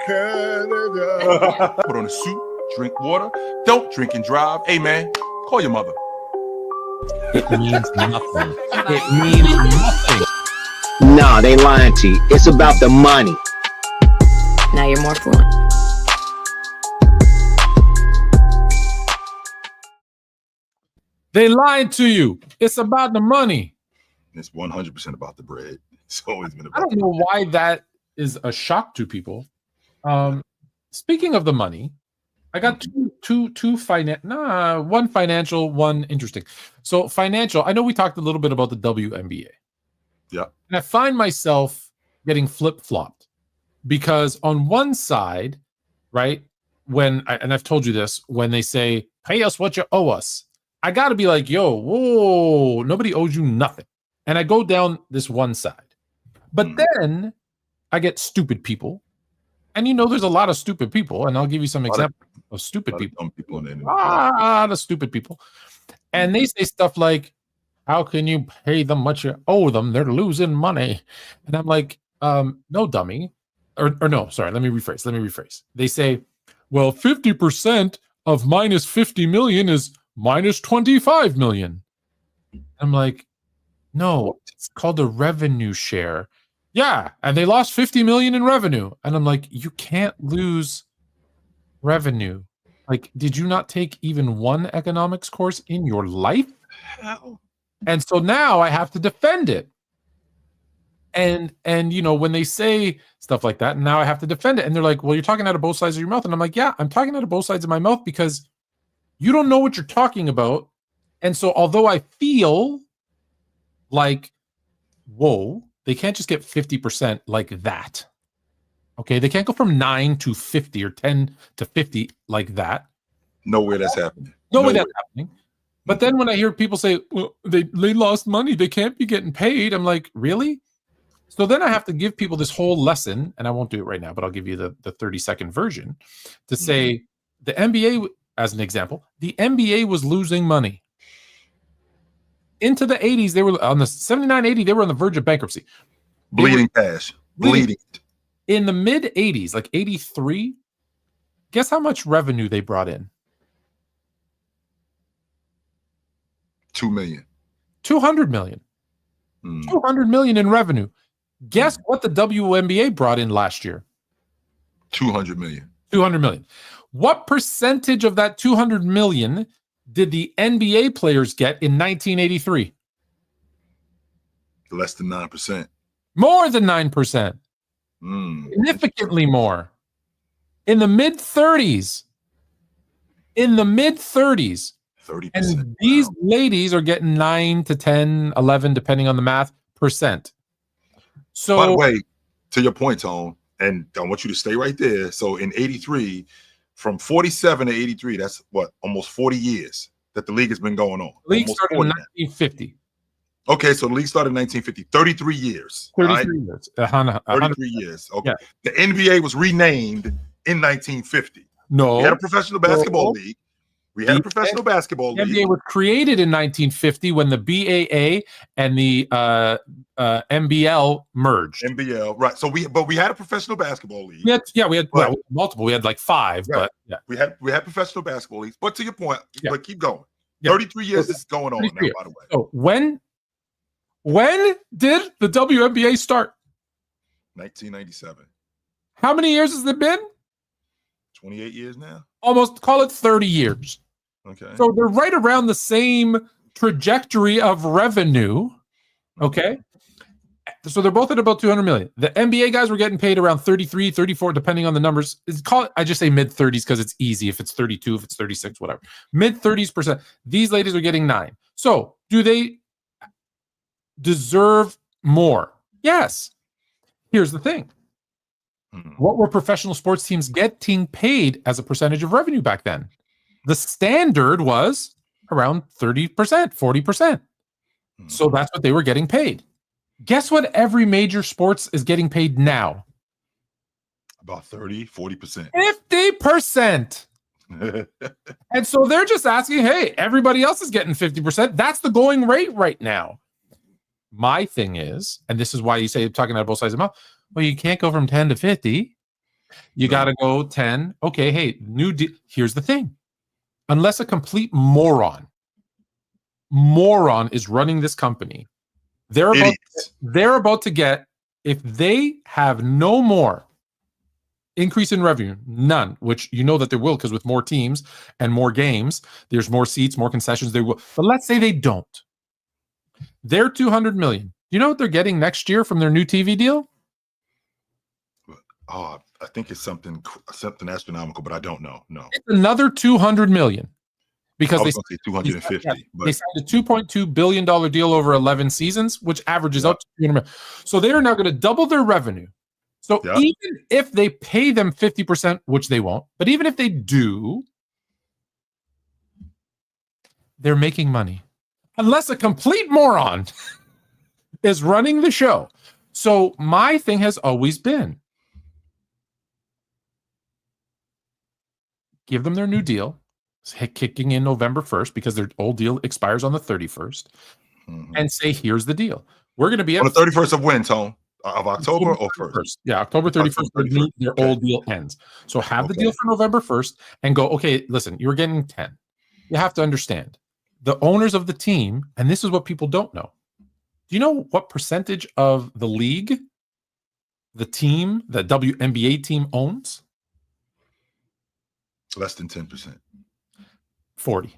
Canada. Put on a suit, drink water, don't drink and drive. Hey, man, call your mother. It means nothing. It means nothing. Nah, they lying to you. It's about the money. Now you're more fluent. They lied to you. It's about the money. It's 100% about the bread. It's always been about. I don't know why that is a shock to people. Speaking of the money, I got one financial, one interesting. So financial, I know we talked a little bit about the WNBA. Yeah. And I find myself getting flip-flopped because on one side, right, and I've told you this, when they say, pay us what you owe us, I got to be like, yo, whoa, nobody owes you nothing. And I go down this one side. But then I get stupid people. And there's a lot of stupid people. And I'll give you some examples of stupid people. The stupid people. And they say stuff like, how can you pay them what you owe them? They're losing money. And I'm like, no, dummy. Or no, sorry, let me rephrase. They say, well, 50% of minus 50 million is minus 25 million. I'm like, no, it's called a revenue share. Yeah, and they lost 50 million in revenue. And I'm like, you can't lose revenue. Like, did you not take even one economics course in your life? Hell. And so now I have to defend it. And when they say stuff like that, now I have to defend it. And they're like, well, you're talking out of both sides of your mouth. And I'm like, yeah, I'm talking out of both sides of my mouth because you don't know what you're talking about. And so although I feel like, whoa, they can't just get 50% like that. Okay, they can't go from 9 to 50 or 10 to 50 like that. No way that's happening. No way that's happening. But then when I hear people say, well, they lost money, they can't be getting paid, I'm like, really? So then I have to give people this whole lesson, and I won't do it right now, but I'll give you the 30-second version to say the NBA, as an example, the NBA was losing money. Into the 80s, they were on the 79-80, they were on the verge of bankruptcy. Bleeding cash. Bleeding. In the mid-80s, like 83, guess how much revenue they brought in? 2 million. 200 million. 200 million in revenue. Guess what the WNBA brought in last year? 200 million. 200 million. What percentage of that 200 million did the NBA players get in 1983? Less than 9%. More than 9%. Significantly more. In the mid-30s. 30%. And these ladies are getting 9 to 10, 11, depending on the math, percent. So, by the way, to your point, Tone, and I want you to stay right there. So in 83, from 47 to 83, that's what, almost 40 years that the league has been going on. The league started in 1950. Okay, so the league started in 1950, 33 years. 33 years. 33 years. Okay. Yeah. The NBA was renamed in 1950. No. We had a professional basketball league. The NBA was created in 1950 when the BAA and the NBL merged. NBL, right? So we had a professional basketball league. We had multiple. We had like 5, but yeah. We had professional basketball leagues. But to your point, but keep going. Yeah. 33 years this is going on now, by the way. So when did the WNBA start? 1997. How many years has it been? 28 years now. Almost, call it 30 years. Okay. So they're right around the same trajectory of revenue. Okay. So they're both at about 200 million. The NBA guys were getting paid around 33, 34, depending on the numbers. I just say mid-30s because it's easy. If it's 32, if it's 36, whatever. Mid-30s%. These ladies are getting 9. So do they deserve more? Yes. Here's the thing. What were professional sports teams getting paid as a percentage of revenue back then? The standard was around 30%, 40%. So that's what they were getting paid. Guess what every major sports is getting paid now? About 30, 40%. 50%. And so they're just asking, hey, everybody else is getting 50%. That's the going rate right now. My thing is, and this is why you say talking out of both sides of the mouth, well, you can't go from 10 to 50 You got to go 10. Okay, hey, new deal. Here's the thing. Unless a complete moron is running this company, they're about to get, if they have no more increase in revenue, none, which you know that there will, because with more teams and more games, there's more seats, more concessions, they will. But let's say they don't. They're $200 million. Do you know what they're getting next year from their new TV deal? Oh, I think it's something astronomical, but I don't know. No, it's another $200 million because they say 250. They signed a $2.2 billion deal over 11 seasons, which averages out to $300 million. So they are now going to double their revenue. So even if they pay them 50%, which they won't, but even if they do, they're making money. Unless a complete moron is running the show. So my thing has always been, give them their new deal, kicking in November 1st, because their old deal expires on the 31st, and say, here's the deal. We're going to be on the 31st of when, Tone? Of October or 1st? Yeah, October 31st. Their old deal ends. So have the deal for November 1st and go, okay, listen, you're getting 10. You have to understand, the owners of the team, and this is what people don't know. Do you know what percentage of the league the team, the WNBA team, owns? Less than 10%. 40.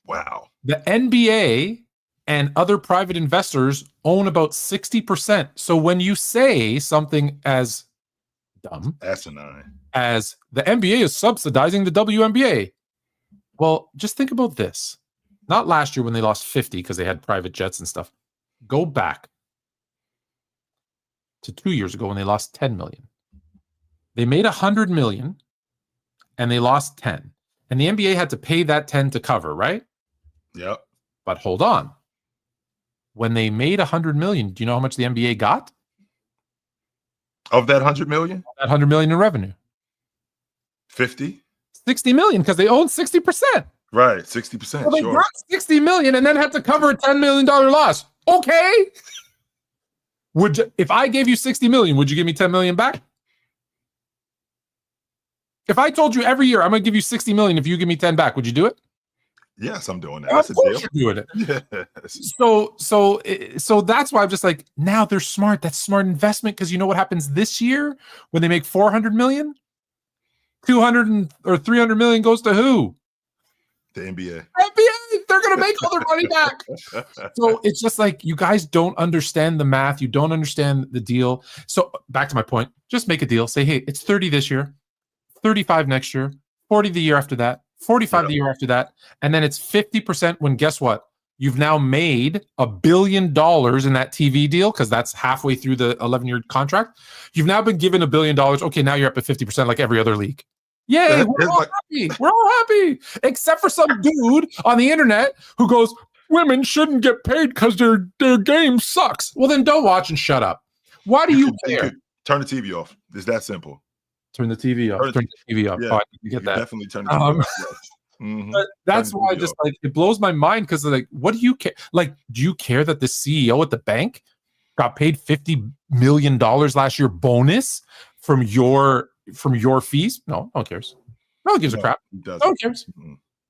Wow. The NBA and other private investors own about 60%. So when you say something as dumb, asinine, as the NBA is subsidizing the WNBA, well, just think about this. Not last year when they lost 50 because they had private jets and stuff. Go back to 2 years ago when they lost 10 million. They made 100 million and they lost 10. And the NBA had to pay that 10 to cover, right? Yep. But hold on. When they made 100 million, do you know how much the NBA got? Of that 100 million? That 100 million in revenue. 50? 60 million, because they own 60%. Right, 60%. So they got 60 million and then had to cover a $10 million loss. Okay. If I gave you 60 million, would you give me 10 million back? If I told you every year I'm going to give you 60 million if you give me 10 back, would you do it? Yes, I'm doing that. That's a deal. You're doing it. Yes. So that's why I'm just like, now they're smart. That's smart investment, because you know what happens this year when they make 400 million? 200 or 300 million goes to who? The NBA. NBA. They're going to make all their money back. So it's just like, you guys don't understand the math. You don't understand the deal. So back to my point, just make a deal. Say, hey, it's 30 this year, 35 next year, 40 the year after that, 45 the year after that. And then it's 50% when, guess what? You've now made $1 billion in that TV deal, because that's halfway through the 11-year contract. You've now been given $1 billion. Okay, now you're up at 50% like every other league. Yay, we're all happy. We're all happy. Except for some dude on the internet who goes, women shouldn't get paid because their game sucks. Well, then don't watch and shut up. Why do you care? Turn the TV off. It's that simple. Turn the TV off. Turn the TV off. Yeah, oh, you get that. Definitely turn the TV off. Yes. But that's why I just like, it blows my mind, because like, what do you care? Like, do you care that the CEO at the bank got paid $50 million last year bonus from your fees? No one cares. No one gives a crap. No one cares.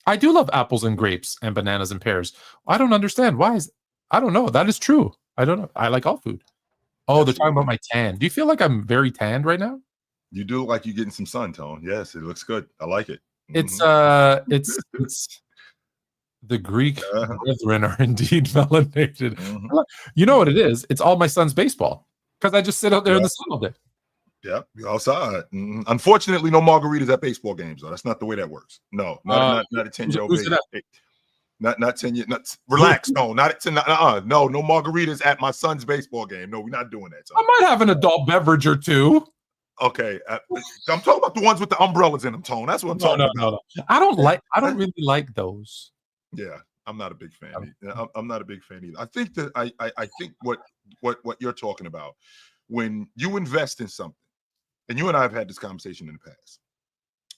I do love apples and grapes and bananas and pears. I don't understand. Why is, I don't know. That is true. I don't know. I like all food. Oh, they're talking about my tan. Do you feel like I'm very tanned right now? You do look like you're getting some sun, Tone. Yes, it looks good. I like it. It's the Greek brethren are indeed melanated. You know what it is? It's all my son's baseball, because I just sit out there in the sun all day. Yeah, you're outside. Unfortunately, no margaritas at baseball games, though. That's not the way that works. No, not a 10-year-old baby. Not 10 years. Relax. No, not at 10. No margaritas at my son's baseball game. No, we're not doing that. I might have an adult beverage or two. Okay, I'm talking about the ones with the umbrellas in them, Tone. That's what I'm talking about. No. I don't really like those. Yeah, I'm not a big fan. I'm not a big fan either. I think that I think what you're talking about, when you invest in something, and you and I have had this conversation in the past,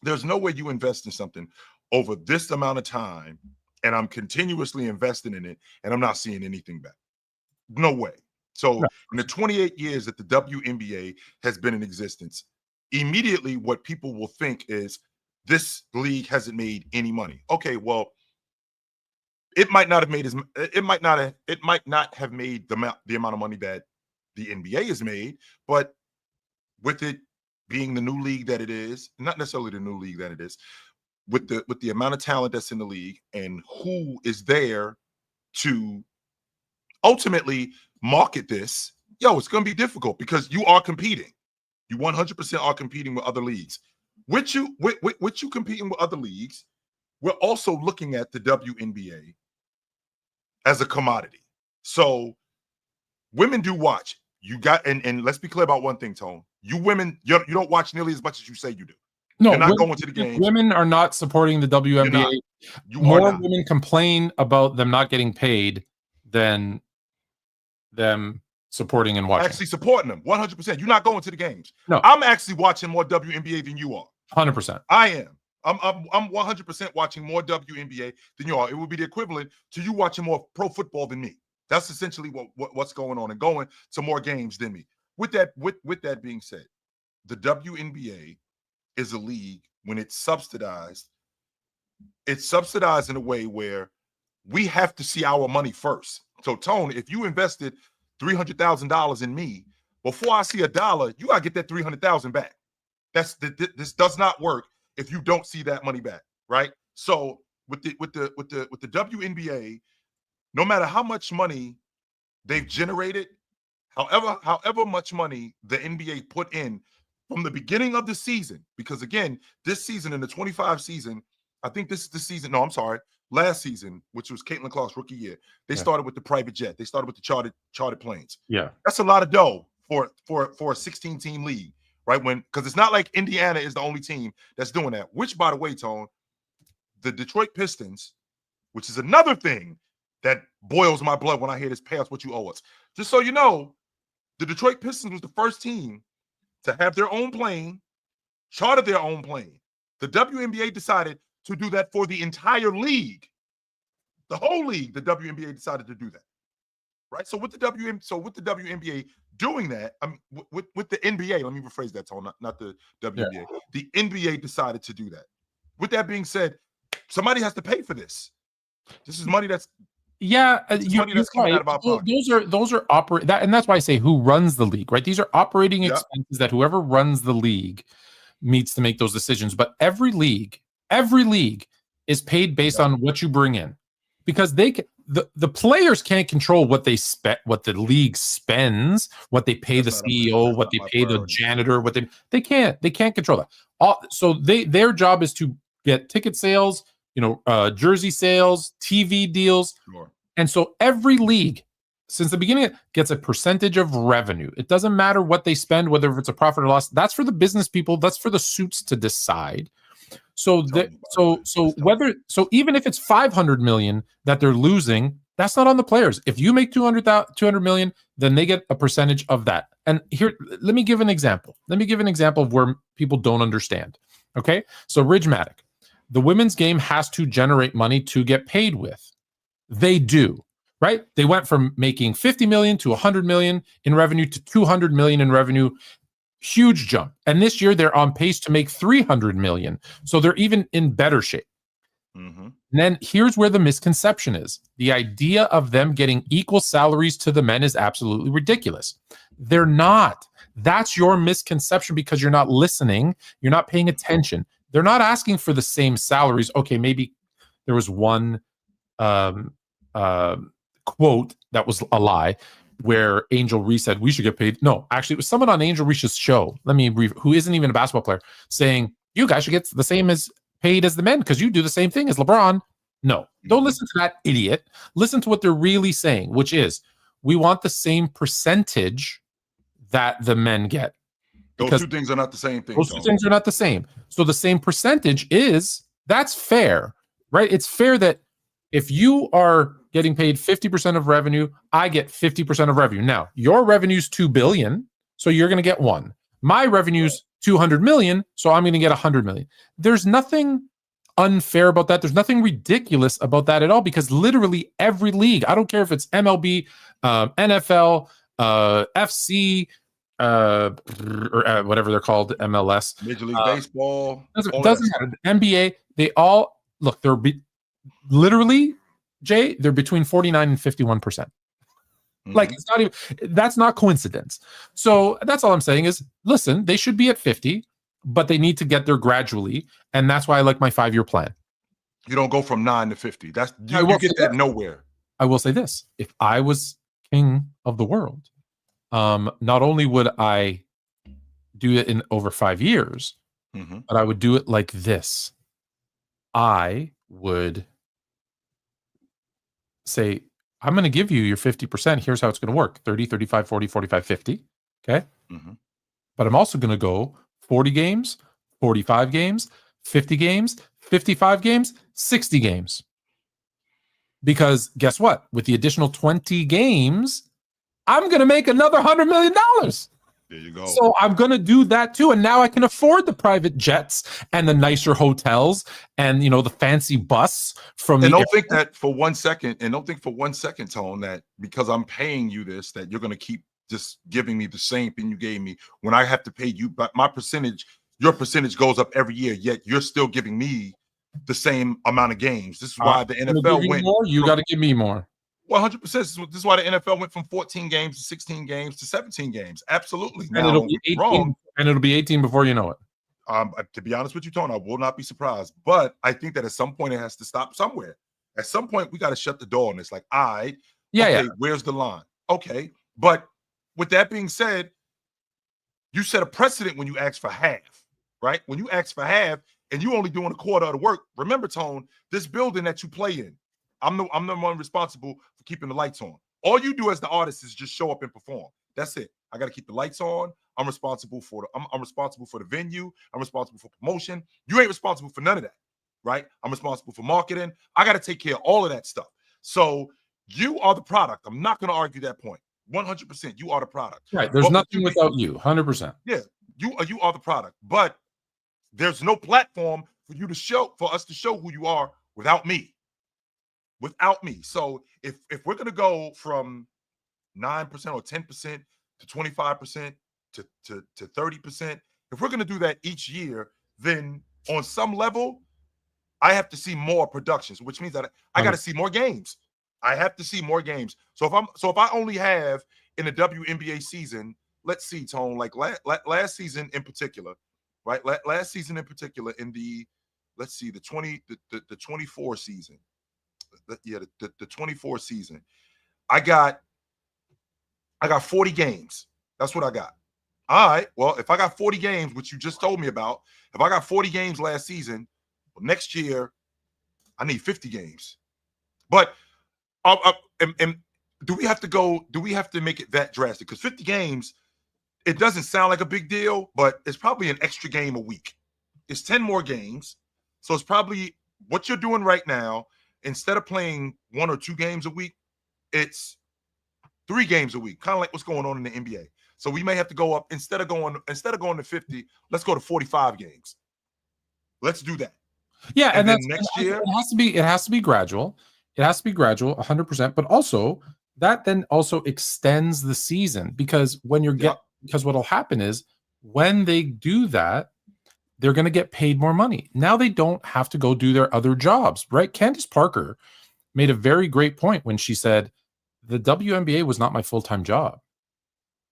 there's no way you invest in something over this amount of time, and I'm continuously investing in it, and I'm not seeing anything back. No way. So in the 28 years that the WNBA has been in existence, immediately what people will think is this league hasn't made any money. Okay, well, it might not have made the amount of money that the NBA has made, but with it being the new league that it is, not necessarily the new league that it is, with the amount of talent that's in the league and who is there to ultimately market this, it's going to be difficult because you are competing. You 100% are competing with other leagues. With you competing with other leagues, we're also looking at the WNBA as a commodity. So women do watch. You got, and let's be clear about one thing, Tone. You women, you don't watch nearly as much as you say you do. No, you're not going to the games. Women are not supporting the WNBA. More women complain about them not getting paid than them supporting and watching. Actually supporting them 100%. You're not going to the games. No, I'm actually watching more WNBA than you are. 100%. I am. I'm 100% watching more WNBA than you are. It would be the equivalent to you watching more pro football than me. That's essentially what's going on, and going to more games than me. With that being said, the WNBA is a league when it's subsidized in a way where we have to see our money first. So, Tone, if you invested $300,000 in me, before I see $1, you gotta get that $300,000 back. This does not work if you don't see that money back, right? So with the WNBA, no matter how much money they've generated, however much money the NBA put in from the beginning of the season, because again, this season in the 25 season, I think this is the season. No, I'm sorry. Last season, which was Caitlin Clark's rookie year, they started with the private jet. They started with the chartered planes. Yeah, that's a lot of dough for a 16-team league, right? Because it's not like Indiana is the only team that's doing that. Which, by the way, Tone, the Detroit Pistons, which is another thing that boils my blood when I hear this, pay us what you owe us. Just so you know, the Detroit Pistons was the first team to have their own plane, charter their own plane. The WNBA decided to do that for the entire league. The whole league, the WNBA decided to do that. Right? So with the WNBA doing that, I mean, with the NBA, let me rephrase that, Tone, not the WNBA. Yeah. The NBA decided to do that. With that being said, somebody has to pay for this. This is money that's money that's coming out of our pocket. Those are operate that, and that's why I say who runs the league, right? These are operating expenses that whoever runs the league needs to make those decisions. But every league is paid based on what you bring in, because the players can't control what they spend, what the league spends, what they pay the CEO, what they pay the janitor, what they can't control that. So their job is to get ticket sales, jersey sales, TV deals. Sure. And so every league since the beginning gets a percentage of revenue. It doesn't matter what they spend, whether it's a profit or loss. That's for the business people. That's for the suits to decide. So even if it's 500 million that they're losing, that's not on the players. If you make 200 million, then they get a percentage of that. And here, let me give an example. Of where people don't understand. Okay. So Ridge-Matic, the women's game has to generate money to get paid with. They do, right? They went from making 50 million to 100 million in revenue to 200 million in revenue. Huge jump. And this year they're on pace to make 300 million. So they're even in better shape. Mm-hmm. And then here's where the misconception is. The idea of them getting equal salaries to the men is absolutely ridiculous. They're not. That's your misconception because you're not listening. You're not paying attention. They're not asking for the same salaries. Okay, maybe there was one quote that was a lie where Angel Reese said we should get paid. No, actually, it was someone on Angel Reese's show. Who isn't even a basketball player, saying you guys should get the same as paid as the men because you do the same thing as LeBron. No, don't listen to that idiot. Listen to what they're really saying, which is we want the same percentage that the men get. Those two things are not the same thing. Those two things are not the same. So the same percentage that's fair, right? It's fair that if you are getting paid 50% of revenue, I get 50% of revenue. Now, your revenue's $2 billion, so you're going to get 1. My revenue's $200 million, so I'm going to get $100 million. There's nothing unfair about that. There's nothing ridiculous about that at all because literally every league, I don't care if it's MLB, NFL, FC, whatever they're called, MLS, Major League Baseball. doesn't matter. The NBA, they all look. They're literally, Jay. They're between 49 and 51%. Like it's not even. That's not coincidence. So that's all I'm saying is, listen, they should be at 50, but they need to get there gradually, and that's why I like my 5-year plan. You don't go from 9 to 50. That's you get that nowhere. I will say this: if I was king of the world, not only would I do it in over 5 years, but I would do it like this. I would say, I'm going to give you your 50%. Here's how it's going to work: 30, 35, 40, 45, 50. Okay. But I'm also going to go 40 games, 45 games, 50 games, 55 games, 60 games. Because guess what? With the additional 20 games, I'm going to make another $100 million. There you go. So I'm going to do that too. And now I can afford the private jets and the nicer hotels and, the fancy bus from and don't think that for 1 second, Tone, that because I'm paying you this, that you're going to keep just giving me the same thing you gave me when I have to pay you. But your percentage goes up every year, yet you're still giving me the same amount of games. This is why the NFL went more. You got to give me more. 100%. This is why the NFL went from 14 games to 16 games to 17 games. Absolutely. And it'll be 18, and it'll be 18 before you know it. To be honest with you, Tone, I will not be surprised. But I think that at some point it has to stop somewhere. At some point, we got to shut the door on this. Like, where's the line? Okay. But with that being said, you set a precedent when you ask for half, right? When you ask for half and you only doing a quarter of the work. Remember, Tone, this building that you play in, I'm the one responsible for keeping the lights on. All you do as the artist is just show up and perform. That's it. I got to keep the lights on. I'm responsible for I'm responsible for the venue. I'm responsible for promotion. You ain't responsible for none of that, right? I'm responsible for marketing. I got to take care of all of that stuff. So you are the product. I'm not going to argue that point. 100%. You are the product. Right. There's nothing without you. 100%. Yeah. You are the product. But there's no platform for us to show who you are without me. So if we're going to go from 9% or 10% to 25% to 30%, if we're going to do that each year, then on some level, I have to see more productions, which means that I got to see more games. I have to see more games. So if I only have in the WNBA season, let's see, Tone, like last season in particular, right? Last season in particular in the, let's see, the 24 season. The 24 season. I got 40 games. That's what I got. All right. Well, if I got 40 games, which you just told me about, if I got 40 games last season, well, next year I need 50 games. But and do we have to make it that drastic? Because 50 games, it doesn't sound like a big deal, but it's probably an extra game a week. It's 10 more games. So it's probably what you're doing right now. Instead of playing 1 or 2 games a week, it's 3 games a week, kind of like what's going on in the NBA. So we may have to go up instead of going to 50, let's go to 45 games. Let's do that. Yeah, and then that's next year. It has to be gradual. It has to be gradual, 100%. But also that then also extends the season because because what'll happen is when they do that, they're going to get paid more money. Now they don't have to go do their other jobs, right? Candace Parker made a very great point when she said, the WNBA was not my full-time job.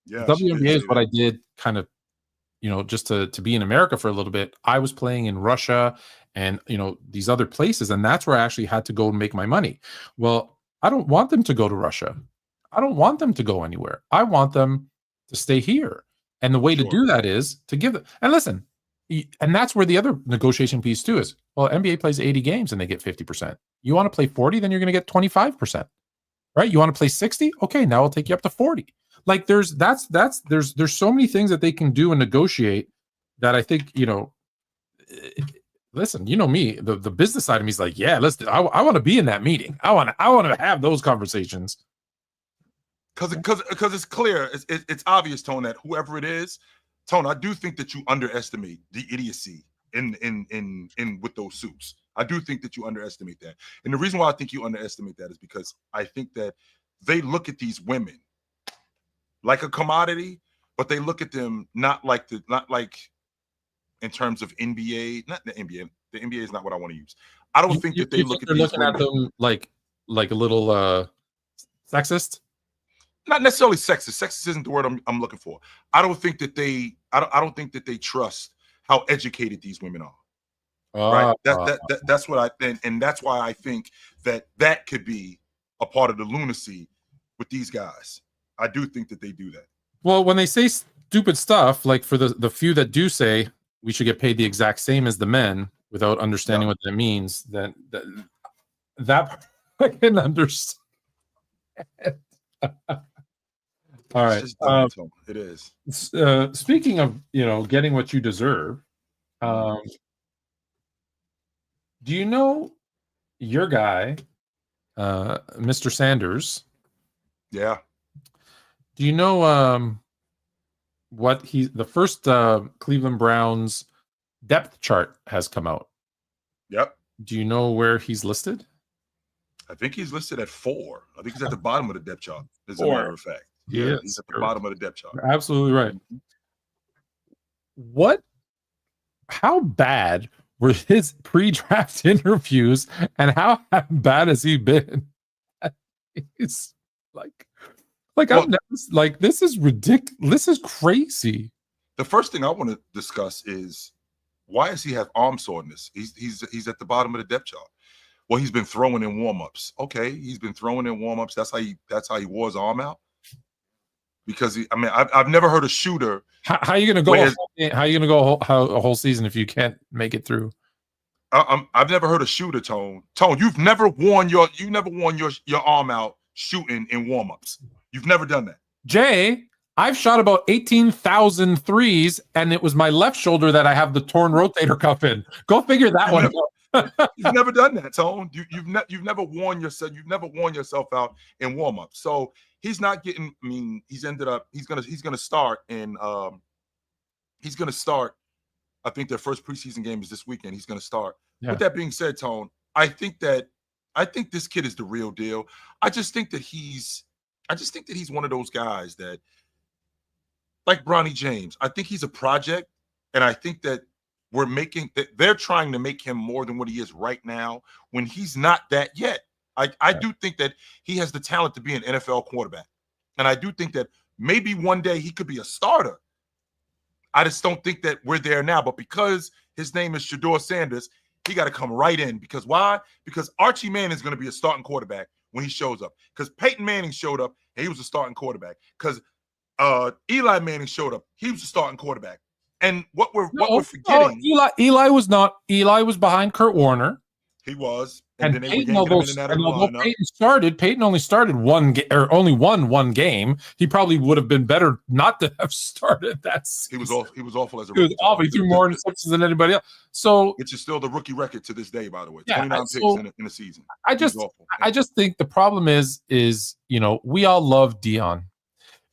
Yeah, the WNBA is what I did kind of, just to be in America for a little bit. I was playing in Russia and, these other places. And that's where I actually had to go and make my money. Well, I don't want them to go to Russia. I don't want them to go anywhere. I want them to stay here. And the way to do that is to give them, and listen, and that's where the other negotiation piece too is, well, NBA plays 80 games and they get 50%. You want to play 40, then you're going to get 25%, right? You want to play 60? Okay, now I'll take you up to 40. Like there's so many things that they can do and negotiate that I think, listen, me, the business side of me is like, yeah, I want to be in that meeting. I want to have those conversations. Because it's clear, it's obvious, Tone, that whoever it is, Tone, I do think that you underestimate the idiocy in with those suits. I do think that you underestimate that. And the reason why I think you underestimate that is because I think that they look at these women like a commodity but they look at them not like in terms of NBA, not the NBA. The NBA is not what I want to use. I don't think that they you look think at they're these looking at them like a little sexist. Not necessarily sexist. Sexist isn't the word I'm looking for. I don't think that they trust how educated these women are. Right. That's what I think, and that's why I think that could be a part of the lunacy with these guys. I do think that they do that. Well, when they say stupid stuff, like for the few that do say we should get paid the exact same as the men without understanding what that means, then that I can understand. All right. It is. Speaking of, getting what you deserve, do you know your guy, Mr. Sanders? Yeah. Do you know what the first Cleveland Browns depth chart has come out? Yep. Do you know where he's listed? I think he's listed at 4. I think he's at the bottom of the depth chart, as a matter of fact. Yeah, he's at the bottom of the depth chart. Absolutely right. How bad were his pre-draft interviews, and how bad has he been? It's this is ridiculous. This is crazy. The first thing I want to discuss is, why does he have arm soreness? He's at the bottom of the depth chart. Well, he's been throwing in warm-ups. Okay, he's been throwing in warm-ups. That's how he wore his arm out. Because I've never heard a shooter. How are you going to go? How are you going to go a whole season if you can't make it through? I've never heard a shooter, Tone. You've never worn your arm out shooting in warm-ups. You've never done that. Jay, I've shot about 18,000 threes, and it was my left shoulder that I have the torn rotator cuff in. Go figure that one out. You've never done that, Tone. You've never worn yourself out in warm-ups. So he's not getting. He's ended up. He's gonna start in. He's gonna start. I think their first preseason game is this weekend. He's gonna start. Yeah. With that being said, Tone, I think this kid is the real deal. I just think that he's one of those guys that, like Bronny James, I think he's a project, and I think that they're trying to make him more than what he is right now when he's not that yet. I do think that he has the talent to be an NFL quarterback, and I do think that maybe one day he could be a starter. I just don't think that we're there now, but because his name is Shedeur Sanders, he got to come right in. Because why? Because Archie Manning is going to be a starting quarterback when he shows up. Because Peyton Manning showed up and he was a starting quarterback. Because Eli Manning showed up, he was a starting quarterback. And what we're forgetting, Eli was not. Eli was behind Kurt Warner. He was, and then Peyton, Peyton only started one game, or only won one game. He probably would have been better not to have started that season. He was awful as a rookie. He was awful. He threw more interceptions than anybody else. So, which is still the rookie record to this day, by the way. 29 picks in a season. I just think the problem is we all love Dion,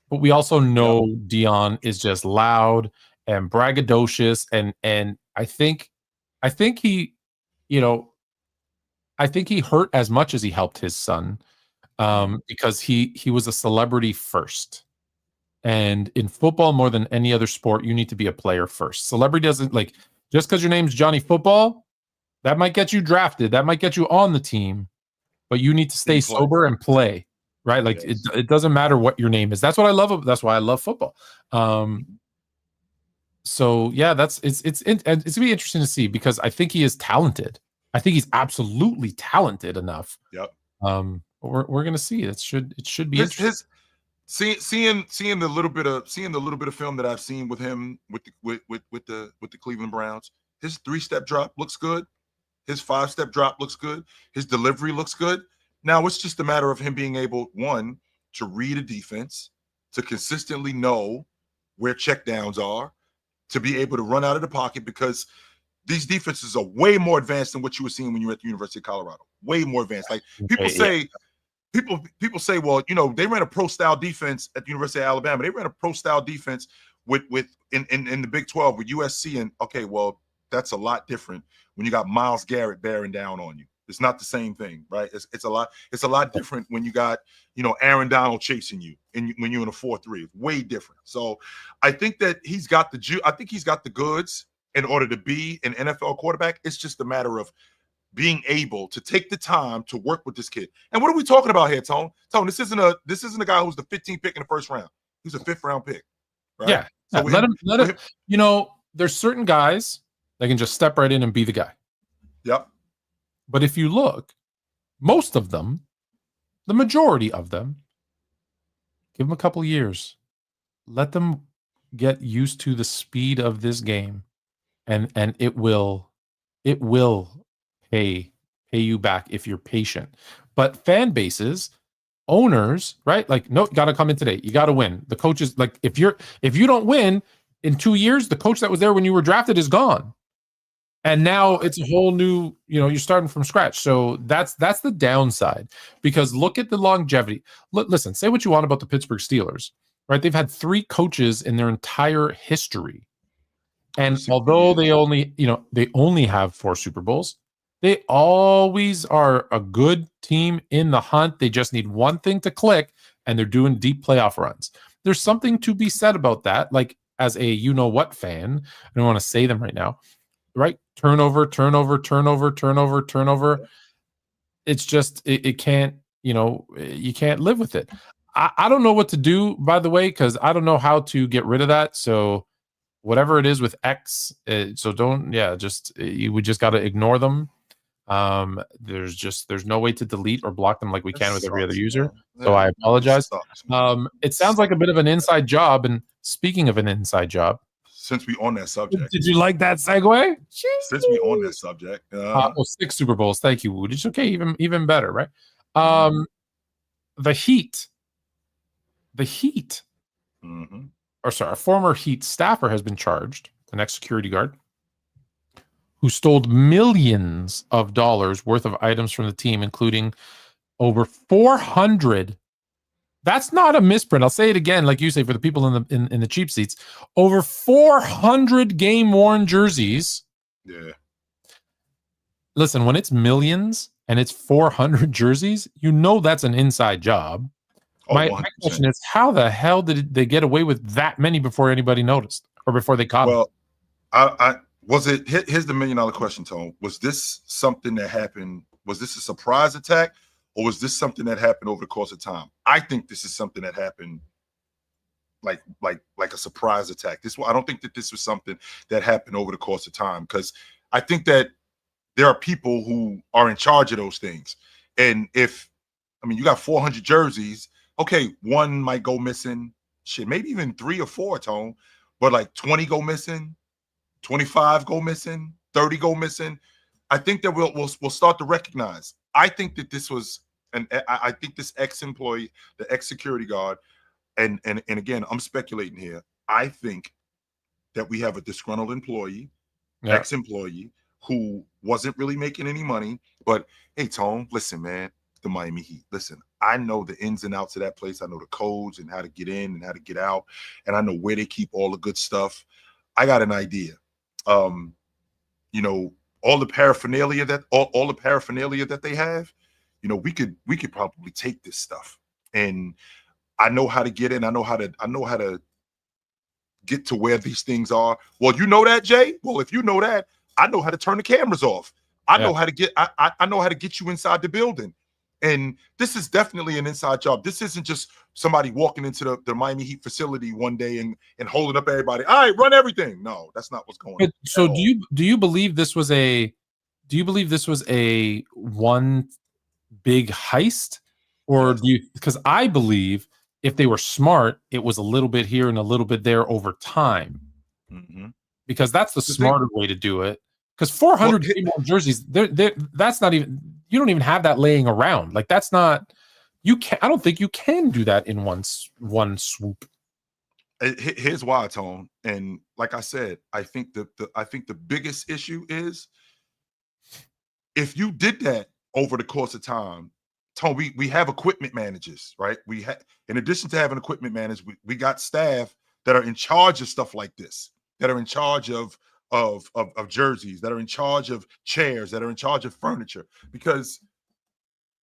but we also know Dion is just loud and braggadocious, and I think he, I think he hurt as much as he helped his son, because he was a celebrity first. And in football, more than any other sport, you need to be a player first. Celebrity doesn't, just because your name's Johnny Football, that might get you drafted, that might get you on the team, but you need to stay sober and play, right? It doesn't matter what your name is. That's what I love. That's why I love football. So yeah, it's gonna be interesting to see, because I think he is talented. I think he's absolutely talented enough. Yep. We're gonna see. It should be interesting. Seeing the little bit of film that I've seen with him with the Cleveland Browns, his 3-step drop looks good. His 5-step drop looks good. His delivery looks good. Now it's just a matter of him being able, one, to read a defense, to consistently know where checkdowns are, to be able to run out of the pocket, because these defenses are way more advanced than what you were seeing when you were at the University of Colorado. Way more advanced. Like people say, well, they ran a pro style defense at the University of Alabama. They ran a pro style defense in the Big 12 with USC. And okay, well, that's a lot different when you got Myles Garrett bearing down on you. It's not the same thing, right? It's a lot different when you got, Aaron Donald chasing you and when you're in a 4-3. It's way different. So I think that he's got the goods in order to be an NFL quarterback. It's just a matter of being able to take the time to work with this kid. And what are we talking about here, Tone? Tone, this isn't a guy who's the 15th pick in the first round. He's a 5th round pick. Right? Yeah. So let him. There's certain guys that can just step right in and be the guy. Yep. But if you look, most of them, the majority of them, give them a couple years. Let them get used to the speed of this game, and it will pay you back if you're patient. But fan bases, owners, right? Like, no, got to come in today. You got to win. The coaches, like, if you don't win in 2 years, the coach that was there when you were drafted is gone. And now it's a whole new, you're starting from scratch. So that's the downside, because look at the longevity. Listen, say what you want about the Pittsburgh Steelers, right? They've had 3 coaches in their entire history. And although they only have 4 Super Bowls, they always are a good team in the hunt. They just need one thing to click, and they're doing deep playoff runs. There's something to be said about that. Like, as a you-know-what fan, I don't want to say them right now, right? Turnover. It's just, it can't, you can't live with it. I don't know what to do, by the way, because I don't know how to get rid of that. So whatever it is with X, we just got to ignore them. There's no way to delete or block them like we can with every other user. So I apologize. It sounds like a bit of an inside job. And speaking of an inside job, since we on that subject, did you like that segue? Since we on that subject, 6 Super Bowls. Thank you, Wood. It's okay, even better, right? The Heat, or sorry, a former Heat staffer has been charged, an ex-security guard, who stole millions of dollars worth of items from the team, including over 400. That's not a misprint. I'll say it again, like you say, for the people in the cheap seats. Over 400 game-worn jerseys. Yeah. Listen, when it's millions and it's 400 jerseys, that's an inside job. My question is, how the hell did they get away with that many before anybody noticed or before they caught them? Well, here's the $1 million question, Tone. Was this something that happened? Was this a surprise attack? Or was this something that happened over the course of time? I think this is something that happened like a surprise attack. I don't think that this was something that happened over the course of time, because I think that there are people who are in charge of those things. And you got 400 jerseys, okay, one might go missing, maybe even 3 or 4, Tone, but like 20 go missing, 25 go missing, 30 go missing. I think that we'll start to recognize. I think that this was, I think this ex-employee, the ex-security guard, and again, I'm speculating here. I think that we have a disgruntled employee, ex-employee, who wasn't really making any money. But hey, Tone, listen, man, the Miami Heat. Listen, I know the ins and outs of that place. I know the codes and how to get in and how to get out, and I know where they keep all the good stuff. I got an idea. All the paraphernalia that they have, we could probably take this stuff, and I know how to get in. I know how to get to where these things are. Well, you know that, Jay? Well, if you know that, I know how to turn the cameras off. I know how to get I know how to get you inside the building. And this is definitely an inside job. This isn't just somebody walking into the Miami Heat facility one day and holding up everybody. All right, run everything. No, that's not what's going on. So do you believe this was a one big heist, or because I believe if they were smart, it was a little bit here and a little bit there over time, because that's the smarter way to do it. Because 400 jerseys, that's not even, you don't even have that laying around. Like, that's not, I don't think you can do that in one swoop. Here's why, Tone. And like I said, I think the biggest issue is if you did that over the course of time, Tone, we have equipment managers, right? In addition to having equipment managers, we got staff that are in charge of stuff like this, that are in charge of of jerseys, that are in charge of chairs, that are in charge of furniture. Because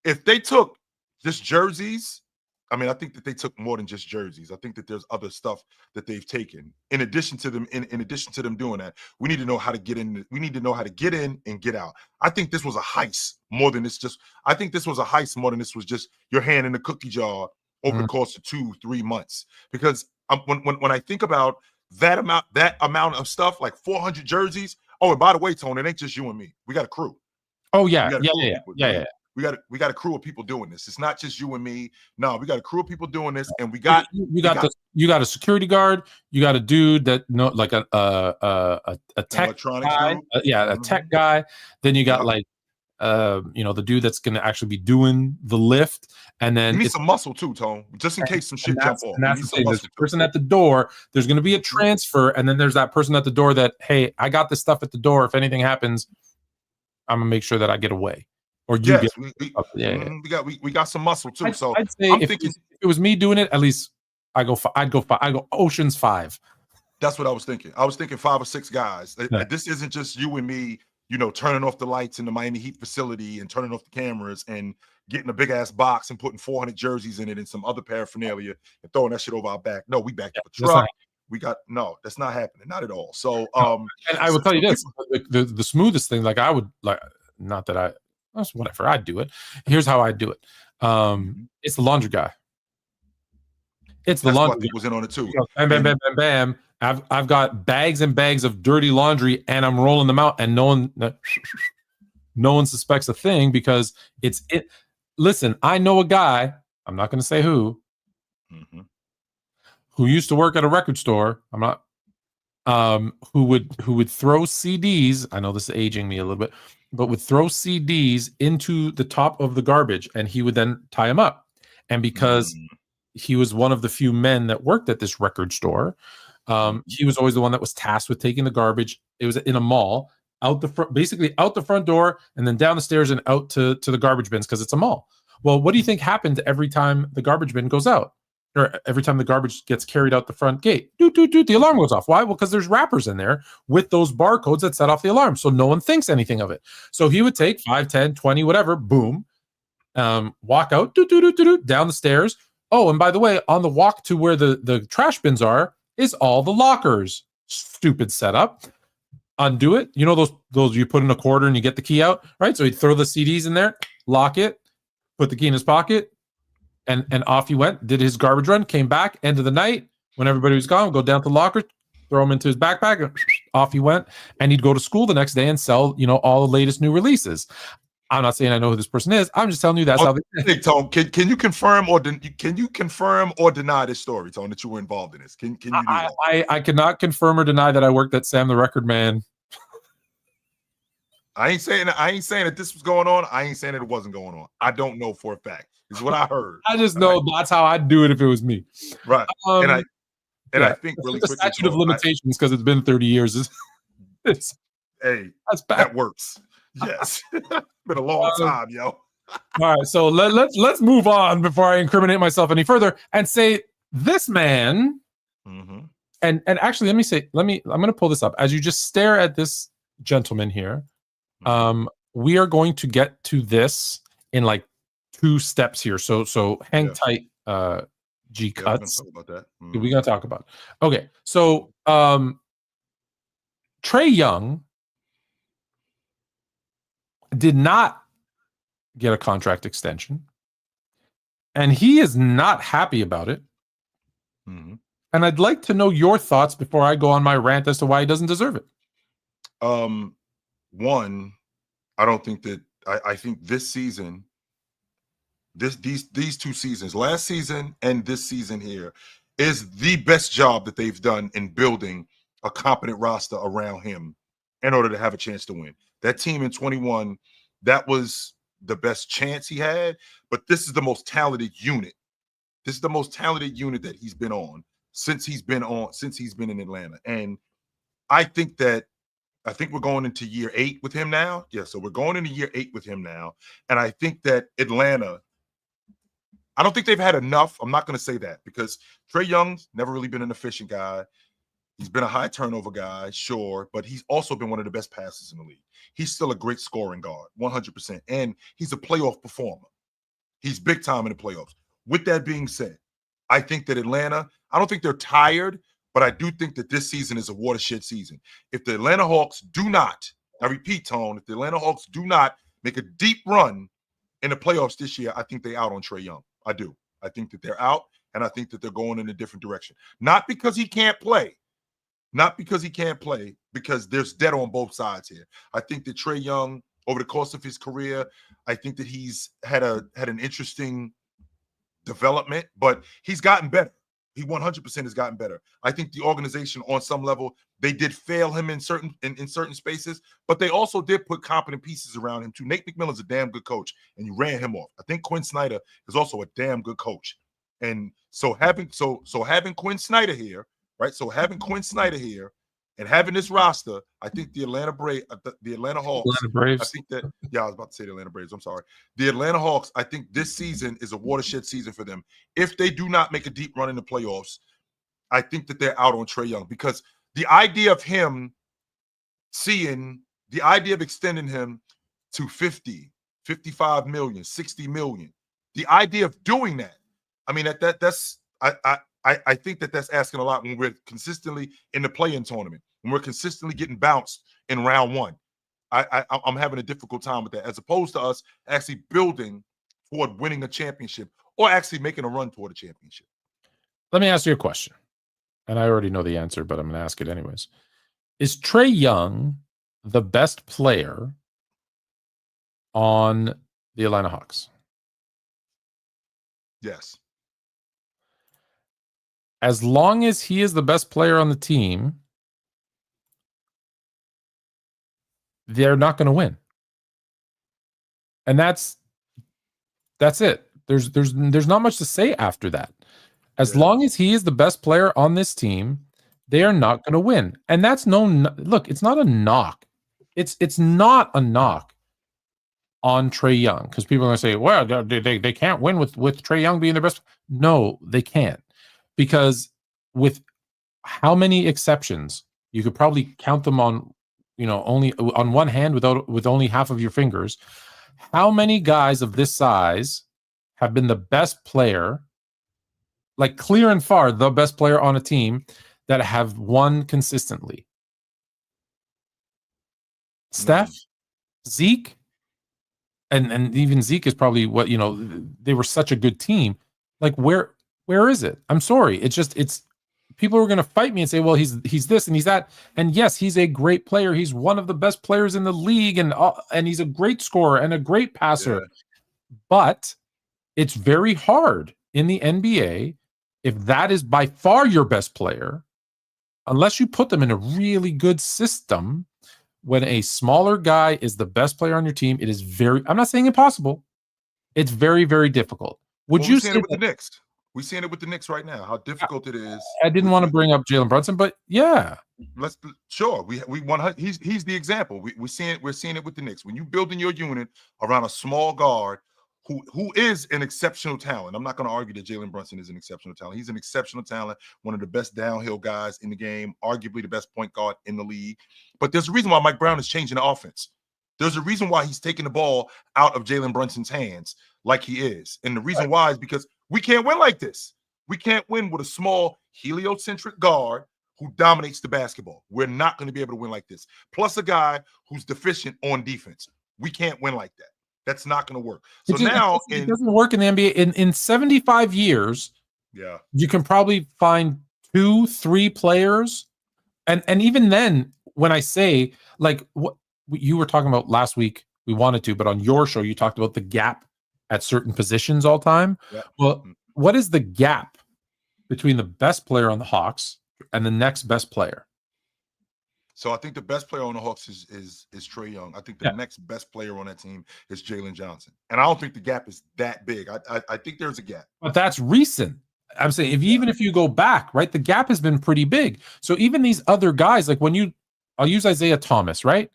if they took just jerseys, I mean, I think that they took more than just jerseys. I think that there's other stuff that they've taken. In addition to them, in addition to them doing that, we need to know how to get in. We need to know how to get in and get out. I think this was a heist more than it's just. I think this was a heist more than this was just your hand in the cookie jar over the course of 2-3 months. Because when I think about that amount of stuff, like 400 jerseys. Oh, and by the way, Tony, it ain't just you and me. We got a crew. Oh yeah, yeah. We got a crew of people doing this. It's not just you and me. No, we got a crew of people doing this, and you got a security guard. You got a dude that like a tech guy. A tech guy. Then you got the dude that's going to actually be doing the lift, and then you need some muscle too, Tone, just in case some shit jump off. And that's the thing. There's a person at the door. There's going to be a transfer, and then there's that person at the door that, hey, I got this stuff at the door. If anything happens, I'm gonna make sure that I get away. Or you get we got some muscle too. So I'd say if it was me doing it, at least I'd go Ocean's 5. That's what I was thinking. I was thinking 5 or 6 guys. Yeah. This isn't just you and me, turning off the lights in the Miami Heat facility and turning off the cameras and getting a big ass box and putting 400 jerseys in it and some other paraphernalia and throwing that shit over our back. No, we backed up a truck. That's not happening. Not at all. So and I will tell you this, the smoothest thing, like I would like, not that I whatever, I'd do it. Here's how I do it. It's the laundry guy. It's the laundry guy. Was in on it too. Bam, bam, bam, bam, bam. I've got bags and bags of dirty laundry, and I'm rolling them out, and no one suspects a thing because it's it. Listen, I know a guy. I'm not going to say who. Who used to work at a record store. I'm not. Who would throw CDs? I know this is aging me a little bit, but would throw CDs into the top of the garbage, and he would then tie them up. And because he was one of the few men that worked at this record store, he was always the one that was tasked with taking the garbage. It was in a mall, basically out the front door, and then down the stairs and out to the garbage bins because it's a mall. Well, what do you think happened every time the garbage bin goes out? Or every time the garbage gets carried out the front gate, the alarm goes off. Why? Well, because there's wrappers in there with those barcodes that set off the alarm. So no one thinks anything of it. So he would take 5, 10, 20, whatever, boom, walk out, down the stairs. Oh, and by the way, on the walk to where the trash bins is all the lockers. Stupid setup. Undo it. You know those you put in a quarter and you get the key out, right? So he'd throw the CDs in there, lock it, put the key in his pocket, and off he went, did his garbage run, came back, end of the night, when everybody was gone, go down to the locker, throw him into his backpack, and off he went, and he'd go to school the next day and sell, all the latest new releases. I'm not saying I know who this person is. I'm just telling you that's how they Tone, can you confirm or deny this story, Tone, that you were involved in this? Can you do that? I cannot confirm or deny that I worked at Sam the Record Man. I ain't saying that this was going on. I ain't saying that it wasn't going on. I don't know for a fact. It's what I heard. I just know that's how I'd do it if it was me. Right. I think really the statute of limitations, because it's been 30 years. That's bad. That works. Yes. Been a long time, yo. All right. So let's move on before I incriminate myself any further and say this man. And actually, I'm going to pull this up as you just stare at this gentleman here. We are going to get to this in like 2 steps here. So hang tight, G Cuts. We're going to talk about it. Okay. So Trey Young did not get a contract extension, and he is not happy about it. And I'd like to know your thoughts before I go on my rant as to why he doesn't deserve it. One, I don't think that I think this season, these 2 seasons, last season and this season here, is the best job that they've done in building a competent roster around him in order to have a chance to win. That team in 21, that was the best chance he had, but this is the most talented unit. This is the most talented unit that he's been on since he's been in Atlanta. And I think we're going into year 8 with him now. Yeah, so we're going into year 8 with him now. And I think that Atlanta, I don't think they've had enough. I'm not going to say that because Trey Young's never really been an efficient guy. He's been a high turnover guy, sure, but he's also been one of the best passers in the league. He's still a great scoring guard, 100%. And he's a playoff performer. He's big time in the playoffs. With that being said, I think that Atlanta, I don't think they're tired, but I do think that this season is a watershed season. If the Atlanta Hawks do not, I repeat, Tone, if the Atlanta Hawks do not make a deep run in the playoffs this year, I think they're out on Trey Young. I do. I think that they're out, and I think that they're going in a different direction. Not because he can't play. Not because he can't play, because there's debt on both sides here. I think that Trey Young, over the course of his career, I think that he's had an interesting development, but he's gotten better. He 100% has gotten better. I think the organization, on some level, they did fail him in certain spaces, but they also did put competent pieces around him too. Nate McMillan's a damn good coach, and you ran him off. I think Quinn Snyder is also a damn good coach, and so having Quinn Snyder here. Right, so having Quinn Snyder here and having this roster, I think the Atlanta Hawks. Atlanta Braves. I think that, I was about to say the Atlanta Braves. I'm sorry. The Atlanta Hawks, I think this season is a watershed season for them. If they do not make a deep run in the playoffs, I think that they're out on Trey Young, because the idea of extending him to 50, 55 million, 60 million, the idea of doing that, I mean, I think that that's asking a lot when we're consistently in the play-in tournament, when we're consistently getting bounced in round one. I'm having a difficult time with that, as opposed to us actually building toward winning a championship or actually making a run toward a championship. Let me ask you a question, and I already know the answer, but I'm going to ask it anyways. Is Trey Young the best player on the Atlanta Hawks? Yes. As long as he is the best player on the team, they're not going to win. And that's it. There's not much to say after that. As long as he is the best player on this team, they are not going to win. And that's look, it's not a knock. It's not a knock on Trey Young, because people are going to say, well, they can't win with Trey Young being their best. No, they can't. Because with how many exceptions, you could probably count them on, only on one hand with only half of your fingers. How many guys of this size have been the best player, like clear and far the best player on a team, that have won consistently? Steph, Zeke, and even Zeke is probably what, they were such a good team. Like, where is it? I'm sorry. It's people are going to fight me and say, well, he's this and he's that. And yes, he's a great player. He's one of the best players in the league, and he's a great scorer and a great passer. Yeah. But it's very hard in the NBA, if that is by far your best player, unless you put them in a really good system. When a smaller guy is the best player on your team, it is I'm not saying impossible. It's very, very difficult. Would you say it with the Knicks? We're seeing it with the Knicks right now, how difficult it is. I didn't want to bring up Jalen Brunson, but yeah. We want. He's the example. We're seeing it with the Knicks. When you building your unit around a small guard who is an exceptional talent. I'm not going to argue that Jalen Brunson is an exceptional talent. He's an exceptional talent, one of the best downhill guys in the game, arguably the best point guard in the league. But there's a reason why Mike Brown is changing the offense. There's a reason why he's taking the ball out of Jalen Brunson's hands like he is. And the reason why is because we can't win like this. We can't win with a small heliocentric guard who dominates the basketball. We're not going to be able to win like this. Plus a guy who's deficient on defense. We can't win like that. That's not going to work. So it doesn't work in the NBA. In 75 years, you can probably find 2-3 players. And even then, when I say, like, what you were talking about last week, we wanted to, but on your show, you talked about the gap at certain positions all time. Yeah. Well, what is the gap between the best player on the Hawks and the next best player? So I think the best player on the Hawks is Trey Young. I think the next best player on that team is Jalen Johnson. And I don't think the gap is that big. I think there's a gap. But that's recent. I'm saying even if you go back, right, the gap has been pretty big. So even these other guys, like I'll use Isaiah Thomas, right?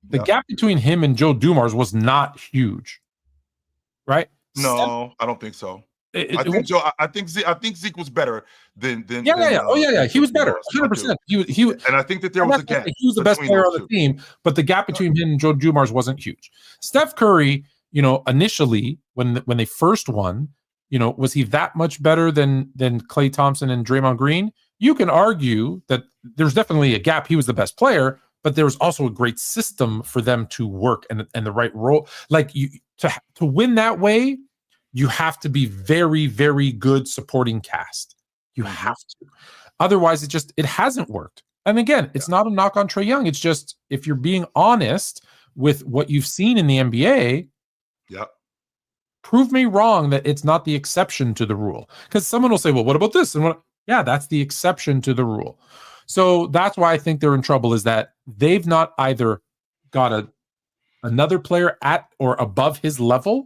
The gap between him and Joe Dumars was not huge, right? No, I don't think so. I think Zeke was better than yeah. Oh yeah. He was better, 100%. He and I think that there was a gap. He was the best player on the team, but the gap between him and Joe Dumars wasn't huge. Steph Curry, initially when they first won, was he that much better than Klay Thompson and Draymond Green? You can argue that there's definitely a gap. He was the best player, but there was also a great system for them to work and the right role. Like to win that way, you have to be very, very good supporting cast. You have to. Otherwise, it hasn't worked. And again, it's not a knock on Trey Young. It's just, if you're being honest with what you've seen in the NBA, prove me wrong that it's not the exception to the rule. Because someone will say, well, what about this? And yeah, that's the exception to the rule. So that's why I think they're in trouble, is that they've not either got another player at or above his level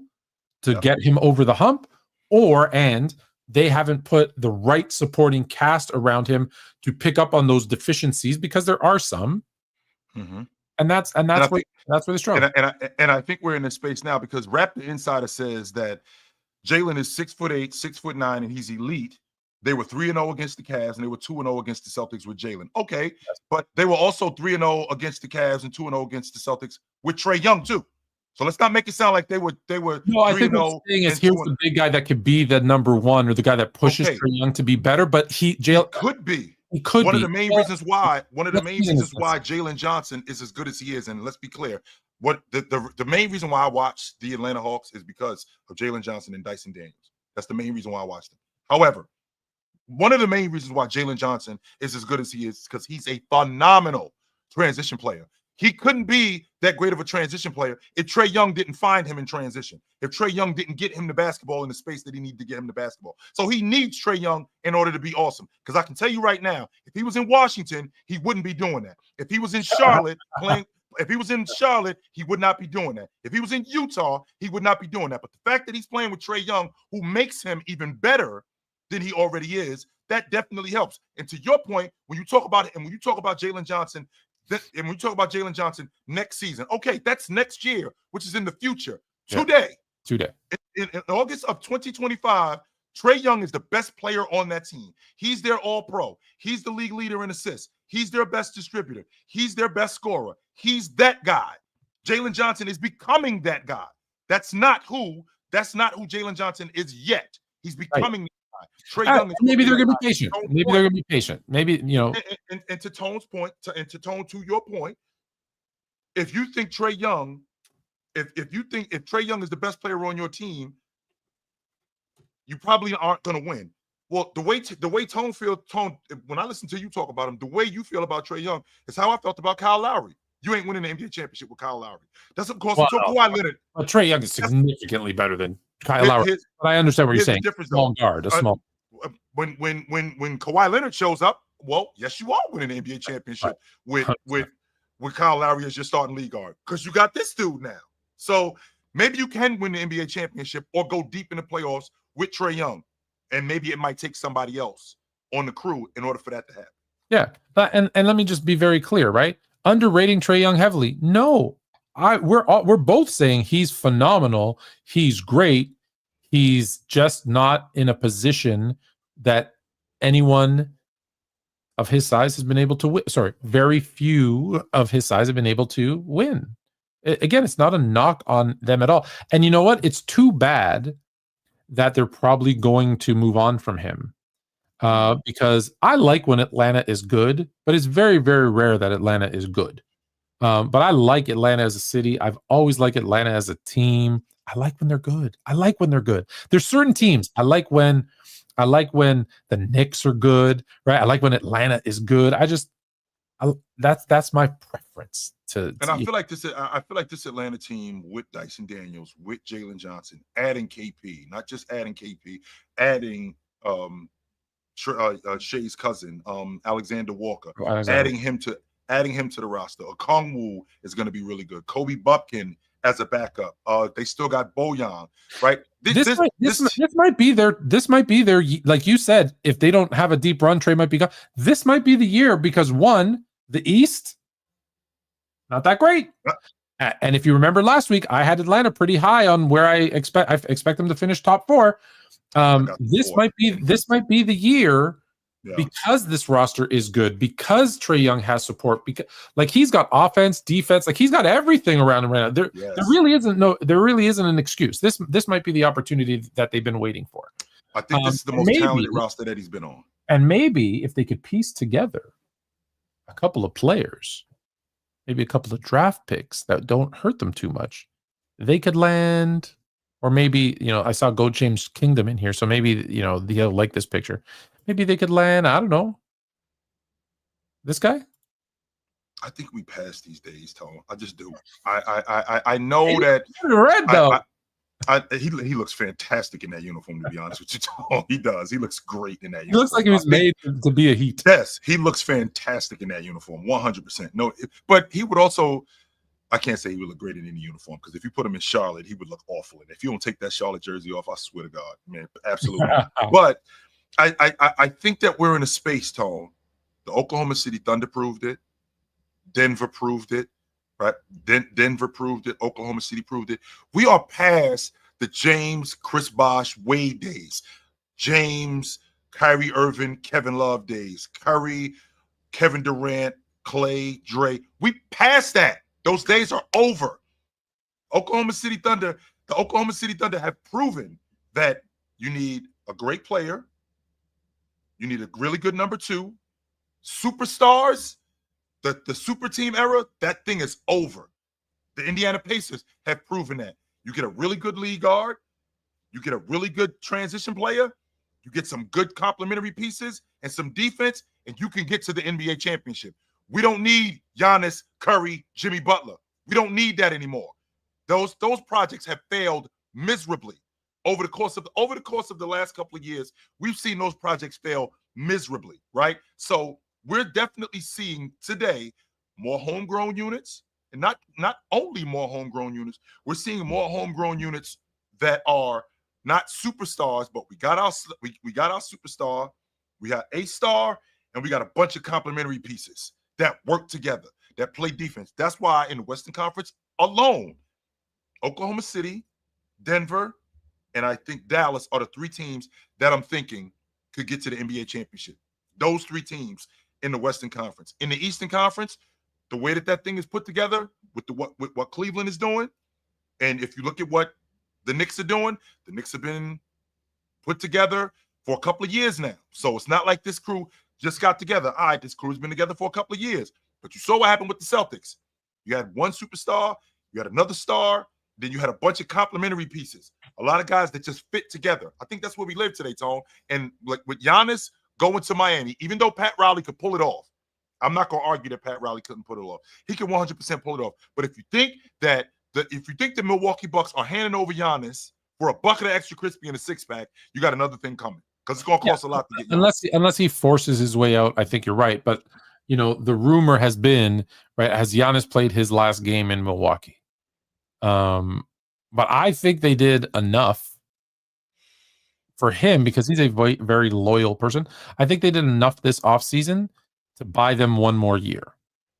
to get him over the hump, and they haven't put the right supporting cast around him to pick up on those deficiencies, because there are some. And that's where they struggle. And I think we're in this space now because Raptor Insider says that Jalen is 6'8", 6'9", and he's elite. They were 3-0 against the Cavs, and they were 2-0 against the Celtics with Jalen. Okay, but they were also 3-0 against the Cavs and 2-0 against the Celtics with Trey Young too. So let's not make it sound like they were. No, I think what I'm saying is here's the big guy that could be the number one, or the guy that pushes Trey Young to be better. But Jalen could be. He could one be. of the main reasons why. One of the main reasons why Jalen Johnson is as good as he is, and let's be clear, what the main reason why I watch the Atlanta Hawks is because of Jalen Johnson and Dyson Daniels. That's the main reason why I watch them. However, one of the main reasons why Jalen Johnson is as good as he is because he's a phenomenal transition player. He couldn't be that great of a transition player if Trey Young didn't find him in transition, if Trey Young didn't get him the basketball in the space that he needed to get him the basketball. So he needs Trey Young in order to be awesome. Because I can tell you right now, if he was in Washington, he wouldn't be doing that. If he was in Charlotte he would not be doing that. If he was in Utah, he would not be doing that. But the fact that he's playing with Trey Young, who makes him even better than he already is, that definitely helps. And to your point, when you talk about it, and when you talk about Jalen Johnson, and we talk about Jalen Johnson next season, okay, that's next year, which is in the future. Today. In August of 2025, Trey Young is the best player on that team. He's their all-pro. He's the league leader in assists. He's their best distributor. He's their best scorer. He's that guy. Jalen Johnson is becoming that guy. That's not who Jalen Johnson is yet. He's becoming Trey Young is maybe they're going to be patient. Maybe they're going to be patient. Maybe, And to Tone's point, to your point, if you think Trey Young, if Trey Young is the best player on your team, you probably aren't going to win. Well, the way Tone, when I listen to you talk about him, the way you feel about Trey Young is how I felt about Kyle Lowry. You ain't winning the NBA championship with Kyle Lowry. That's of course Kawhi Leonard. Well, Trey Young is significantly better than Kyle Lowry. But I understand what you're saying. Small guard, small. When Kawhi Leonard shows up, well, yes, you are winning the NBA championship with Kyle Lowry as your starting league guard because you got this dude now. So maybe you can win the NBA championship or go deep in the playoffs with Trey Young, and maybe it might take somebody else on the crew in order for that to happen. Yeah, and let me just be very clear, right? Underrating Trey Young heavily? No, we're both saying he's phenomenal. He's great. He's just not in a position that anyone of his size has been able to win. Sorry, very few of his size have been able to win. Again, it's not a knock on them at all. And you know what? It's too bad that they're probably going to move on from him. Because I like when Atlanta is good, but it's very, very rare that Atlanta is good. But I like Atlanta as a city. I've always liked Atlanta as a team. I like when they're good. There's certain teams I like when the Knicks are good, right? I like when Atlanta is good. That's my preference. I feel like this Atlanta team with Dyson Daniels, with Jalen Johnson, adding KP, not just adding KP, adding Shea's cousin, Alexander Walker, adding him to the roster. Okongwu is going to be really good. Kobe Bupkin as a backup. They still got Bojan, right? This might be their, like you said, if they don't have a deep run, Trey might be gone. This might be the year because one, the East, not that great. And if you remember last week, I had Atlanta pretty high on where I expect them to finish top 4. This might be the year. Yeah. Because this roster is good, because Trey Young has support, because like he's got offense, defense, like he's got everything around him right now. There really isn't an excuse. This might be the opportunity that they've been waiting for. I think this is the most talented roster that he's been on. And maybe if they could piece together a couple of players, maybe a couple of draft picks that don't hurt them too much, they could land. Or maybe, I saw Gold James Kingdom in here, so maybe, they'll like this picture. Maybe they could land, I don't know, this guy? I think we passed these days, Tone. I just do. I know that. Red, though. He looks fantastic in that uniform, to be honest with you, Tone. He does. He looks great in that uniform. He looks like he was made to be a Heat. Yes, he looks fantastic in that uniform, 100%. No, but he would also... I can't say he would look great in any uniform because if you put him in Charlotte, he would look awful. And if you don't take that Charlotte jersey off, I swear to God, man, absolutely. But I think that we're in a space, Tone. The Oklahoma City Thunder proved it. Denver proved it, right? Denver proved it. Oklahoma City proved it. We are past the James, Chris Bosh, Wade days. James, Kyrie Irving, Kevin Love days. Curry, Kevin Durant, Clay, Dre. We past that. Those days are over. The Oklahoma City Thunder have proven that you need a great player. You need a really good number two. Superstars, the super team era, that thing is over. The Indiana Pacers have proven that. You get a really good lead guard. You get a really good transition player. You get some good complementary pieces and some defense, and you can get to the NBA championship. We don't need Giannis, Curry, Jimmy Butler. We don't need that anymore. Those projects have failed miserably over the course of the last couple of years. We've seen those projects fail miserably, right? So we're definitely seeing today more homegrown units, and not only more homegrown units. We're seeing more homegrown units that are not superstars, but we got our superstar, we got a star, and we got a bunch of complementary pieces that work together, that play defense. That's why in the Western Conference alone, Oklahoma City, Denver, and I think Dallas are the three teams that I'm thinking could get to the NBA championship. Those three teams in the Western Conference. In the Eastern Conference, the way that thing is put together with what Cleveland is doing, and if you look at what the Knicks are doing, the Knicks have been put together for a couple of years now. So it's not like this crew just got together. All right, this crew's been together for a couple of years. But you saw what happened with the Celtics. You had one superstar, you had another star, then you had a bunch of complementary pieces. A lot of guys that just fit together. I think that's where we live today, Tone. And like with Giannis going to Miami, even though Pat Riley could pull it off, I'm not going to argue that Pat Riley couldn't pull it off. He can 100% pull it off. But if you think that the Milwaukee Bucks are handing over Giannis for a bucket of extra crispy and a six-pack, you got another thing coming. Because it's going to cost a lot to get unless he forces his way out. I think you're right, but the rumor has been, right, has Giannis played his last game in Milwaukee? But I think they did enough for him because he's a very loyal person. I think they did enough this offseason to buy them one more year.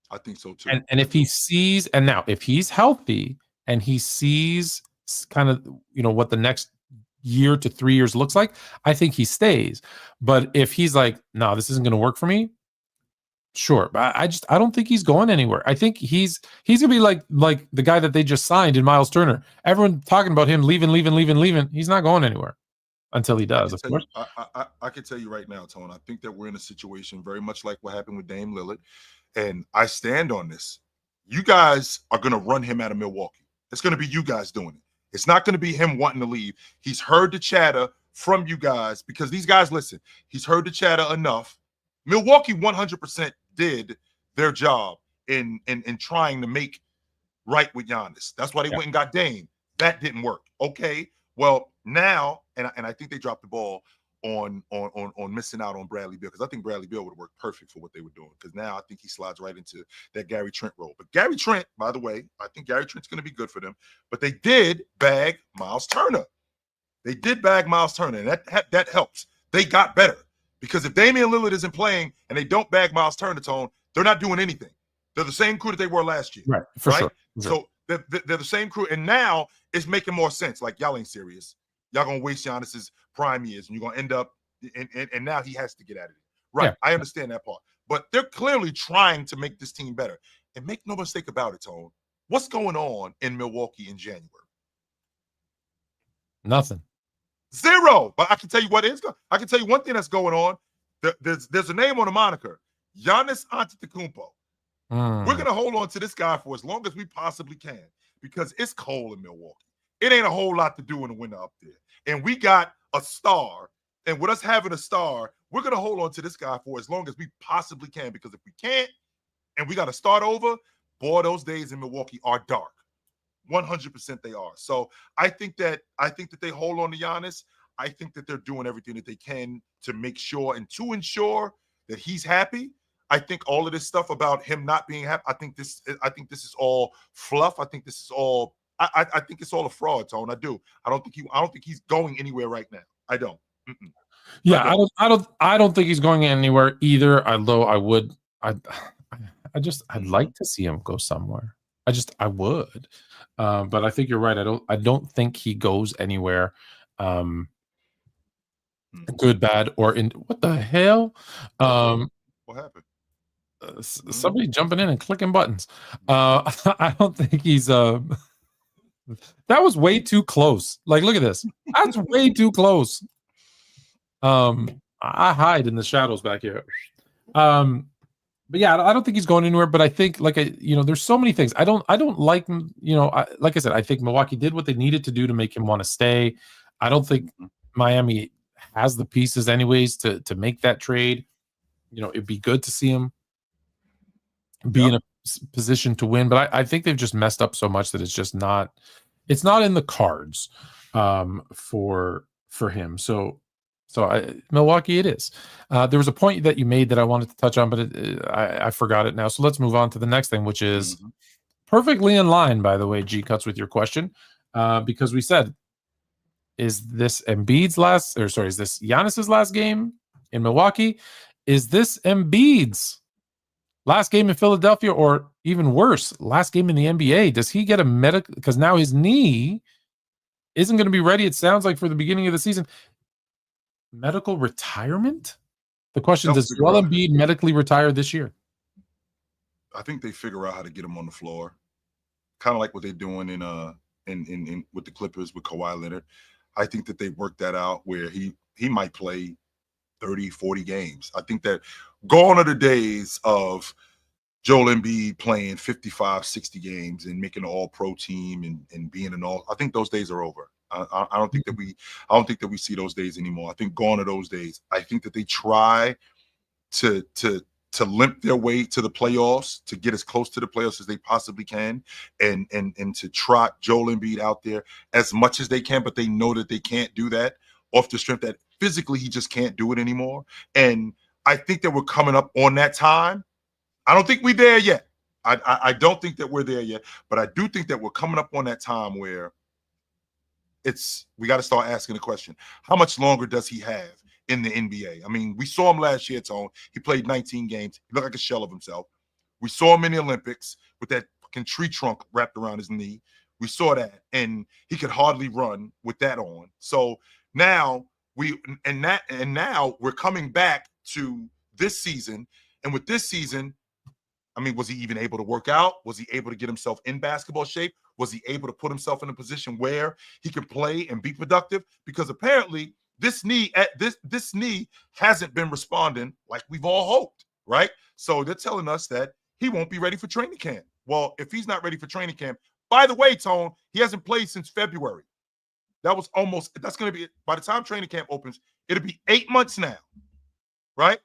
I think so too. And if he sees, and now if he's healthy and he sees kind of what the next year to 3 years looks like, I think he stays. But if he's like, no, this isn't going to work for me, sure. But I don't think he's going anywhere. I think he's gonna be like the guy that they just signed in Miles Turner. Everyone talking about him leaving. He's not going anywhere until he does. Of course. I can tell you right now, Tone. I think that we're in a situation very much like what happened with Dame Lillard, and I stand on this. You guys are gonna run him out of Milwaukee. It's gonna be you guys doing it. It's not going to be him wanting to leave. He's heard the chatter from you guys because these guys, listen, he's heard the chatter enough. Milwaukee 100% did their job in trying to make right with Giannis. That's why they went and got Dame. That didn't work. Okay, well, now, and I think they dropped the ball on missing out on Bradley Beal because I think Bradley Beal would have worked perfect for what they were doing because now I think he slides right into that Gary Trent role. But Gary Trent, by the way, I think Gary Trent's going to be good for them. But they did bag Miles Turner. And that helps. They got better because if Damian Lillard isn't playing and they don't bag Miles Turner, Tone, they're not doing anything. They're the same crew that they were last year. Right, for sure. So they're the same crew. And now it's making more sense. Like, y'all ain't serious. y'all gonna waste Giannis's prime years, and you're gonna end up, and now he has to get out of it. Right, Yeah. I understand that part, but they're clearly trying to make this team better. And make no mistake about it, Tone. What's going on in Milwaukee in January? Nothing. Zero. But I can tell you what is going. I can tell you one thing that's going on. There's a name on the moniker, Giannis Antetokounmpo. We're gonna hold on to this guy for as long as we possibly can because it's cold in Milwaukee. It ain't a whole lot to do in the winter up there, and we got a star. And with us having a star, we're gonna hold on to this guy for as long as we possibly can because if we can't, and we got to start over, boy, those days in Milwaukee are dark. 100% they are. So I think that they hold on to Giannis. I think that they're doing everything that they can to make sure and to ensure that he's happy. I think all of this stuff about him not being happy, I think this is all fluff. I think this is all I think it's all a fraud, Tone. I do. I don't think he's going anywhere right now. I don't. Mm-mm. Yeah, I don't think he's going anywhere either. Although I'd like to see him go somewhere. I would. But I think you're right. I don't think he goes anywhere. Good, bad, or in what the hell? What happened? Somebody jumping in and clicking buttons. I don't think he's that was way too close. Like, look at this. That's way too close. I hide in the shadows back here. But yeah, I don't think he's going anywhere. But I think, there's so many things. I don't like, like I said, I think Milwaukee did what they needed to do to make him want to stay. I don't think Miami has the pieces, anyways, to make that trade. It'd be good to see him be in a position to win. But I think they've just messed up so much that it's not in the cards for him. So Milwaukee, it is. There was a point that you made that I wanted to touch on, but I forgot it now. So let's move on to the next thing, which is perfectly in line, by the way, G Cuts, with your question, because we said, is this Giannis's last game in Milwaukee? Is this Embiid's last game in Philadelphia, or even worse, last game in the NBA? Does he get a medical? Because now his knee isn't going to be ready, it sounds like, for the beginning of the season. Medical retirement? The question, does Joel Embiid medically retire this year? I think they figure out how to get him on the floor, kind of like what they're doing in with the Clippers with Kawhi Leonard. I think that they worked that out where he might play 30, 40 games. I think that gone are the days of Joel Embiid playing 55, 60 games and making an all-pro team and being an all. I think those days are over. I don't think that we see those days anymore. I think gone are those days. I think that they try to limp their way to the playoffs, to get as close to the playoffs as they possibly can, and to trot Joel Embiid out there as much as they can, but they know that they can't do that off the strength that physically he just can't do it anymore. And I think that we're coming up on that time. I don't think we're there yet. I don't think that we're there yet, but I do think that we're coming up on that time where we got to start asking the question, how much longer does he have in the NBA? I mean, we saw him last year, Tone. He played 19 games. He looked like a shell of himself. We saw him in the Olympics with that fucking tree trunk wrapped around his knee. We saw that, and he could hardly run with that on. So now now we're coming back to this season, and with this season, I mean, was he even able to work out? Was he able to get himself in basketball shape? Was he able to put himself in a position where he could play and be productive? Because apparently this knee hasn't been responding like we've all hoped, right? So they're telling us that he won't be ready for training camp. Well, if he's not ready for training camp, by the way, Tone, he hasn't played since February. That's going to be, by the time training camp opens, it'll be 8 months now, right?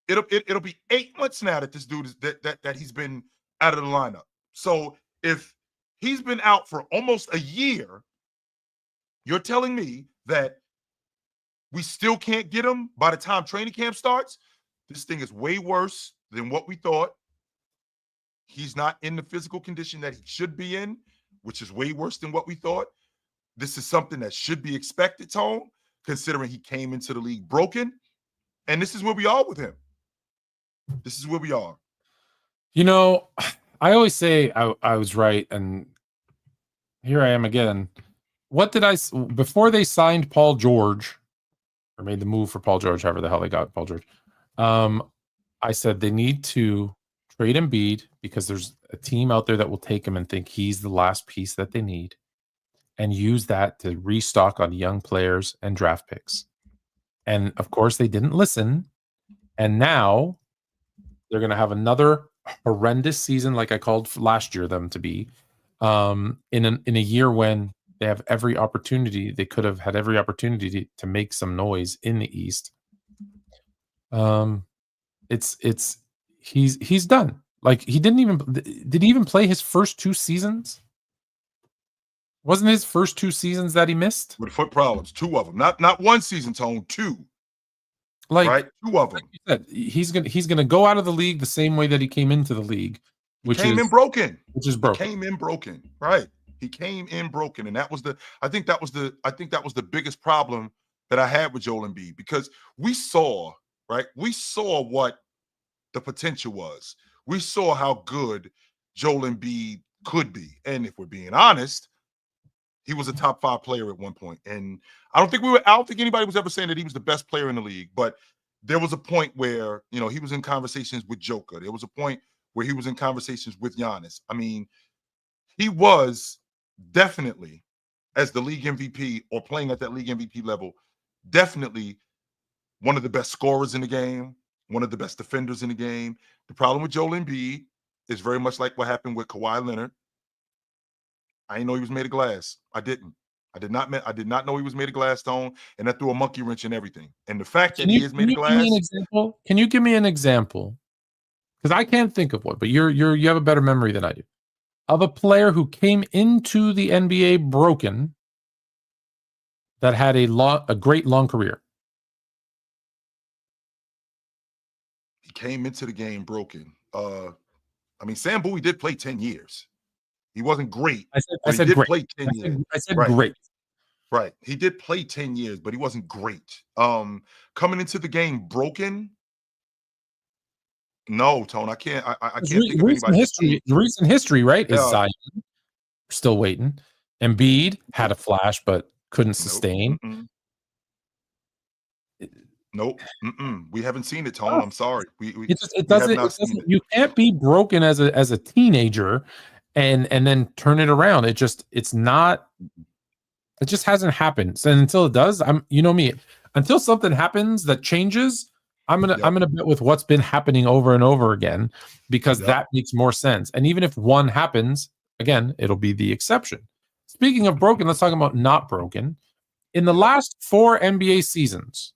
It'll be 8 months now that this dude is that he's been out of the lineup. So if he's been out for almost a year, you're telling me that we still can't get him by the time training camp starts? This thing is way worse than what we thought. He's not in the physical condition that he should be in, which is way worse than what we thought. This is something that should be expected, Tone, considering he came into the league broken. And this is where we are with him. This is where we are. I always say I was right, and here I am again. what did I before they signed Paul George or made the move for Paul George, however the hell they got Paul George? I said they need to trade Embiid because there's a team out there that will take him and think he's the last piece that they need, and use that to restock on young players and draft picks. And of course, they didn't listen. And now they're going to have another horrendous season, like I called last year them to be, in a year when they have every opportunity. They could have had every opportunity to make some noise in the East. He's done. Like did he even play his first 2 seasons? Wasn't his first 2 seasons that he missed with foot problems? 2 of them, not 1 season, Tone. 2, like right? 2 of them. Like you said, he's gonna go out of the league the same way that he came into the league, which came in broken. Which is broken. He came in broken, right? He came in broken, and that was the biggest problem that I had with Joel Embiid, because we saw what the potential was. We saw how good Joel Embiid could be, and if we're being honest, he was a top 5 player at one point. And I don't think anybody was ever saying that he was the best player in the league, but there was a point where, he was in conversations with Joker. There was a point where he was in conversations with Giannis. I mean, he was definitely, as the league MVP or playing at that league MVP level, definitely one of the best scorers in the game, one of the best defenders in the game. The problem with Joel Embiid is very much like what happened with Kawhi Leonard. I didn't know he was made of glass. I did not know he was made of glass, Stone, and that threw a monkey wrench in everything. And the fact that he is made of glass. Can you give me an example? Because I can't think of one, but you have a better memory than I do, of a player who came into the NBA broken that had a great long career. He came into the game broken. Sam Bowie did play 10 years. He wasn't great. I said he did great. play 10 years. I said great. Right. He did play 10 years, but he wasn't great. Coming into the game broken. No, Tone, I can't. I can't think of anybody. The recent history, right? Is Zion still waiting? Embiid had a flash, but couldn't sustain. Nope. We haven't seen it, Tone. I'm sorry. It doesn't. You can't be broken as a teenager and then turn it around. It just hasn't happened. And until it does, me. Until something happens that changes, I'm gonna bet with what's been happening over and over again, because that makes more sense. And even if one happens, again, it'll be the exception. Speaking of broken, let's talk about not broken. In the last 4 NBA seasons,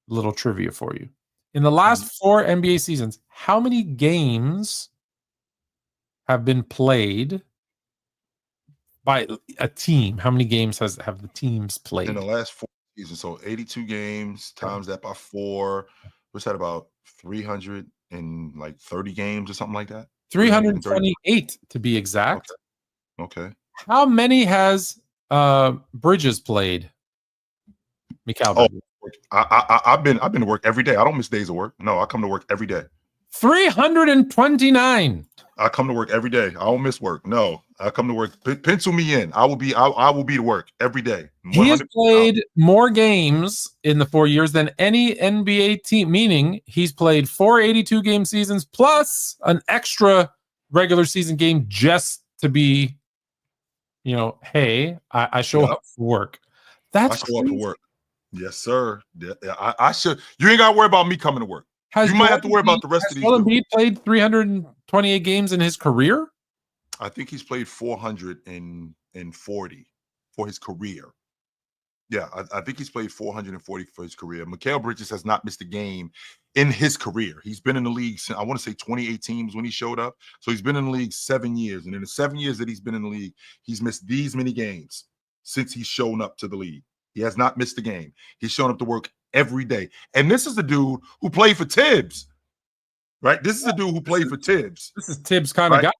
little trivia for you. In the last 4 NBA seasons, how many games have been played by a team? How many games have the teams played? In the last 4 seasons, so 82 games times that by 4, what's that, about 330 games or something like that? 328 to be exact. Okay. How many has Bridges played? Mikal Bridges. I've been to work every day. I don't miss days of work. No, I come to work every day. 329. I come to work every day. I don't miss work. No, I come to work. Pencil me in. I will be to work every day. He has played more games in the 4 years than any NBA team, meaning he's played 482 game seasons plus an extra regular season game just to be, hey, I show up for work. I show up for work. Yes, sir. I should. You ain't got to worry about me coming to work. You might have to worry about the rest of these. Has Embiid played 328 games in his career? I think he's played 440 for his career. Yeah, I think he's played 440 for his career. Mikal Bridges has not missed a game in his career. He's been in the league since, I want to say, 2018 was when he showed up. So he's been in the league 7 years. And in the 7 years that he's been in the league, he's missed these many games since he's shown up to the league. He has not missed a game. He's shown up to work every day. And this is the dude who played for Tibbs, right? This is the dude who played for Tibbs. This is Tibbs kind of guy.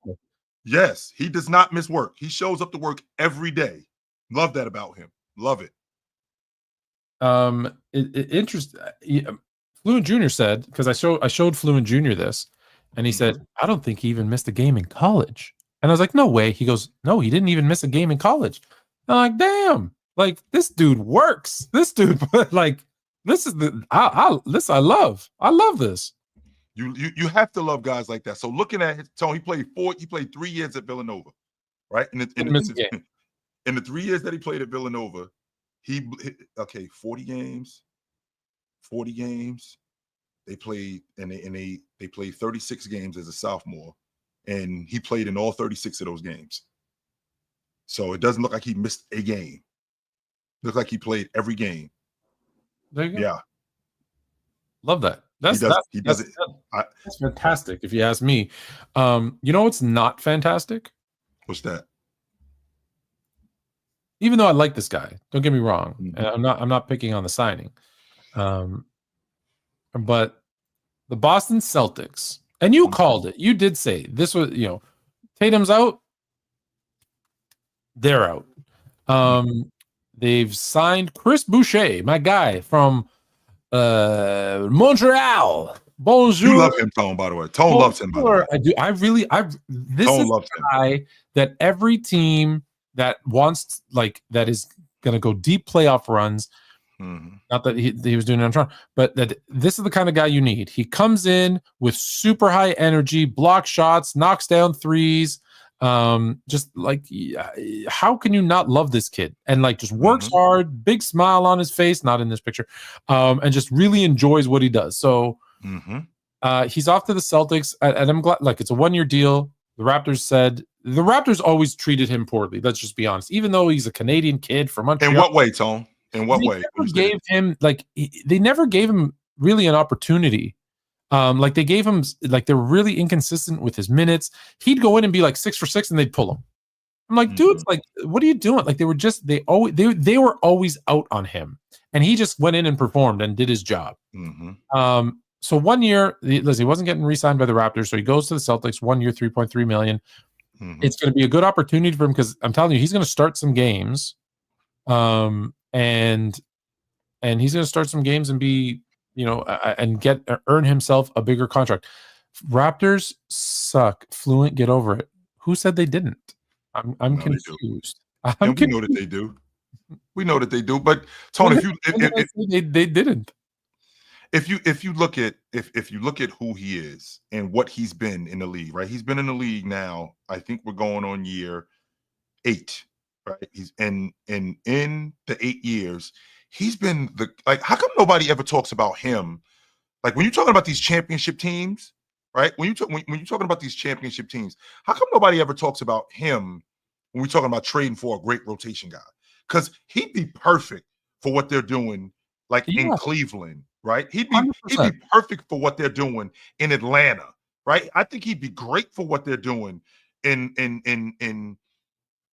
Yes, he does not miss work. He shows up to work every day. Love that about him. Love it. Interesting. Fluent Jr. said, because I showed Fluent Jr. this, and he said, I don't think he even missed a game in college. And I was like, no way. He goes, no, he didn't even miss a game in college. I'm like, damn, like this dude works. This dude, like, this is I love this. You have to love guys like that. So looking at his Tone, he played 3 years at Villanova, right? In the 3 years that he played at Villanova, he 40 games. They played they played 36 games as a sophomore, and he played in all 36 of those games. So it doesn't look like he missed a game. It looks like he played every game. There you go. Yeah. Love that. That's fantastic, if you ask me. You know what's not fantastic? What's that? Even though I like this guy, don't get me wrong. Mm-hmm. I'm not picking on the signing. But the Boston Celtics, and you called it. You did say this was, Tatum's out. They're out. They've signed Chris Boucher, my guy from Montreal. Bonjour. You love him, Tone, by the way. Tone loves him, by the way. I do. This Tone is loves the guy that every team that wants, that is going to go deep playoff runs. Mm-hmm. Not that he was doing it on Toronto, but that this is the kind of guy you need. He comes in with super high energy, block shots, knocks down threes. Just like, how can you not love this kid? And just works hard, big smile on his face, not in this picture, and just really enjoys what he does. So he's off to the Celtics, and I'm glad. It's a 1-year deal. The Raptors always treated him poorly. Let's just be honest. Even though he's a Canadian kid from Montreal. In what way, Tone? In what way? They never gave him really an opportunity. They gave him, they were really inconsistent with his minutes. He'd go in and be 6 for 6 and they'd pull him. I'm like, dude, what are you doing? They were always out on him, and he just went in and performed and did his job. So 1 year, he wasn't getting re-signed by the Raptors, so he goes to the Celtics. 1 year, $3.3 million. It's going to be a good opportunity for him because I'm telling you, he's going to start some games, and he's going to start some games and be, and earn himself a bigger contract. Raptors suck. Fluent, get over it. Who said they didn't? I'm confused. We know that they do. We know that they do. But Tony, they didn't. If you look at who he is and what he's been in the league, right? He's been in the league now. I think we're going on year 8, right? He's in the 8 years. He's been how come nobody ever talks about him? When you're talking about these championship teams, right? When you're talking about these championship teams, how come nobody ever talks about him when we're talking about trading for a great rotation guy? Because he'd be perfect for what they're doing, in Cleveland, right? He'd be perfect for what they're doing in Atlanta, right? I think he'd be great for what they're doing in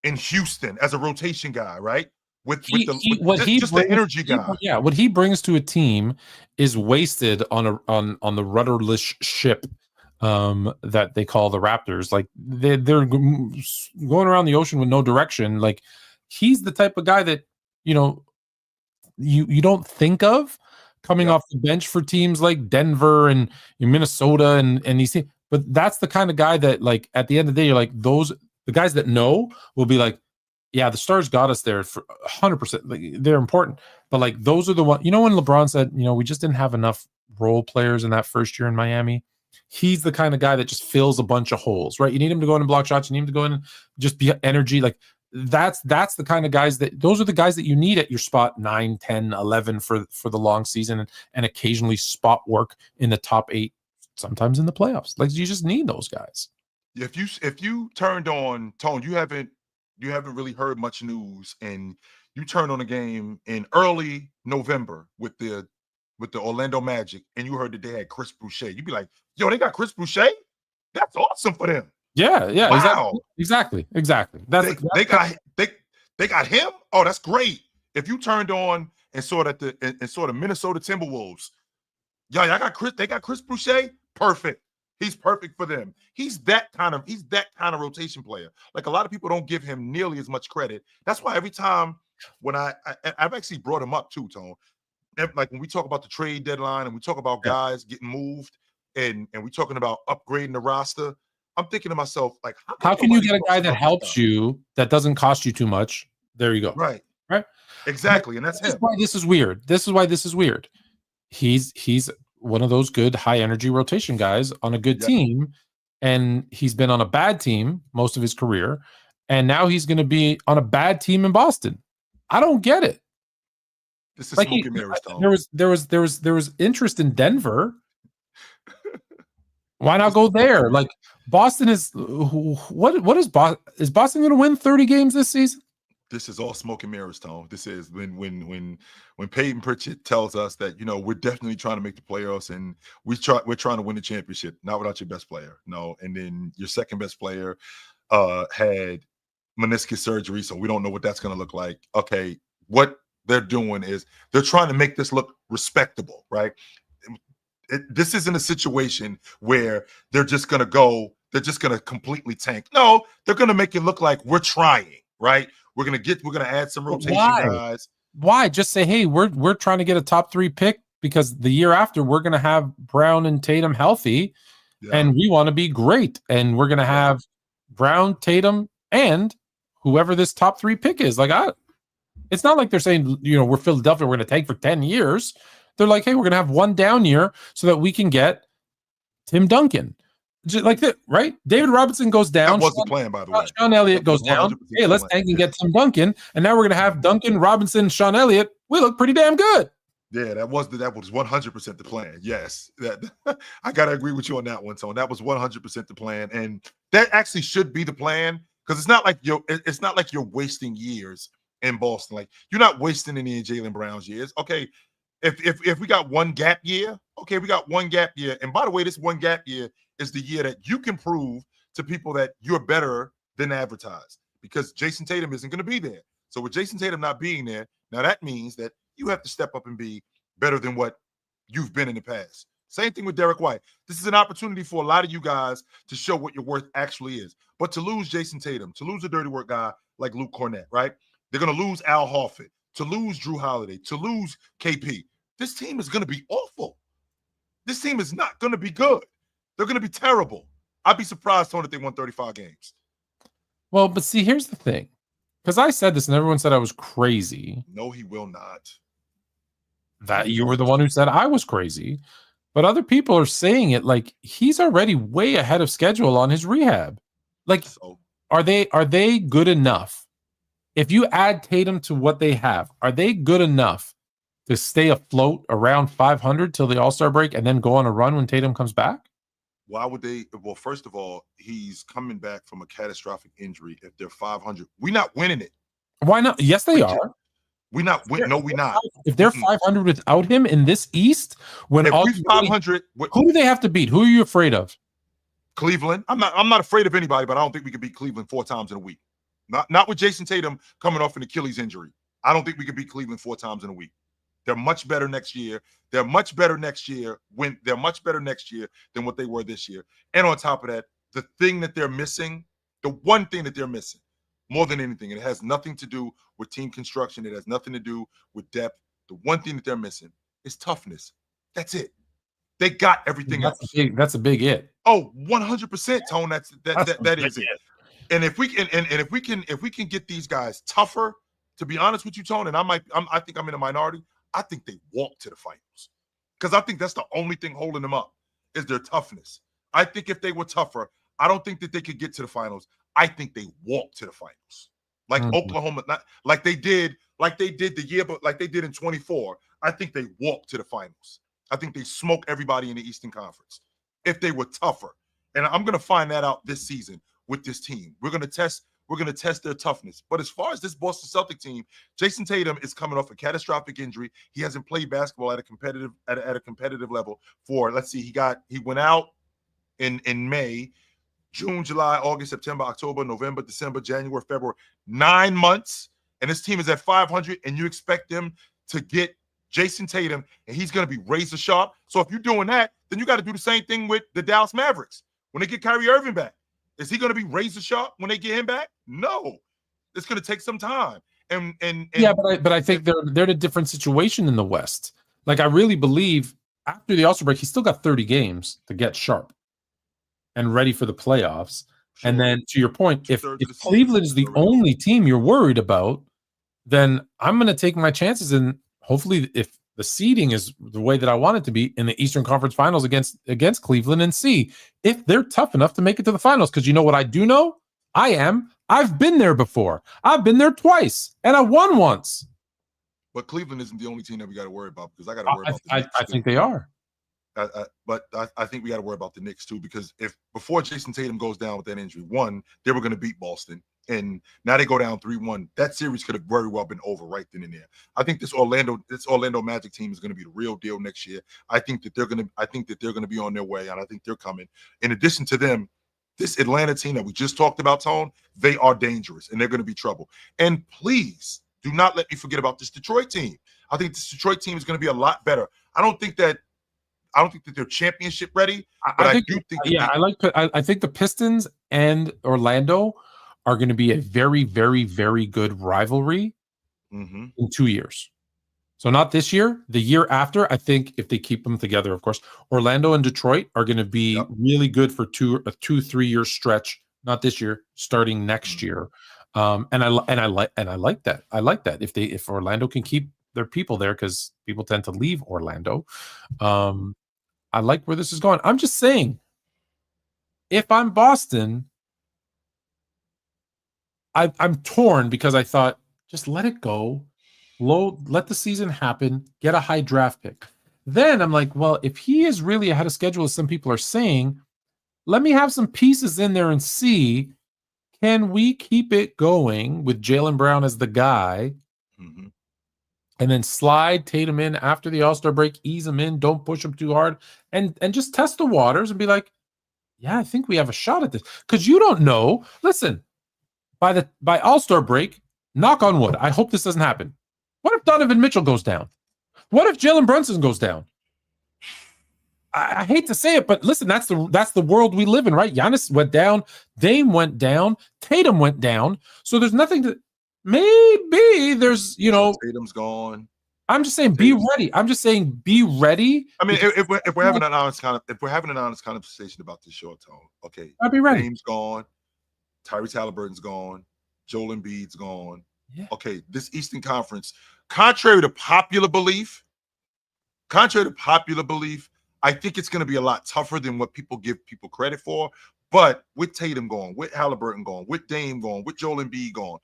Houston as a rotation guy, right? The energy guy. Yeah, what he brings to a team is wasted on the rudderless ship that they call the Raptors. They're going around the ocean with no direction. He's the type of guy that you don't think of coming off the bench for teams like Denver and Minnesota and these teams. But that's the kind of guy that at the end of the day, you're the guys that know will be yeah, the Stars got us there for 100%. They're important, but those are the ones. When LeBron said, we just didn't have enough role players in that first year in Miami. He's the kind of guy that just fills a bunch of holes, right? You need him to go in and block shots. You need him to go in and just be energy. That's the kind of guys those are the guys that you need at your spot 9, 10, 11 for the long season, and occasionally spot work in the top 8, sometimes in the playoffs. You just need those guys. If you turned on Tone, you haven't really heard much news, and you turn on a game in early November with the Orlando Magic, and you heard that they had Chris Boucher, you'd be like, yo, they got Chris Boucher? That's awesome for them. Yeah. Wow. Exactly. They got him? Oh, that's great. If you turned on and saw that the Minnesota Timberwolves, y'all got Chris, they got Chris Boucher? Perfect. He's perfect for them. He's that kind of rotation player. A lot of people don't give him nearly as much credit. That's why every time when I've actually brought him up too, Tone. When we talk about the trade deadline and we talk about guys getting moved and we're talking about upgrading the roster, I'm thinking to myself, how can you get a guy that helps you, that doesn't cost you too much, There you go. Right. Right. Exactly. And that's This is him. why this is weird. This is why this is weird. He's one of those good high energy rotation guys on a good team, and he's been on a bad team most of his career, and now he's going to be on a bad team in Boston. I don't get it. This is like smoke and mirrors, Tom. There was interest in Denver. Why not go there? Like Boston is what is Boston? Is Boston going to win 30 games this season? This is all smoke and mirrors, Tom. This is when Peyton Pritchett tells us that, you know, we're definitely trying to make the playoffs and we're trying to win the championship, not without your best player. No, and then your second best player had meniscus surgery, so we don't know what that's going to look like. Okay, what they're doing is they're trying to make this look respectable, right? This isn't a situation where they're just going to completely tank. No, they're going to make it look like we're trying, right? We're going to add some rotation guys. Why? Just say, hey, we're trying to get a top 3 pick because the year after we're going to have Brown and Tatum healthy and we want to be great. And we're going to have Brown, Tatum, and whoever this top 3 pick is. Like, it's not like they're saying, you know, we're Philadelphia, we're going to tank for 10 years. They're like, hey, we're going to have one down year so that we can get Tim Duncan. Just like that, right? David Robinson goes down. That was the plan, by the way. Sean Elliott goes down. Hey, let's tank and get Tim Duncan. And now we're going to have Duncan, Robinson, Sean Elliott. We look pretty damn good. Yeah, that was 100% the plan. Yes, I gotta agree with you on that one, Tone. That was 100% the plan, and that actually should be the plan because it's not like you're wasting years in Boston. Like you're not wasting any of Jaylen Brown's years. Okay, if we got one gap year, okay, we got one gap year. And by the way, this one gap year is the year that you can prove to people that you're better than advertised because Jason Tatum isn't going to be there. So with Jason Tatum not being there, now that means that you have to step up and be better than what you've been in the past. Same thing with Derek White. This is an opportunity for a lot of you guys to show what your worth actually is. But to lose Jason Tatum, to lose a dirty work guy like Luke Cornett, right? They're going to lose Al Horford, to lose Drew Holiday, to lose KP. This team is going to be awful. This team is not going to be good. They're going to be terrible. I'd be surprised, Tony, if they won 35 games. Well, but see, here's the thing. Because I said this and everyone said I was crazy. No, he will not. That you were the one who said I was crazy. But other people are saying it like he's already way ahead of schedule on his rehab. Like, are they good enough? If you add Tatum to what they have, are they good enough to stay afloat around 500 till the All-Star break and then go on a run when Tatum comes back? Why would they? Well, first of all, he's coming back from a catastrophic injury. If they're 500, we're not winning it. Why not? Yes, they are. We're not winning. No, we're not. If they're 500 without him in this East, when if we're 500, who do they have to beat? Who are you afraid of? Cleveland. I'm not afraid of anybody, but I don't think we could beat Cleveland 4 times in a week. Not with Jason Tatum coming off an Achilles injury. I don't think we could beat Cleveland 4 times in a week. They're much better next year. They're much better next year than what they were this year. And on top of that, the thing that they're missing, the one thing that they're missing more than anything, and it has nothing to do with team construction. It has nothing to do with depth. The one thing that they're missing is toughness. That's it. They got everything else. That's a big it. Oh, 100%, Tone. That is it. And if we can get these guys tougher, to be honest with you, Tone, and I think I'm in a minority. I think they walk to the finals because I think that's the only thing holding them up is their toughness. I think if they were tougher, I don't think that they could get to the finals. I think they walk to the finals, like Oklahoma, not like they did the year, but like they did in 24. I think they walk to the finals. I think they smoke everybody in the Eastern Conference if they were tougher. And I'm going to find that out this season with this team. We're going to test their toughness. But as far as this Boston Celtic team, Jason Tatum is coming off a catastrophic injury. He hasn't played basketball at a competitive level for, let's see, he went out in May, June, July, August, September, October, November, December, January, February, 9 months. And this team is at 500, and you expect them to get Jason Tatum, and he's going to be razor sharp. So if you're doing that, then you got to do the same thing with the Dallas Mavericks when they get Kyrie Irving back. Is he going to be razor sharp when they get him back? No, it's going to take some time. And yeah, but I think they're in a different situation in the West. Like I really believe after the All-Star break, he's still got 30 games to get sharp and ready for the playoffs. Sure. And then to your point, if Cleveland is the only team you're worried about, then I'm going to take my chances. And hopefully, if the seeding is the way that I want it to be in the Eastern Conference Finals against Cleveland, and see if they're tough enough to make it to the finals. Because you know what I do know? I've been there before. I've been there twice, and I won once. But Cleveland isn't the only team that we got to worry about, because I got to worry about the Knicks. I think they are. But I think we got to worry about the Knicks too, because if before Jason Tatum goes down with that injury, one, they were going to beat Boston, and now they go down 3-1. That series could have very well been over right then and there. I think this Orlando Magic team is going to be the real deal next year. I think that they're going to be on their way, and I think they're coming. In addition to them, this Atlanta team that we just talked about, Tone, they are dangerous, and they're going to be trouble. And please do not let me forget about this Detroit team. I think this Detroit team is going to be a lot better. I don't think that they're championship ready, but I do think. Yeah, I think the Pistons and Orlando are going to be a very, very, very good rivalry in 2 years. So not this year, the year after. I think if they keep them together, of course, Orlando and Detroit are going to be really good for a 2-3 year stretch. Not this year, starting next year. And I like that. I like that if Orlando can keep their people there, because people tend to leave Orlando. I like where this is going. I'm just saying, if I'm Boston, I'm torn, because I thought, just let it go. Let the season happen, get a high draft pick. Then I'm like, well, if he is really ahead of schedule, as some people are saying, let me have some pieces in there and see, can we keep it going with Jaylen Brown as the guy, and then slide Tatum in after the All-Star break, ease him in, don't push him too hard, and just test the waters and be like, yeah, I think we have a shot at this. Because you don't know. Listen, by All-Star break, knock on wood, I hope this doesn't happen. What if Donovan Mitchell goes down? What if Jalen Brunson goes down? I hate to say it, but listen, that's the world we live in, right? Giannis went down, Dame went down, Tatum went down. So there's nothing to. Maybe there's, Tatum's gone. I'm just saying, be ready. Be ready. I mean, if we're having an honest conversation about this short tone, okay, I'll be ready. Dame's gone, Tyrese Halliburton's gone, Joel Embiid's gone. Yeah. Okay, this Eastern Conference, contrary to popular belief, I think it's going to be a lot tougher than what people give people credit for. But with Tatum gone, with Halliburton gone, with Dame gone, with Joel Embiid gone,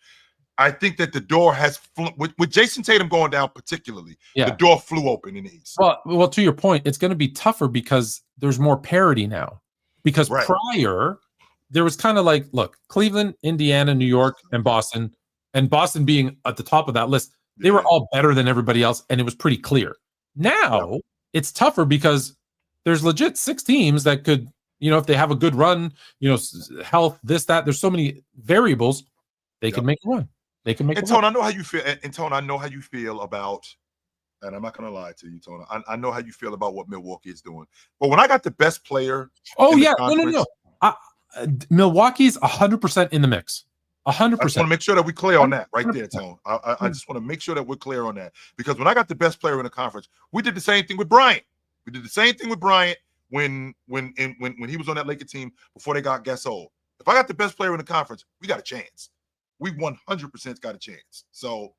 I think that the door has with Jason Tatum going down particularly, the door flew open in the East. Well, to your point, it's going to be tougher because there's more parity now. Because prior, there was kind of like, look, Cleveland, Indiana, New York, and Boston being at the top of that list, they were all better than everybody else, and it was pretty clear. Now, it's tougher because there's legit 6 teams that could, if they have a good run, health, this, that, there's so many variables, they can make a run. They can make. And Tone, I know how you feel. And Tone, I know how you feel about. And I'm not gonna lie to you, Tone. I know how you feel about what Milwaukee is doing. But when I got the best player, no. Milwaukee's 100% in the mix. 100%. I just want to make sure that we're clear on that right there, Tone. I just want to make sure that we're clear on that, because when I got the best player in the conference, we did the same thing with Bryant. when he was on that Laker team before they got Gasol. If I got the best player in the conference, we got a chance. We 100% got a chance. So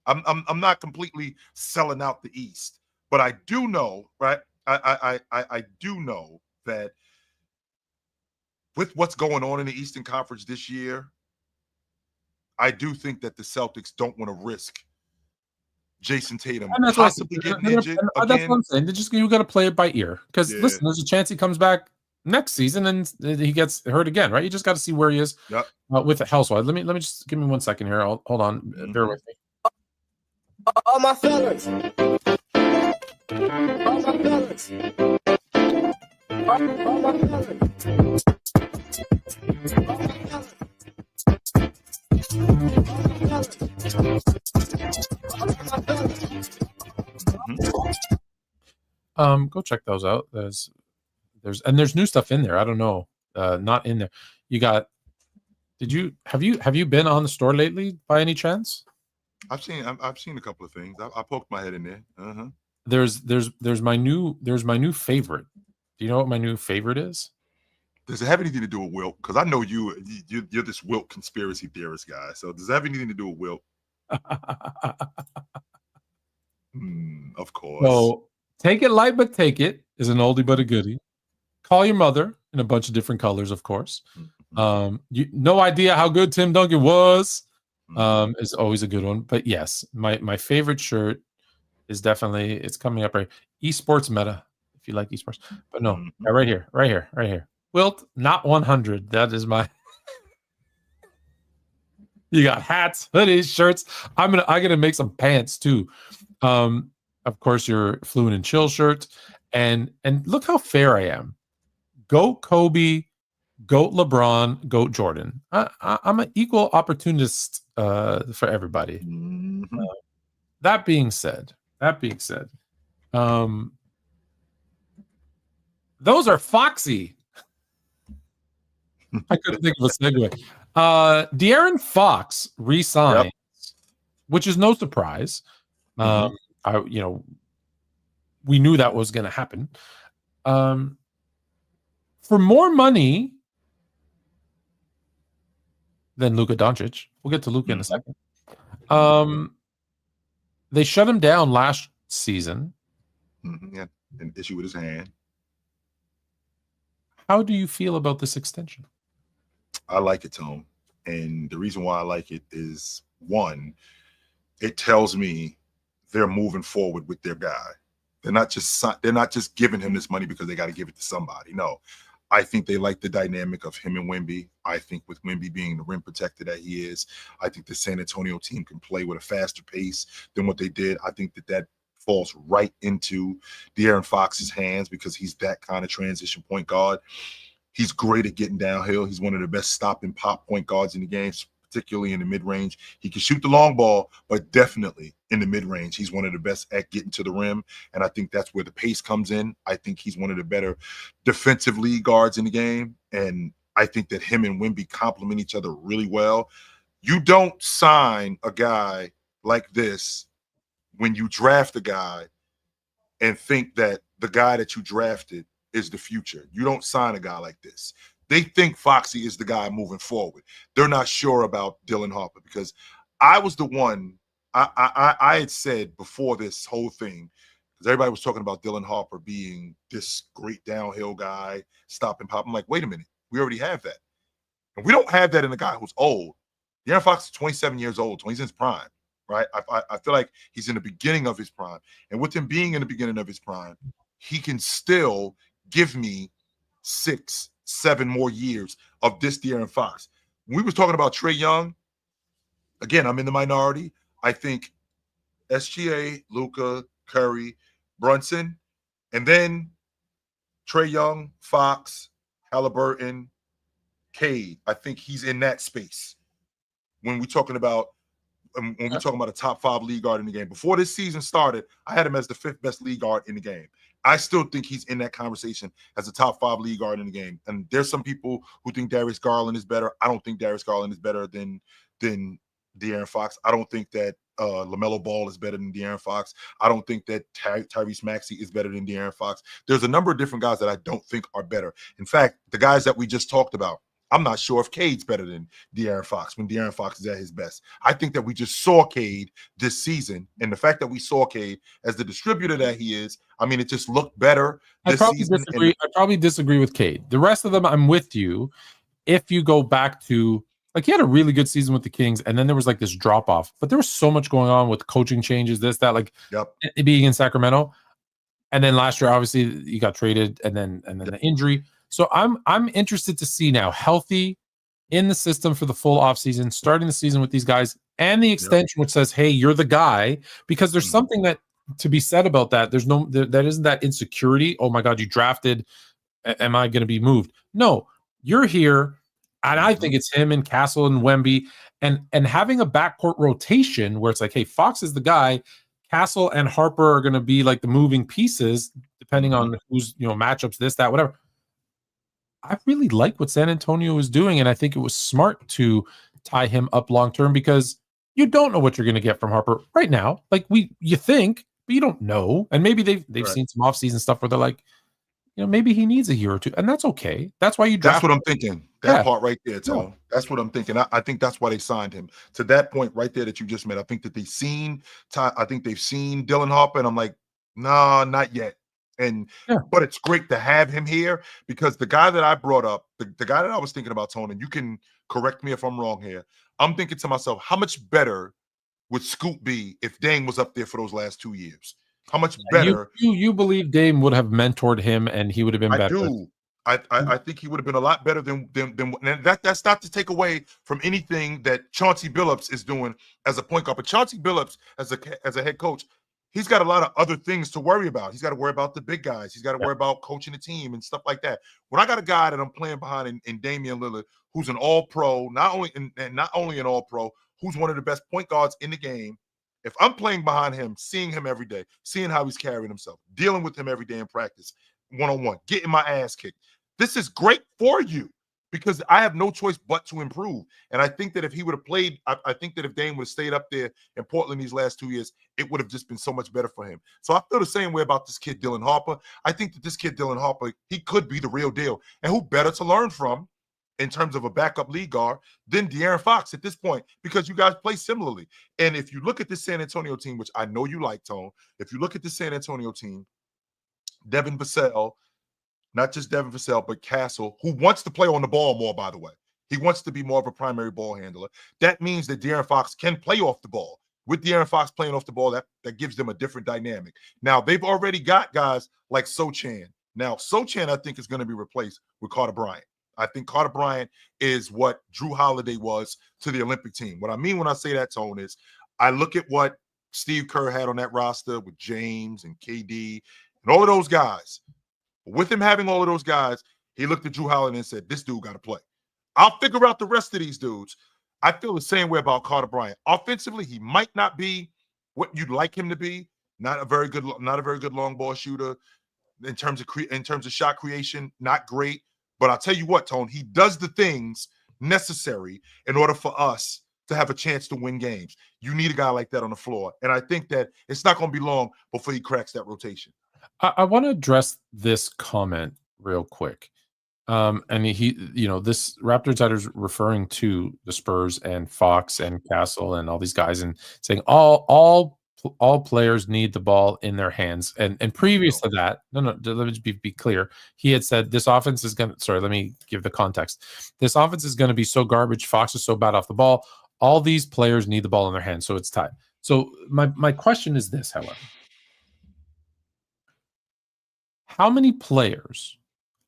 I'm not completely selling out the East, but I do know, right? I do know that with what's going on in the Eastern Conference this year, I do think that the Celtics don't want to risk Jason Tatum possibly getting injured again. That's what I'm saying. You got to play it by ear, because listen, there's a chance he comes back next season and he gets hurt again, right? You just got to see where he is with the health wise. Let me just give me 1 second here. Hold on, bear with me. All my fellas. All my fellas. All my fellas. Go check those out. There's new stuff in there. I don't know. Not in there. You got. Have you been on the store lately by any chance? I've seen a couple of things. I poked my head in there. There's my new favorite. Do you know what my new favorite is? Does it have anything to do with Wilt? Because I know you're this Wilt conspiracy theorist guy. So does it have anything to do with Wilt? Of course. So take it light, but take it is an oldie but a goodie. Call your mother in a bunch of different colors, of course. No idea how good Tim Duncan was. Is always a good one. But yes, my favorite shirt is definitely, it's coming up right. Esports meta, if you like esports. But no, right here. Wilt, not 100. That is my. You got hats, hoodies, shirts. I'm gonna make some pants too. Of course, your Fluent Chill shirt. And look how fair I am. Goat Kobe, Goat LeBron, Goat Jordan. I'm an equal opportunist for everybody. That being said, those are Foxy. I couldn't think of a segue. De'Aaron Fox re-signs, which is no surprise. We knew that was going to happen. For more money than Luka Dončić. We'll get to Luka in a second. They shut him down last season. Yeah, an issue with his hand. How do you feel about this extension? I like it, Tone. And the reason why I like it is, one, it tells me they're moving forward with their guy. They're not just giving him this money because they got to give it to somebody. No, I think they like the dynamic of him and Wemby. I think with Wemby being the rim protector that he is, I think the San Antonio team can play with a faster pace than what they did. I think that falls right into De'Aaron Fox's hands because he's that kind of transition point guard. He's great at getting downhill. He's one of the best stop and pop point guards in the game, particularly in the mid-range. He can shoot the long ball, but definitely in the mid-range. He's one of the best at getting to the rim, and I think that's where the pace comes in. I think he's one of the better defensive lead guards in the game, and I think that him and Wemby complement each other really well. You don't sign a guy like this when you draft a guy and think that the guy that you drafted is the future. You don't sign a guy like this. They think Foxy is the guy moving forward. They're not sure about Dylan Harper because I was the one I had said before this whole thing, because everybody was talking about Dylan Harper being this great downhill guy, stop and pop. I'm like, wait a minute, we already have that. And we don't have that in a guy who's old. De'Aaron Fox is 27 years old, so he's in his prime, right? I feel like he's in the beginning of his prime. And with him being in the beginning of his prime, he can still give me 6-7 more years of this De'Aaron Fox. When we was talking about Trey Young, again, I'm in the minority. I think SGA, Luka, Curry, Brunson, and then Trey Young, Fox, Halliburton, Cade. I think he's in that space. When we're talking about a top 5 league guard in the game. Before this season started, I had him as the 5th best league guard in the game. I still think he's in that conversation as a top 5 league guard in the game. And there's some people who think Darius Garland is better. I don't think Darius Garland is better than De'Aaron Fox. I don't think that LaMelo Ball is better than De'Aaron Fox. I don't think that Tyrese Maxey is better than De'Aaron Fox. There's a number of different guys that I don't think are better. In fact, the guys that we just talked about, I'm not sure if Cade's better than De'Aaron Fox when De'Aaron Fox is at his best. I think that we just saw Cade this season, and the fact that we saw Cade as the distributor that he is, I mean, it just looked better this season. I probably disagree with Cade. The rest of them, I'm with you. If you go back to, like, he had a really good season with the Kings, and then there was like this drop off, but there was so much going on with coaching changes, this, that, like being in Sacramento. And then last year, obviously, he got traded, and then the injury. So I'm interested to see now, healthy in the system for the full offseason, starting the season with these guys, and the extension which says, hey, you're the guy, because there's something that to be said about that. There's that isn't that insecurity. Oh my God, you drafted. Am I going to be moved? No, you're here. And I think it's him and Castle and Wemby and having a backcourt rotation where it's like, hey, Fox is the guy. Castle and Harper are going to be like the moving pieces, depending on who's, matchups, this, that, whatever. I really like what San Antonio is doing, and I think it was smart to tie him up long term because you don't know what you're going to get from Harper right now. Like you think, but you don't know. And maybe they've seen some offseason stuff where they're like, maybe he needs a year or two, and that's okay. That's why you draft. That's what I'm thinking. That part right there, Tone. That's what I'm thinking. I think that's why they signed him. To that point right there that you just made, I think that they've seen Dylan Harper, and I'm like, nah, not yet. But it's great to have him here because the guy that I brought up, the guy that I was thinking about, Tone, and you can correct me if I'm wrong here. I'm thinking to myself, how much better would Scoot be if Dame was up there for those last 2 years? How much better? You believe Dame would have mentored him and he would have been better? I do. I think he would have been a lot better than and that's not to take away from anything that Chauncey Billups is doing as a point guard. But Chauncey Billups as a head coach, he's got a lot of other things to worry about. He's got to worry about the big guys. He's got to worry about coaching the team and stuff like that. When I got a guy that I'm playing behind in Damian Lillard, who's an all-pro, not only an all-pro, who's one of the best point guards in the game. If I'm playing behind him, seeing him every day, seeing how he's carrying himself, dealing with him every day in practice, one-on-one, getting my ass kicked, this is great for you because I have no choice but to improve. And I think that if he would have played, I think that if Dame would have stayed up there in Portland these last 2 years, it would have just been so much better for him. So I feel the same way about this kid, Dylan Harper. I think that this kid, Dylan Harper, he could be the real deal. And who better to learn from in terms of a backup lead guard than De'Aaron Fox at this point, because you guys play similarly. And if you look at this San Antonio team, which I know you like, Tone, if you look at the San Antonio team, Devin Vassell, not just Devin Vassell, but Castle, who wants to play on the ball more, by the way. He wants to be more of a primary ball handler. That means that De'Aaron Fox can play off the ball. With De'Aaron Fox playing off the ball, that gives them a different dynamic. Now, they've already got guys like Sochan. Now, Sochan, I think, is going to be replaced with Carter Bryant. I think Carter Bryant is what Drew Holiday was to the Olympic team. What I mean when I say that, Tone, is I look at what Steve Kerr had on that roster with James and KD and all of those guys. With him having all of those guys, he looked at Drew Holiday and said, this dude got to play. I'll figure out the rest of these dudes. I feel the same way about Carter Bryant. Offensively, he might not be what you'd like him to be. Not a very good long ball shooter. In terms of shot creation, not great. But I'll tell you what, Tone, he does the things necessary in order for us to have a chance to win games. You need a guy like that on the floor. And I think that it's not going to be long before he cracks that rotation. I want to address this comment real quick. And this Raptor Insider's referring to the Spurs and Fox and Castle and all these guys and saying all players need the ball in their hands. And previous to that, let me just be clear. He had said this offense is going to, sorry, let me give the context. This offense is going to be so garbage. Fox is so bad off the ball. All these players need the ball in their hands. So it's tied. So my question is this, however. How many players,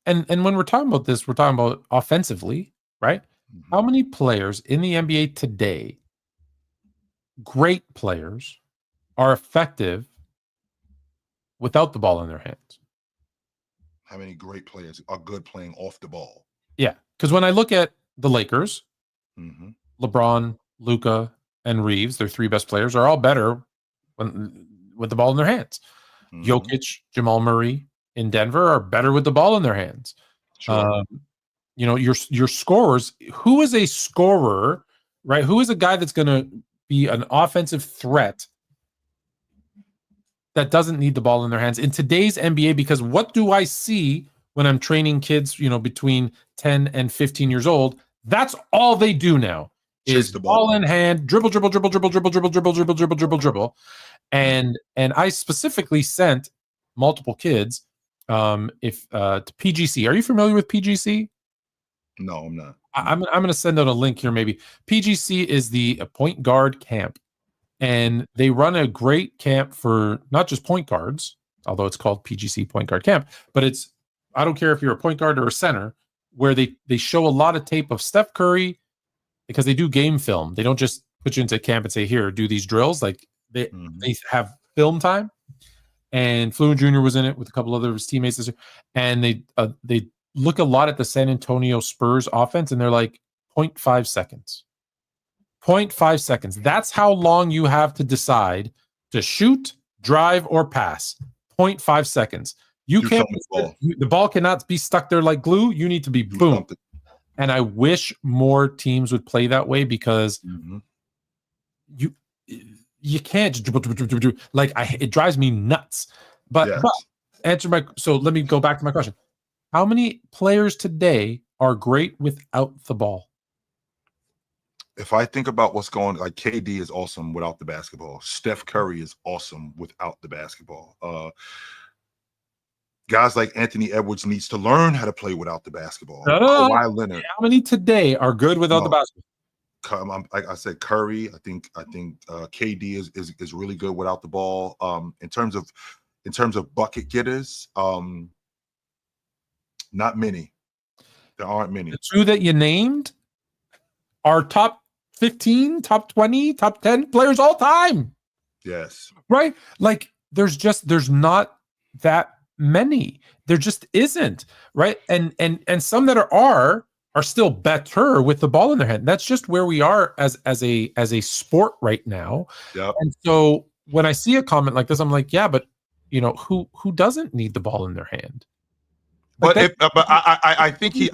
and when we're talking about this, we're talking about offensively, right? Mm-hmm. How many players in the NBA today, great players, are effective without the ball in their hands? How many great players are good playing off the ball? Yeah, because when I look at the Lakers, mm-hmm. LeBron, Luka, and Reeves, their three best players, are all better with the ball in their hands. Mm-hmm. Jokic, Jamal Murray in Denver are better with the ball in their hands. Sure. Your scorers, who is a scorer, right? Who is a guy that's going to be an offensive threat that doesn't need the ball in their hands in today's NBA? Because what do I see when I'm training kids, between 10 and 15 years old? That's all they do now is the ball in hand, dribble. And I specifically sent multiple kids to PGC. Are you familiar with PGC? No, I'm not. I'm going to send out a link here. Maybe PGC is the point guard camp, and they run a great camp for not just point guards, although it's called PGC Point Guard Camp, but I don't care if you're a point guard or a center, where they show a lot of tape of Steph Curry because they do game film. They don't just put you into camp and say, here, do these drills. Like they have film time. And Fluent Jr. was in it with a couple other of his teammates this year. And they look a lot at the San Antonio Spurs offense, and they're like 0.5 seconds. 0.5 seconds. That's how long you have to decide to shoot, drive, or pass. 0.5 seconds. You can't. The ball cannot be stuck there like glue. You need to be boom. And I wish more teams would play that way because you can't just it drives me nuts. But So let me go back to my question. How many players today are great without the ball? If I think about what's going, like KD is awesome without the basketball. Steph Curry is awesome without the basketball. Guys like Anthony Edwards needs to learn how to play without the basketball. Kawhi Leonard. How many today are good without the basketball? Like I said, Curry. I think KD is really good without the ball. In terms of bucket getters, not many. There aren't many. The two that you named are top 15, top 20, top 10 players all time. Yes. Right? Like there's not that many. There just isn't. Right? And some that are still better with the ball in their hand. That's just where we are as a sport right now. Yep. And so when I see a comment like this, I'm like, yeah, but who doesn't need the ball in their hand? But I think he's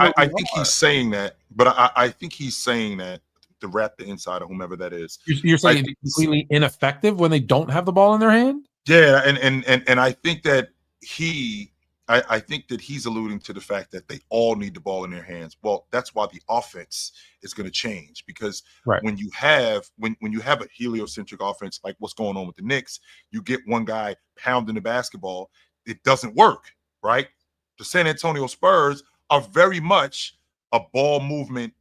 saying that. But I think he's saying that to wrap the inside of whomever that is. You're saying it's completely ineffective when they don't have the ball in their hand? Yeah, and I think that I think that he's alluding to the fact that they all need the ball in their hands. Well, that's why the offense is going to change, because when you have a heliocentric offense like what's going on with the Knicks, you get one guy pounding the basketball, it doesn't work, right? The San Antonio Spurs are very much a ball moving,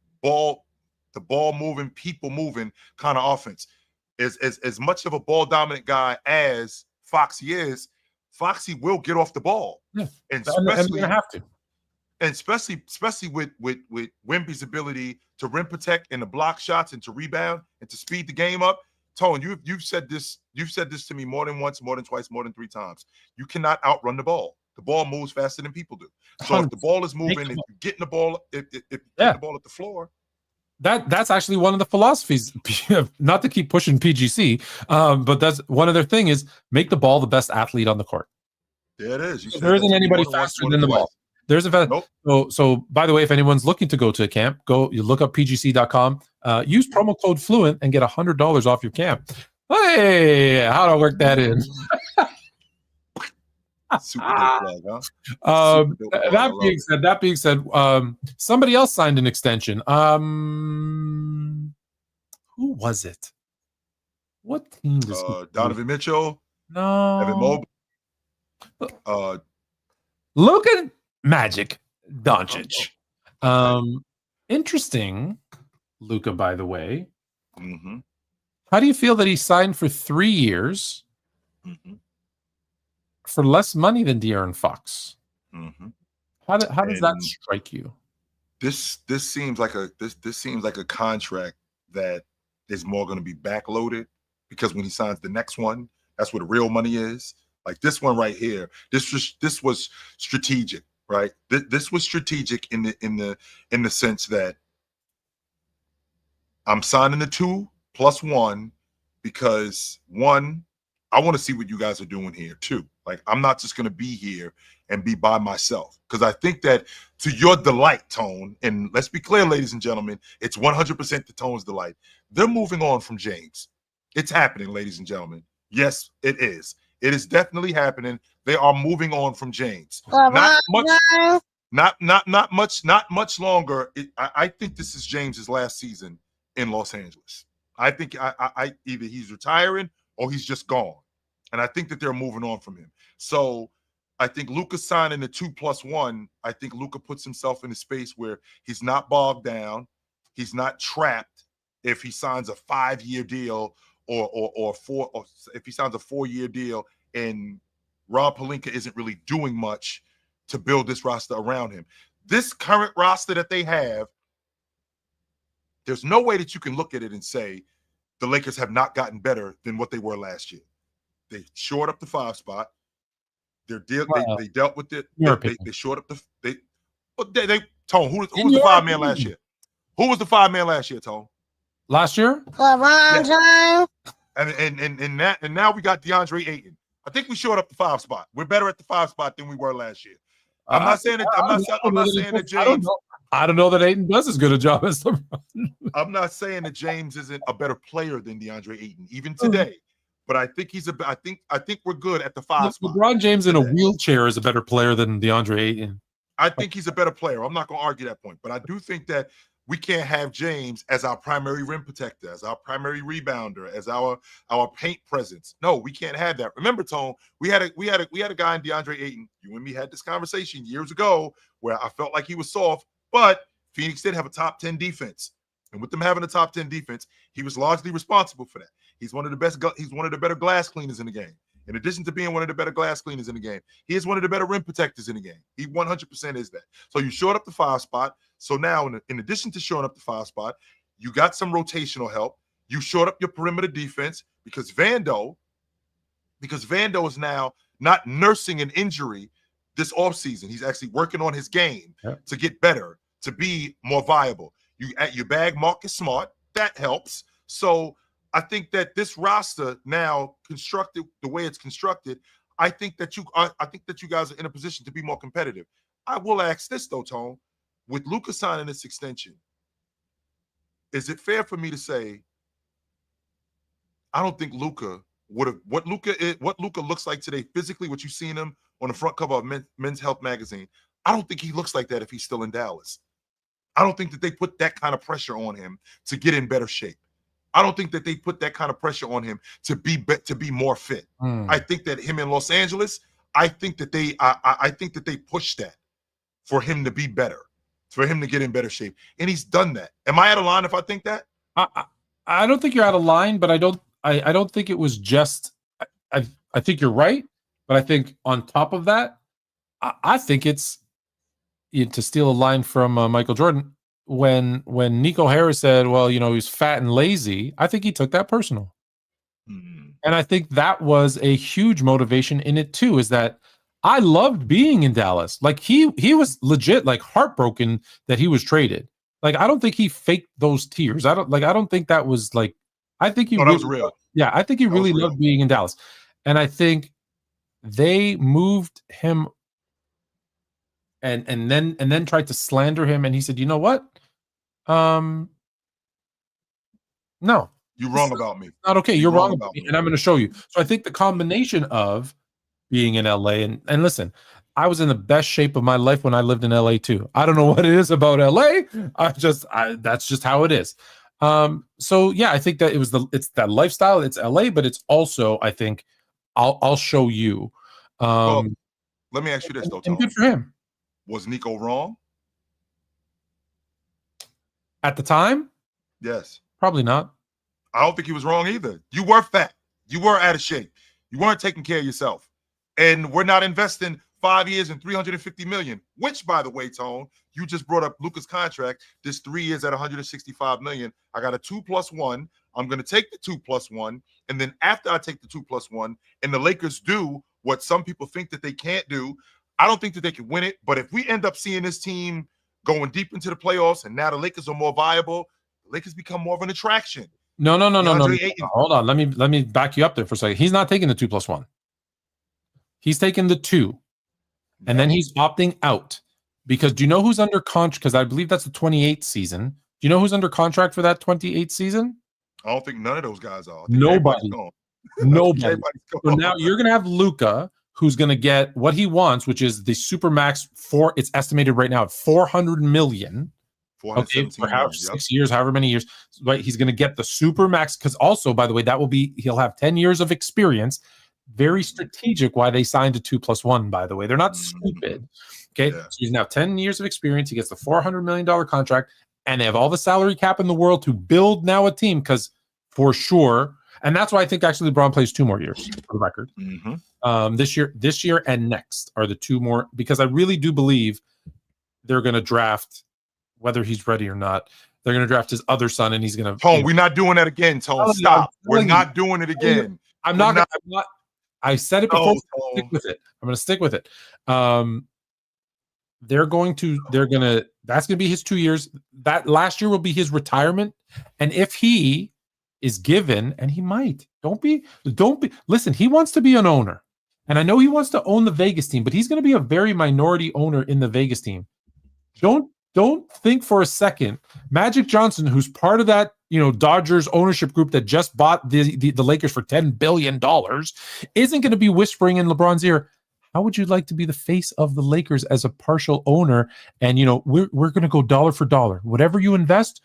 people moving kind of offense. As much of a ball dominant guy as Foxy is, Foxy will get off the ball. Yeah. And especially have to. And especially with Wemby's ability to rim protect and to block shots and to rebound and to speed the game up. Tone, you've said this to me more than once, more than twice, more than 3 times. You cannot outrun the ball. The ball moves faster than people do. So if the ball is moving, if you're getting the ball, if you get the ball at the floor. That's actually one of the philosophies, not to keep pushing PGC, but that's one of their thing is make the ball the best athlete on the court. There it is. There isn't anybody faster than the ball. There's a nope. So by the way, if anyone's looking to go to a camp, you look up pgc.com, use promo code Fluent and get $100 off your camp. Hey, how do I work that in? Super dope plug, huh? That being said, somebody else signed an extension. Who was it? What team does Donovan Mitchell? No. Evan Mobley? Luka Magic Dončić. Interesting, Luka, by the way. Mm-hmm. How do you feel that he signed for 3 years? Mm-hmm. For less money than De'Aaron Fox? Mm-hmm. How does that strike you? This seems like a contract that is more going to be backloaded, because when he signs the next one, that's where the real money is. Like this one right here, this was strategic, right? This was strategic in the sense that I'm signing the 2+1 because 1, I want to see what you guys are doing here. 2, like I'm not just going to be here and be by myself, because I think that to your delight, Tone, and let's be clear, ladies and gentlemen, it's 100% the Tone's delight. They're moving on from James. It's happening, ladies and gentlemen. Yes, it is. It is definitely happening. They are moving on from James. Not much longer. I think this is James's last season in Los Angeles. I think I either he's retiring or he's just gone. And I think that they're moving on from him. So I think Luka signing the 2+1, I think Luka puts himself in a space where he's not bogged down. He's not trapped if he signs a 5-year deal or if he signs a 4-year deal and Rob Pelinka isn't really doing much to build this roster around him. This current roster that they have, there's no way that you can look at it and say the Lakers have not gotten better than what they were last year. They shored up the 5 spot. They dealt with it. They shored up they Tone, who was the 5-man last year? Who was the 5-man last year, Tone? Last year? LeBron. And now we got DeAndre Ayton. I think we shored up the 5 spot. We're better at the 5 spot than we were last year. I'm not saying that James. I don't know that Ayton does as good a job as LeBron. I'm not saying that James isn't a better player than DeAndre Ayton, even today. but I think I think we're good at the 5 spot. LeBron James in a wheelchair is a better player than DeAndre Ayton. I think he's a better player. I'm not going to argue that point, but I do think that we can't have James as our primary rim protector, as our primary rebounder, as our paint presence. No, we can't have that. Remember, Tone, we had a guy in DeAndre Ayton. You and me had this conversation years ago where I felt like he was soft, but Phoenix did have a top 10 defense. And with them having a top 10 defense, he was largely responsible for that. He's one of the best. He's one of the better glass cleaners in the game. In addition to being one of the better glass cleaners in the game, he is one of the better rim protectors in the game. He 100% is that. So you showed up the 5 spot. So now, in addition to showing up the 5 spot, you got some rotational help. You showed up your perimeter defense because Vando is now not nursing an injury this offseason. He's actually working on his game to get better, to be more viable. You bag Marcus Smart. That helps. So I think that this roster now constructed the way it's constructed, I think that you guys are in a position to be more competitive. I will ask this though, Tone, with Luka signing this extension, is it fair for me to say I don't think Luka would have what Luka looks like today physically, what you've seen him on the front cover of Men's Health magazine? I don't think he looks like that if he's still in Dallas. I don't think that they put that kind of pressure on him to get in better shape. I don't think that they put that kind of pressure on him to be more fit. I think that him in Los Angeles, I think that they pushed that for him to be better, for him to get in better shape, and he's done that. Am I out of line if I think that? I don't think you're out of line, but I don't think it was just. I think you're right, but I think on top of that, I think it's to steal a line from Michael Jordan. When Nico Harris said, well, he's fat and lazy, I think he took that personal. And I think that was a huge motivation in it too, is that I loved being in Dallas. Like he was legit like heartbroken that he was traded. Like, I don't think he faked those tears. I don't think that was like, I think he that was real. Yeah. I think he really loved being in Dallas. And I think they moved him and then tried to slander him, and he said, "You know what? No, you're wrong about me. Not okay. You're wrong about me, and I'm going to show you." So I think the combination of being in LA and listen, I was in the best shape of my life when I lived in LA too. I don't know what it is about LA. That's just how it is. So yeah, I think that it's that lifestyle. It's LA, but it's also, I think, I'll show you. Well, let me ask you this though, Tom. Good for him. Was Nico wrong? At the time? Yes. Probably not. I don't think he was wrong either. You were fat. You were out of shape. You weren't taking care of yourself. And we're not investing 5 years and $350 million, which, by the way, Tone, you just brought up Luka's contract. This 3 years at $165 million. I got a 2+1. I'm going to take the 2+1. And then after I take the 2+1 and the Lakers do what some people think that they can't do, I don't think that they can win it. But if we end up seeing this team going deep into the playoffs and now the Lakers are more viable, the Lakers become more of an attraction. No. Hold on. Let me back you up there for a second. He's not taking the 2+1. He's taking the 2. And then he's opting out. Because do you know who's under contract? Because I believe that's the 28th season. Do you know who's under contract for that 28th season? I don't think none of those guys are. Nobody. Nobody. So now you're going to have Luka, who's going to get what he wants, which is the Supermax it's estimated right now at $400 million. Okay, for 6 years, however many years, right? He's going to get the Supermax because also, by the way, he'll have 10 years of experience. Very strategic why they signed a 2+1, by the way. They're not stupid. Okay, so he's now 10 years of experience. He gets the $400 million contract, and they have all the salary cap in the world to build now a team because for sure, and that's why I think actually LeBron plays 2 more years for the record. This year and next are the 2 more, because I really do believe they're going to draft, whether he's ready or not, they're going to draft his other son, and he's going to. Tone, we're not doing that again, Tone. Stop. We're not doing it again. I'm not. I said it before. Stick with it. I'm going to stick with it. They're going to. That's going to be his 2 years. That last year will be his retirement, and if he is given, and he might, don't be. Listen, he wants to be an owner, and I know he wants to own the Vegas team, but he's going to be a very minority owner in the Vegas team. Don't think for a second Magic Johnson, who's part of that Dodgers ownership group that just bought the Lakers for $10 billion isn't going to be whispering in LeBron's ear, how would you like to be the face of the Lakers as a partial owner? And, we're going to go dollar for dollar. Whatever you invest,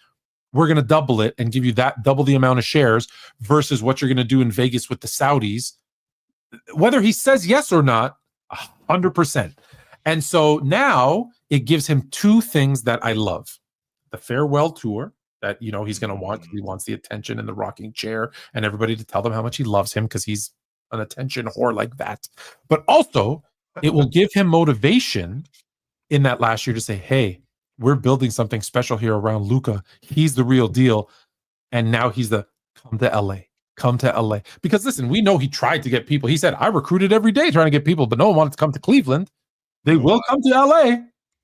we're going to double it and give you double the amount of shares versus what you're going to do in Vegas with the Saudis. Whether he says yes or not, 100%. And so now it gives him two things that I love. The farewell tour that, he's going to want. He wants the attention and the rocking chair and everybody to tell them how much he loves him because he's an attention whore like that. But also it will give him motivation in that last year to say, hey, we're building something special here around Luka. He's the real deal. And now he's come to LA. Because listen, we know he tried to get people. He said, I recruited every day trying to get people, but no one wanted to come to Cleveland. They will come to LA.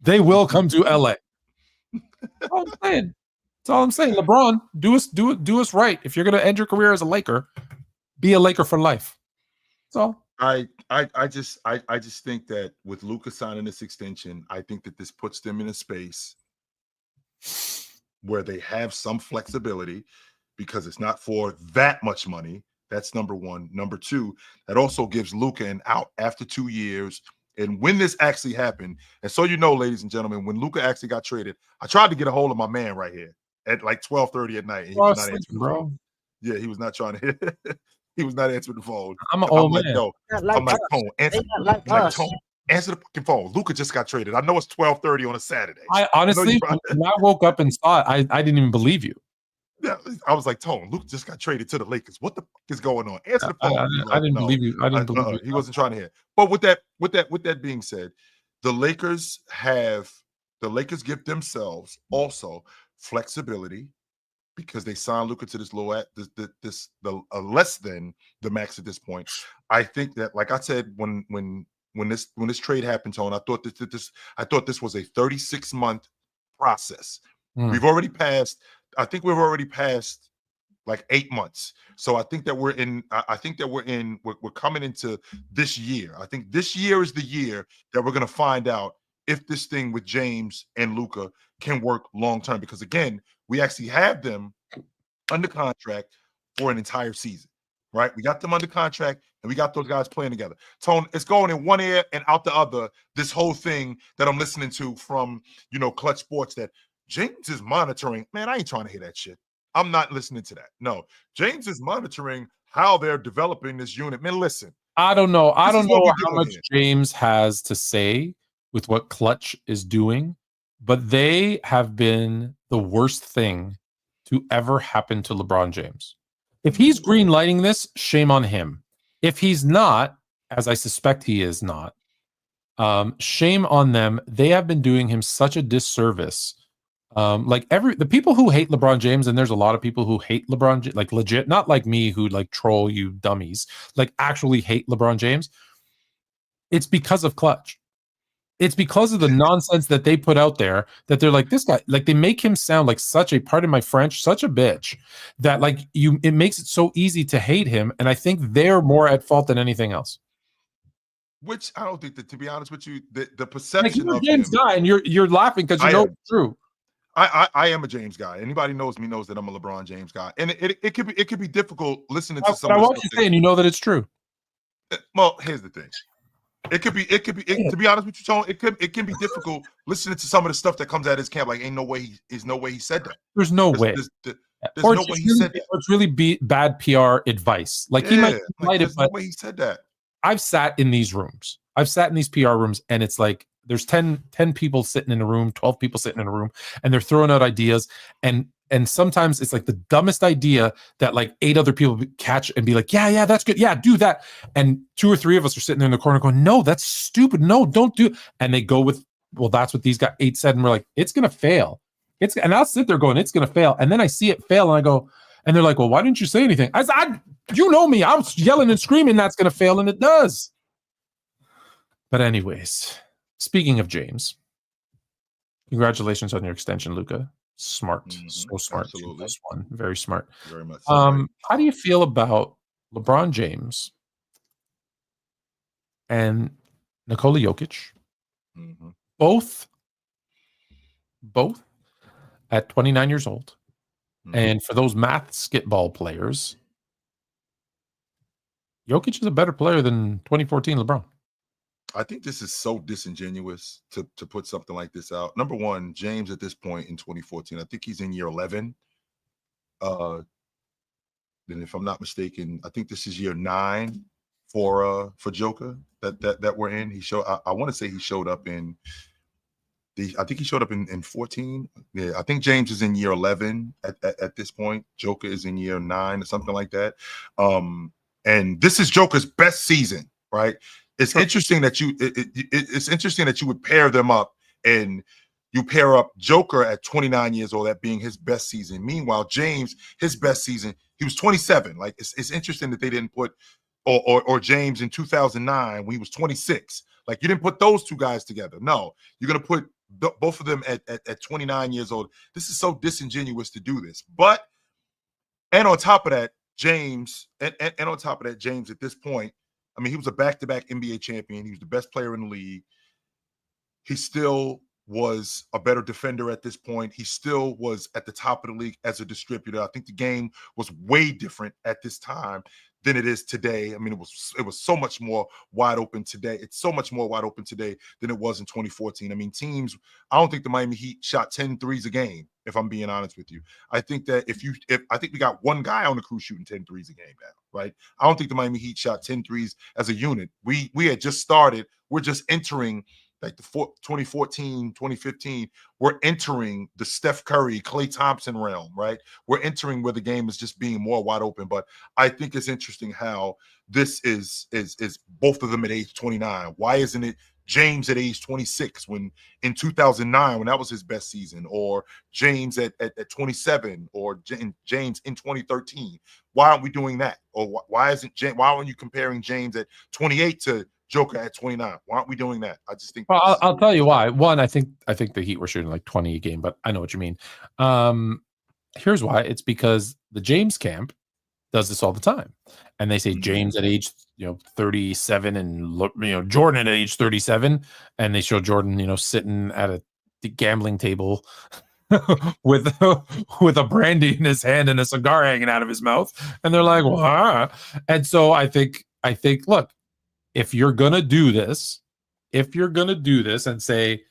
They will come to LA. That's all I'm saying. That's all I'm saying. LeBron, do us right. If you're going to end your career as a Laker, be a Laker for life. That's all. I just think that with Luka signing this extension, I think that this puts them in a space where they have some flexibility because it's not for that much money. That's number one. Number two, that also gives Luka an out after 2 years. And when this actually happened, and so ladies and gentlemen, when Luka actually got traded, I tried to get a hold of my man right here at like 12:30 at night. And he was not answering the phone. Yeah, he was not trying to he was not answering the phone. I'm an old man. Tone, answer the fucking phone. Luka just got traded. I know it's 12:30 on a Saturday. I honestly, when I woke up and saw it, I didn't even believe you. Yeah, I was like, Tone, Luka just got traded to the Lakers. What the fuck is going on? Answer the phone. I didn't believe you. I didn't believe you. He wasn't trying to hear. But with that being said, the Lakers give themselves also flexibility because they signed Luka to this less than the max at this point. I think that, like I said, when this trade happened, Tone, I thought this was a 36-month process. We've already passed. I think we've already passed like 8 months. So I think that we're coming into this year. I think this year is the year that we're going to find out if this thing with James and Luka can work long term. Because again, we actually have them under contract for an entire season, right? We got them under contract and we got those guys playing together. Tone, it's going in one ear and out the other. This whole thing that I'm listening to from, Clutch Sports that James is monitoring. Man, I ain't trying to hear that shit. I'm not listening to that. No, James is monitoring how they're developing this unit. Man, listen. I don't know. I don't know how much James has to say with what Clutch is doing, but they have been the worst thing to ever happen to LeBron James. If he's green lighting this, shame on him. If he's not, as I suspect he is not, shame on them. They have been doing him such a disservice. The people who hate LeBron James, and there's a lot of people who hate LeBron, like legit, not like me who like troll you dummies, like actually hate LeBron James. It's because of Clutch. It's because of the nonsense that they put out there that they're like, this guy, like they make him sound like such a, pardon my French, such a bitch that it makes it so easy to hate him. And I think they're more at fault than anything else. Which I don't think that, to be honest with you, the perception you're of a James guy and you're laughing because you know it's true. I am a James guy. Anybody knows me knows that I'm a LeBron James guy, and it could be difficult listening to some. I want you saying you know that it's true. Well, here's the thing. It could be. To be honest with you, Tone, it can be difficult listening to some of the stuff that comes out of his camp. Like, there's no way he said that. There's no way. There's no way he said that. It's really bad PR advice. Like he might it, but no way he said that. I've sat in these rooms. I've sat in these PR rooms, and it's like there's 10 people sitting in a room, 12 people sitting in a room, and they're throwing out ideas. And sometimes it's like the dumbest idea that like 8 other people catch and be like, yeah, that's good. Yeah, do that. And 2 or 3 of us are sitting there in the corner going, no, that's stupid. No, don't do it. And they go with, well, that's what these guys 8 said. And we're like, it's going to fail. And I'll sit there going, it's going to fail. And then I see it fail and I go, and they're like, well, why didn't you say anything? I said, you know me. I was yelling and screaming that's going to fail, and it does. But anyways, speaking of James, congratulations on your extension, Luka. Smart. Mm-hmm. So smart. Absolutely. One. Very smart. Very much so. How do you feel about LeBron James and Nikola Jokic? And for those basketball players, Jokic is a better player than 2014 LeBron. I think this is so disingenuous to put something like this out. Number one, James at this point in 2014, I think he's in year 11. And if I'm not mistaken, I think this is year 9 for Joker that we're in. He showed. I want to say he showed up in. I think he showed up in 14. Yeah, I think James is in year 11 at this point. Joker is in year 9 or something like that. And this is Joker's best season, right? It's interesting that it's interesting that you would pair them up, and you pair up Joker at 29 years old, that being his best season. Meanwhile, James, his best season, he was 27. Like it's interesting that they didn't put or James in 2009 when he was 26. Like you didn't put those two guys together. No, you're gonna put both of them at 29 years old. This is so disingenuous to do this. And on top of that, James, and on top of that, James at this point, I mean, he was a back-to-back NBA champion. He was the best player in the league. He still was a better defender at this point. He still was at the top of the league as a distributor. I think the game was way different at this time than it is today. I mean, it was so much more wide open today. It's so much more wide open today than it was in 2014. I mean, teams, I don't think the Miami Heat shot 10 threes a game, if I'm being honest with you. I think that I think we got one guy on the crew shooting 10 threes a game now, right? I don't think the Miami Heat shot 10 threes as a unit. We had just started. We're just entering like the 2014, 2015, we're entering the Steph Curry, Klay Thompson realm, right? We're entering where the game is just being more wide open. But I think it's interesting how this is both of them at age 29. Why isn't it James at age 26 when in 2009 when that was his best season, or James at 27, or James in 2013? Why aren't we doing that? Or why aren't you comparing James at 28 to Joker at 29? Why aren't we doing that? I just think. Well, I'll tell you why. One, I think the Heat were shooting like 20 a game, but I know what you mean. Here's why. It's because the James camp does this all the time, and they say James at age 37, and Jordan at age 37, and they show Jordan sitting at a gambling table with a brandy in his hand and a cigar hanging out of his mouth, and they're like, "Wow!" And so I think, look. If you're gonna do this and say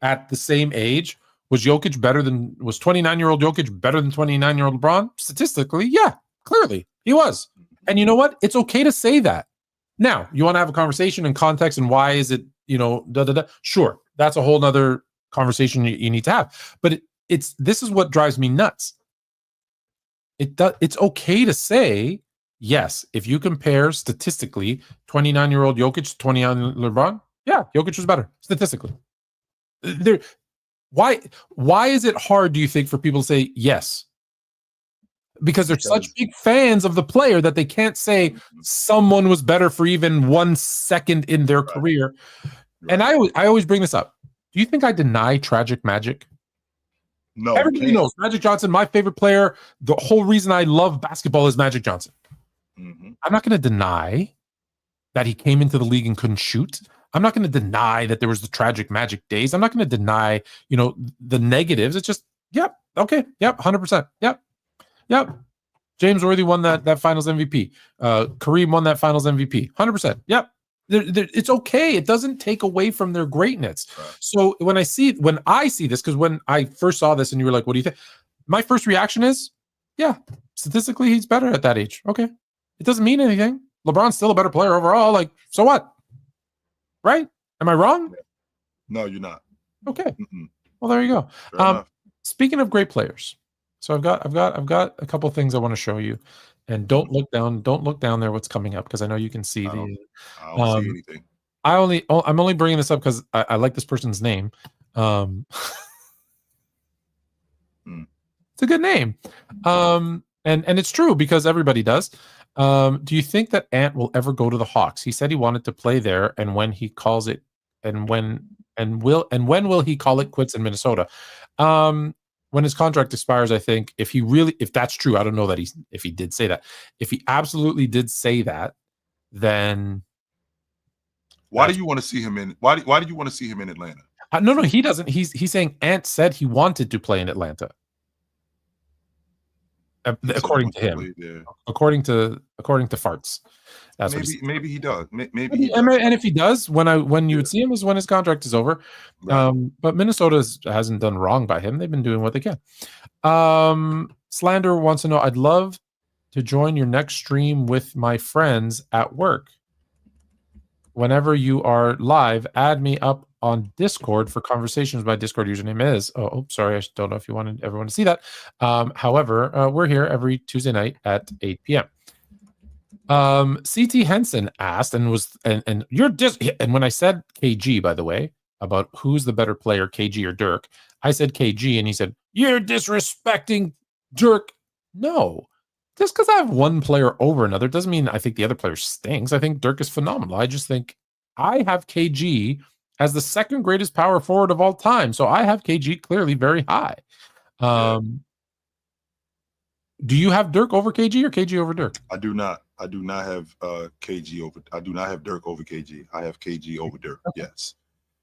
at the same age, was 29-year-old Jokic better than 29-year-old LeBron? Statistically, yeah, clearly he was. And you know what? It's okay to say that. Now, you want to have a conversation in context and why is it, Sure, that's a whole nother conversation you need to have. But this is what drives me nuts. It's okay to say, yes, if you compare statistically 29-year-old Jokic to 29 LeBron, yeah, Jokic was better statistically. Why is it hard, do you think, for people to say yes? Because they're such big fans of the player that they can't say someone was better for even 1 second in their career. And I always bring this up. Do you think I deny Tragic Magic? No. Everybody knows Magic Johnson, my favorite player. The whole reason I love basketball is Magic Johnson. I'm not going to deny that he came into the league and couldn't shoot. I'm not going to deny that there was the Tragic Magic days. I'm not going to deny, the negatives. It's just, yep, okay, yep, 100%, yep. James Worthy won that Finals MVP. Kareem won that Finals MVP, 100%. Yep. It's okay. It doesn't take away from their greatness. So when I see this, because when I first saw this and you were like, what do you think? My first reaction is, yeah, statistically he's better at that age. Okay. It doesn't mean anything. LeBron's still a better player overall. Like, so what? Right? Am I wrong? No, you're not. Okay. Well, there you go. Speaking of great players, so I've got a couple of things I want to show you, and don't look down there. What's coming up? Because I know you can see I don't see anything. I'm only bringing this up because I like this person's name. It's a good name, and it's true because everybody does. Do you think that Ant will ever go to the Hawks? He said he wanted to play there, and when he calls it, when will he call it quits in Minnesota? When his contract expires, I think if that's true, I don't know that if he did say that. If he absolutely did say that, then why do you want to see him in? Why do you want to see him in Atlanta? No, he doesn't. He's saying Ant said he wanted to play in Atlanta. according to him. Yeah. According to farts. That's maybe he does. Maybe he he does. And if he does, when you would see him is when his contract is over. Right. But Minnesota hasn't done wrong by him. They've been doing what they can. Slander wants to know, I'd love to join your next stream with my friends at work. Whenever you are live, add me up on Discord for conversations. My Discord username is, sorry, I don't know if you wanted everyone to see that. However, we're here every Tuesday night at 8 p.m. CT Henson asked and when I said KG, by the way, about who's the better player, KG or Dirk, I said KG, and he said, you're disrespecting Dirk. No. Just because I have one player over another doesn't mean I think the other player stinks. I think Dirk is phenomenal. I just think I have KG as the second greatest power forward of all time. So I have KG clearly very high. Do you have Dirk over KG or KG over Dirk? I do not have KG over. I do not have Dirk over KG. I have KG over Dirk. Yes.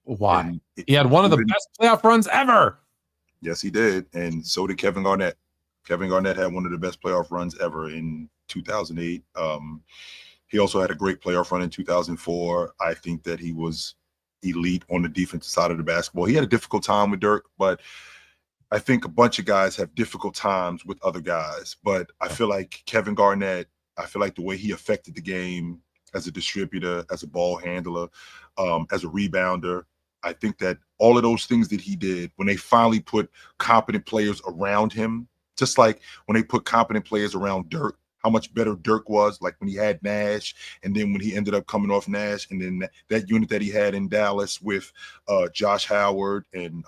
Why? He had one of the best playoff runs ever. Yes, he did, and so did Kevin Garnett. Kevin Garnett had one of the best playoff runs ever in 2008. He also had a great playoff run in 2004. I think that he was elite on the defensive side of the basketball. He had a difficult time with Dirk, but I think a bunch of guys have difficult times with other guys. But I feel like Kevin Garnett, I feel like the way he affected the game as a distributor, as a ball handler, as a rebounder, I think that all of those things that he did, when they finally put competent players around him, just like when they put competent players around Dirk, how much better Dirk was, like when he had Nash, and then when he ended up coming off Nash, and then that unit that he had in Dallas with Josh Howard and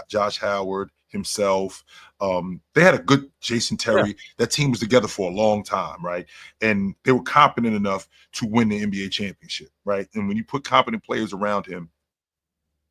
Josh Howard himself. They had a good Jason Terry. Yeah. That team was together for a long time, right? And they were competent enough to win the NBA championship, right? And when you put competent players around him,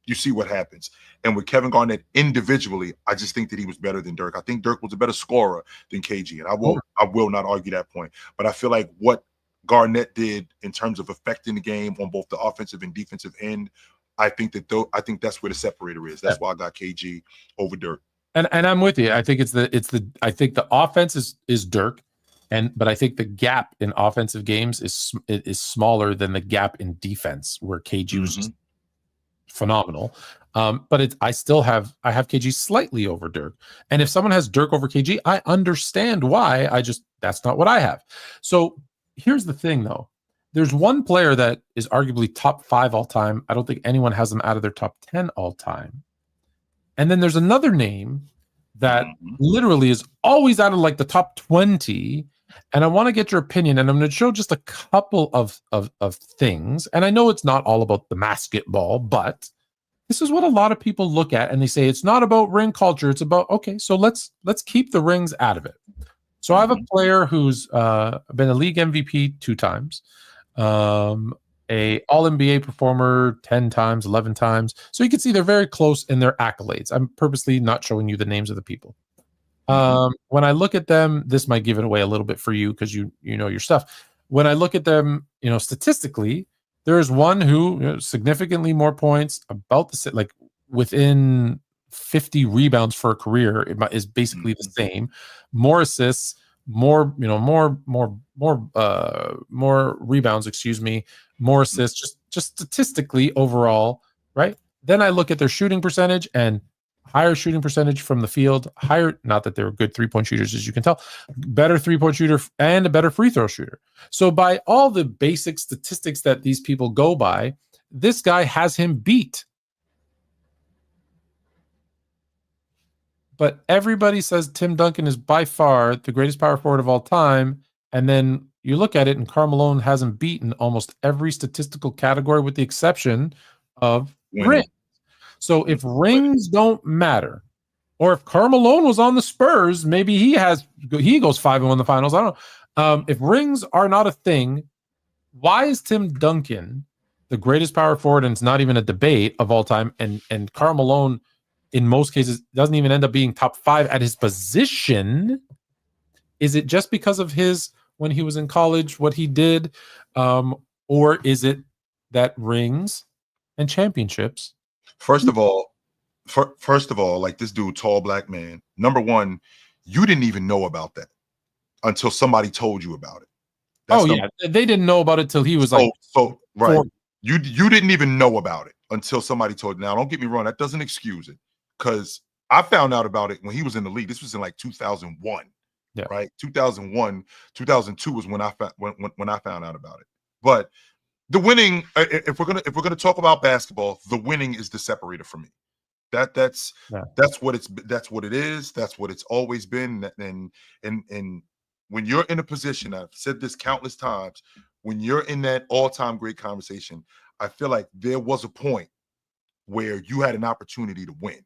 you see what happens. And with Kevin Garnett individually, I just think that he was better than Dirk. I think Dirk was a better scorer than KG, and I will not argue that point. But I feel like what Garnett did in terms of affecting the game on both the offensive and defensive end, I think that's where the separator is. That's why I got KG over Dirk. And I'm with you. I think I think the offense is Dirk, but I think the gap in offensive games is smaller than the gap in defense, where KG was just phenomenal. But I have KG slightly over Dirk. And if someone has Dirk over KG, I understand why. That's not what I have. So here's the thing, though. There's one player that is arguably top 5 all time. I don't think anyone has them out of their top 10 all time. And then there's another name that literally is always out of like the top 20. And I want to get your opinion. And I'm going to show just a couple of things. And I know it's not all about the basketball, but this is what a lot of people look at. And they say, it's not about ring culture. It's about, okay, so let's keep the rings out of it. So I have a player who's been a league MVP 2 times. A all-NBA performer 10 times, 11 times. So you can see they're very close in their accolades. I'm purposely not showing you the names of the people. When I look at them, this might give it away a little bit for you because you know your stuff. When I look at them, statistically, there's one who significantly more points, about the like within 50 rebounds for a career. It is basically the same. More assists, more rebounds, more assists, just statistically overall, right? Then I look at their shooting percentage, and higher shooting percentage from the field, not that they're good 3-point shooters, as you can tell, better 3-point shooter and a better free throw shooter. So by all the basic statistics that these people go by, this guy has him beat. But everybody says Tim Duncan is by far the greatest power forward of all time. And then you look at it, and Karl Malone hasn't beaten almost every statistical category with the exception of rings. So if rings don't matter, or if Karl Malone was on the Spurs, maybe he goes 5-1 in the finals. I don't know. If rings are not a thing, why is Tim Duncan the greatest power forward, and it's not even a debate of all time, and Karl Malone in most cases doesn't even end up being top 5 at his position? Is it just because of when he was in college, what he did? Or is it that rings and championships? First of all, like this dude, tall black man, number one, You didn't even know about that until somebody told you about it. They didn't know about it till he was like right. 40. You didn't even know about it until somebody told you. Now, don't get me wrong, that doesn't excuse it, because I found out about it when he was in the league. This was in like 2001, right? 2001, 2002 was when I found out about it. But the winning, if we're gonna talk about basketball, the winning is the separator for me. That's what it is. That's what it's always been. And when you're in a position, I've said this countless times, when you're in that all-time great conversation, I feel like there was a point where you had an opportunity to win,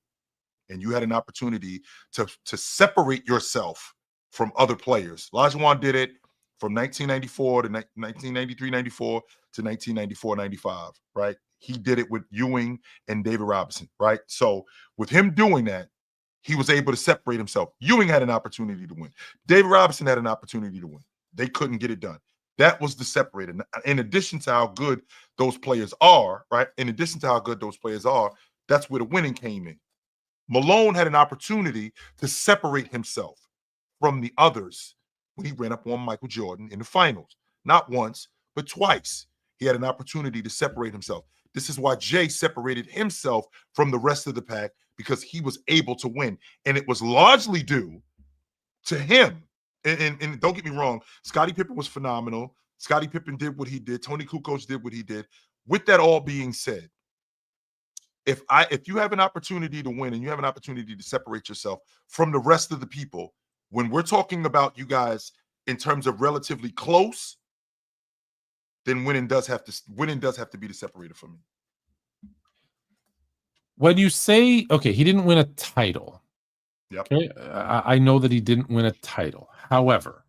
and you had an opportunity to separate yourself from other players. Olajuwon did it from 1994 to 1993-94 to 1994-95, right? He did it with Ewing and David Robinson, right? So with him doing that, he was able to separate himself. Ewing had an opportunity to win. David Robinson had an opportunity to win. They couldn't get it done. That was the separator. In addition to how good those players are, right? In addition to how good those players are, that's where the winning came in. Malone had an opportunity to separate himself from the others when he ran up on Michael Jordan in the finals. Not once, but twice. He had an opportunity to separate himself. This is why Jay separated himself from the rest of the pack, because he was able to win. And it was largely due to him. And don't get me wrong, Scottie Pippen was phenomenal. Scottie Pippen did what he did. Tony Kukoc did what he did. With that all being said, if you have an opportunity to win and you have an opportunity to separate yourself from the rest of the people, when we're talking about you guys in terms of relatively close, then winning does have to be the separator for me. When you say, okay, he didn't win a title. Yep. Okay, I know that he didn't win a title. However,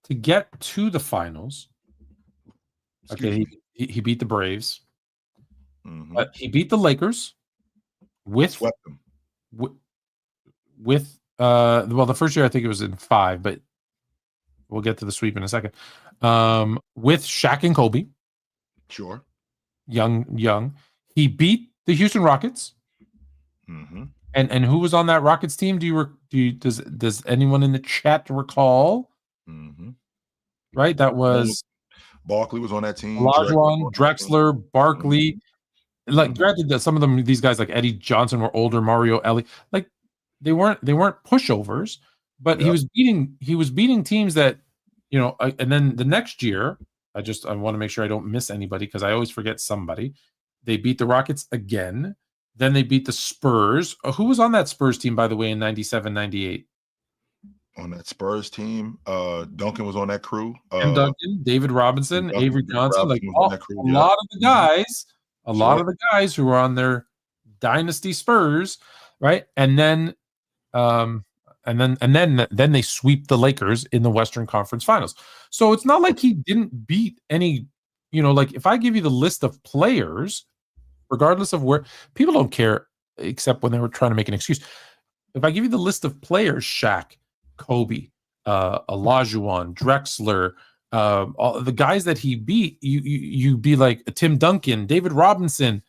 to get to the finals, he beat the Braves. Mm-hmm. But he beat the Lakers Swept them. With the first year I think it was in 5, but we'll get to the sweep in a second. With Shaq and Kobe. Sure. Young. He beat the Houston Rockets. Mm-hmm. And who was on that Rockets team? Does anyone in the chat recall? Mm-hmm. Right, that was Barkley was on that team. Olajuwon, Drexler, Barkley. Mm-hmm. Like, granted that some of them, these guys like Eddie Johnson were older, Mario Ellie, like they weren't pushovers, but he was beating teams that, you know. And then the next year, I want to make sure I don't miss anybody because I always forget somebody. They beat the Rockets again. Then they beat the Spurs. Who was on that Spurs team, by the way, in 97, 98? On that Spurs team, Duncan was on that crew. Tim Duncan, David Robinson, Avery Johnson, Robinson like a lot of the guys, lot of the guys who were on their dynasty Spurs, right? And then then they sweep the Lakers in the Western Conference Finals. So it's not like he didn't beat any, you know, like if I give you the list of players, regardless of where, people don't care except when they were trying to make an excuse. If I give you the list of players, Shaq, Kobe, Olajuwon, Drexler, all the guys that he beat, you be like Tim Duncan, David Robinson.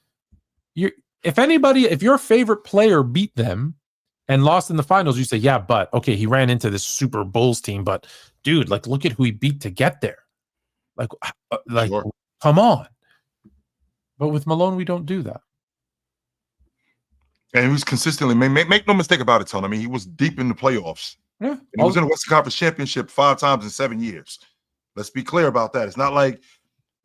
If your favorite player beat them and lost in the finals, you say, yeah, but okay, he ran into this Super Bulls team, but dude, like look at who he beat to get there. Like sure. Come on. But with Malone, we don't do that. And he was consistently, make no mistake about it, Tony. I mean, he was deep in the playoffs. Yeah. And he was in the Western Conference Championship 5 times in 7 years. Let's be clear about that. It's not like,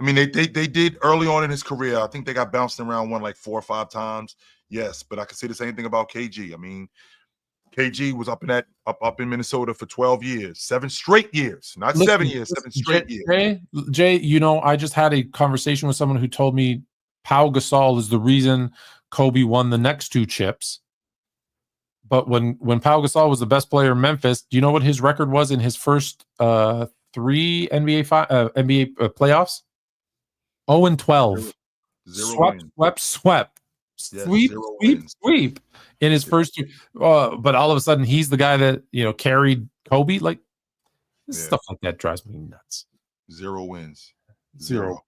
I mean, they did early on in his career. I think they got bounced around one like 4 or 5 times. Yes, but I can say the same thing about KG. I mean, KG was up in Minnesota for 12 years, 7 straight years, not 7 years, 7 straight years. Jay, you know, I just had a conversation with someone who told me Pau Gasol is the reason Kobe won the next 2 chips. But when Pau Gasol was the best player in Memphis, do you know what his record was in his first 3 NBA playoffs? 0-12. Swept. Sweep in his first 2. But all of a sudden, he's the guy that, you know, carried Kobe. Like stuff like that drives me nuts. 0 wins. Zero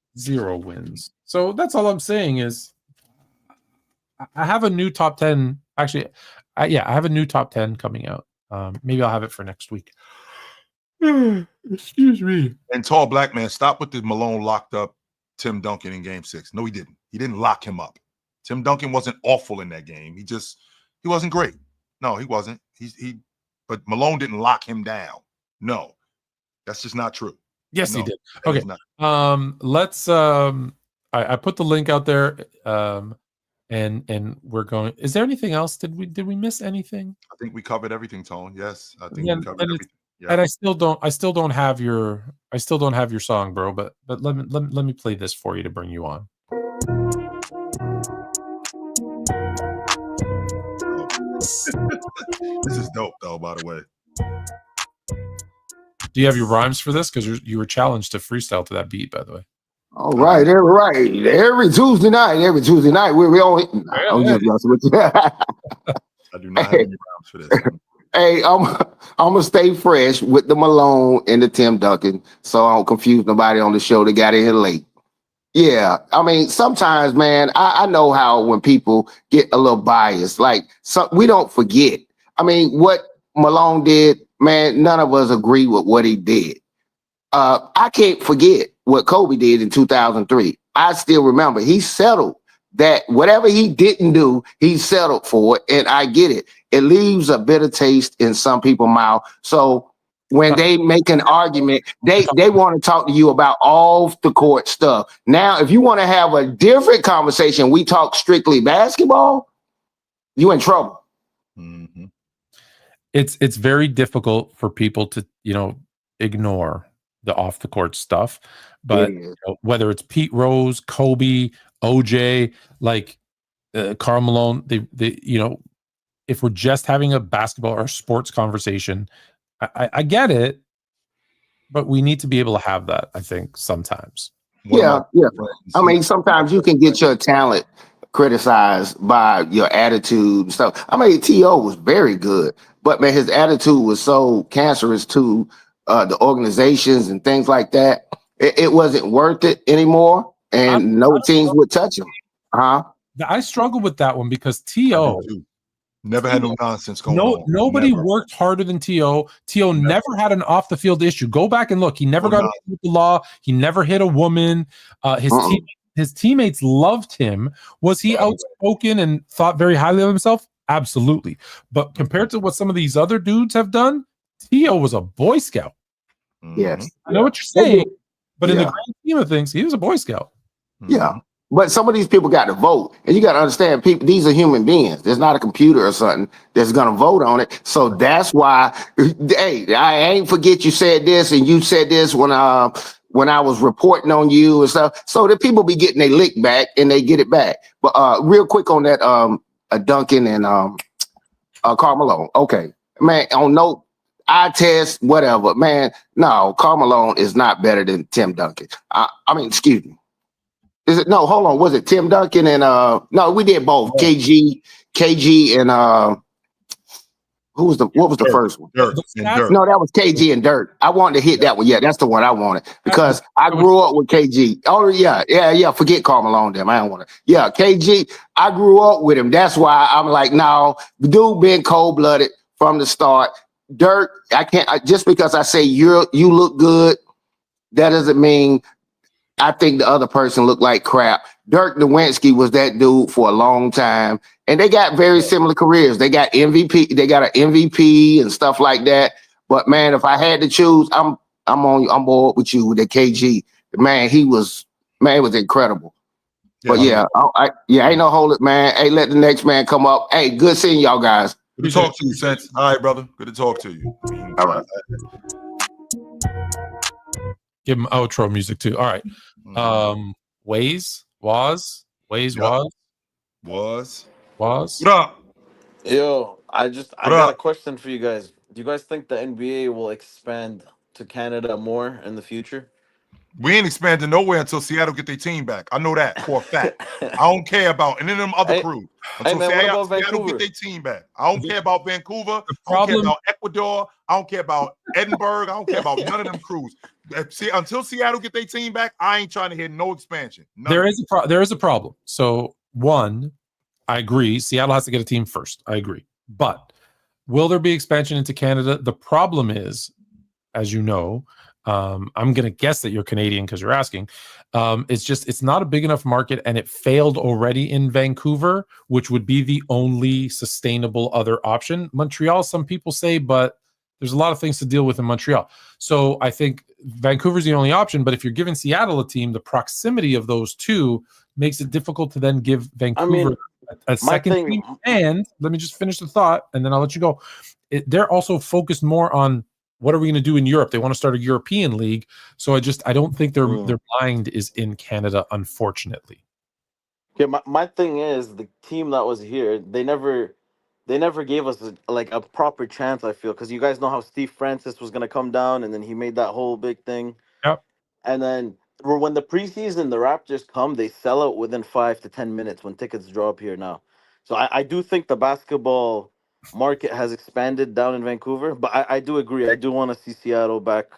wins. So that's all I'm saying is I have a new top 10. Actually, I have a new top 10 coming out. Maybe I'll have it for next week. Excuse me. And tall black man, stop with the Malone locked up Tim Duncan in game 6. No, he didn't. He didn't lock him up. Tim Duncan wasn't awful in that game. He wasn't great. No, he wasn't. But Malone didn't lock him down. No, that's just not true. Yes, No, he did. Okay. Let's I put the link out there. And we're going. Is there anything else? Did we miss anything? I think we covered everything, Tone. Yes, I think Yeah, we covered everything. Yeah. And I still don't have your song, bro. But let me play this for you to bring you on. This is dope, though. By the way, do you have your rhymes for this? Because you were challenged to freestyle to that beat, by the way. All right, every Tuesday night, we only. I'm just messing with you. I do not have any rhymes for this. Hey, I'm gonna stay fresh with the Malone and the Tim Duncan, so I don't confuse nobody on the show that got in here late. Yeah, I mean, sometimes, man, I know how when people get a little biased, like we don't forget. I mean, what Malone did, man, none of us agree with what he did. I can't forget what Kobe did in 2003. I still remember he settled that whatever he didn't do, he settled for it. And I get it. It leaves a bitter taste in some people's mouth. So when they make an argument, they want to talk to you about off the court stuff. Now, if you want to have a different conversation, we talk strictly basketball, you in trouble. Mm-hmm. It's very difficult for people to, ignore the off the court stuff, but whether it's Pete Rose, Kobe, OJ, like Karl Malone, they if we're just having a basketball or sports conversation, I get it, but we need to be able to have that, I think, sometimes. Yeah. I mean, sometimes you can get your talent criticized by your attitude and stuff. I mean, T.O. was very good, but man, his attitude was so cancerous to the organizations and things like that. It wasn't worth it anymore, and no teams would touch him. I struggle with that one because T.O. never had no nonsense going on. Nobody worked harder than T.O. T.O. never had an off the field issue. Go back and look. He never got with the law. He never hit a woman. His teammates loved him. Was he outspoken and thought very highly of himself? Absolutely. But compared to what some of these other dudes have done, T.O. was a Boy Scout. Yes. I know what you're saying, but in the grand scheme of things, he was a Boy Scout. Yeah. But some of these people got to vote. And you got to understand, people, these are human beings. There's not a computer or something that's going to vote on it. So that's why, hey, I ain't forget you said this and you said this when I was reporting on you and stuff. So the people be getting their lick back and they get it back. But real quick on that, Duncan and Karl Malone. Okay. Man, on no eye test, whatever. Man, no, Karl Malone is not better than Tim Duncan. I mean, excuse me. Is it? No, hold on. Was it Tim Duncan and no, we did both. KG and what was the first one? Dirk. No, that was KG and Dirk. I wanted to hit that one. Yeah, that's the one I wanted because I grew up with KG. Oh yeah. Forget Karl Malone them. I don't want to. Yeah, KG. I grew up with him. That's why I'm like, no, the dude been cold-blooded from the start. Dirk, I can't just because I say you look good, that doesn't mean I think the other person looked like crap. Dirk Nowitzki was that dude for a long time, and they got very similar careers. They got MVP, they got an MVP and stuff like that. But man, if I had to choose, I'm board with you with the KG. Man, he was incredible. But I ain't no hold it, man. Hey, let the next man come up. Hey, good seeing y'all guys. Good to talk to you, Sense. All right, brother. Good to talk to you. All right. Give him outro music too. All right. Was. What up? Yo, I got a question for you guys. Do you guys think the NBA will expand to Canada more in the future? We ain't expanding nowhere until Seattle get their team back. I know that for a fact. I don't care about any of them other crews. Until Seattle get their team back. I don't care about Vancouver. I don't care about Ecuador. I don't care about Edinburgh. I don't care about none of them crews. Until Seattle get their team back, I ain't trying to hear no expansion. There is a problem. So one, I agree. Seattle has to get a team first. I agree. But will there be expansion into Canada? The problem is, as you know, I'm going to guess that you're Canadian because you're asking. It's not a big enough market, and it failed already in Vancouver, which would be the only sustainable other option. Montreal, some people say, but there's a lot of things to deal with in Montreal. So I think Vancouver's the only option. But if you're giving Seattle a team, the proximity of those two makes it difficult to then give Vancouver a second team. And let me just finish the thought, and then I'll let you go. They're also focused more on what are we going to do in Europe? They want to start a European league. So I don't think their mind is in Canada, unfortunately. Okay, my thing is the team that was here, they never gave us a proper chance, I feel, because you guys know how Steve Francis was going to come down, and then he made that whole big thing. Yep. And then when the preseason, the Raptors come, they sell out within 5 to 10 minutes when tickets drop here now. So I do think the basketball market has expanded down in Vancouver, but I do agree. I do want to see Seattle back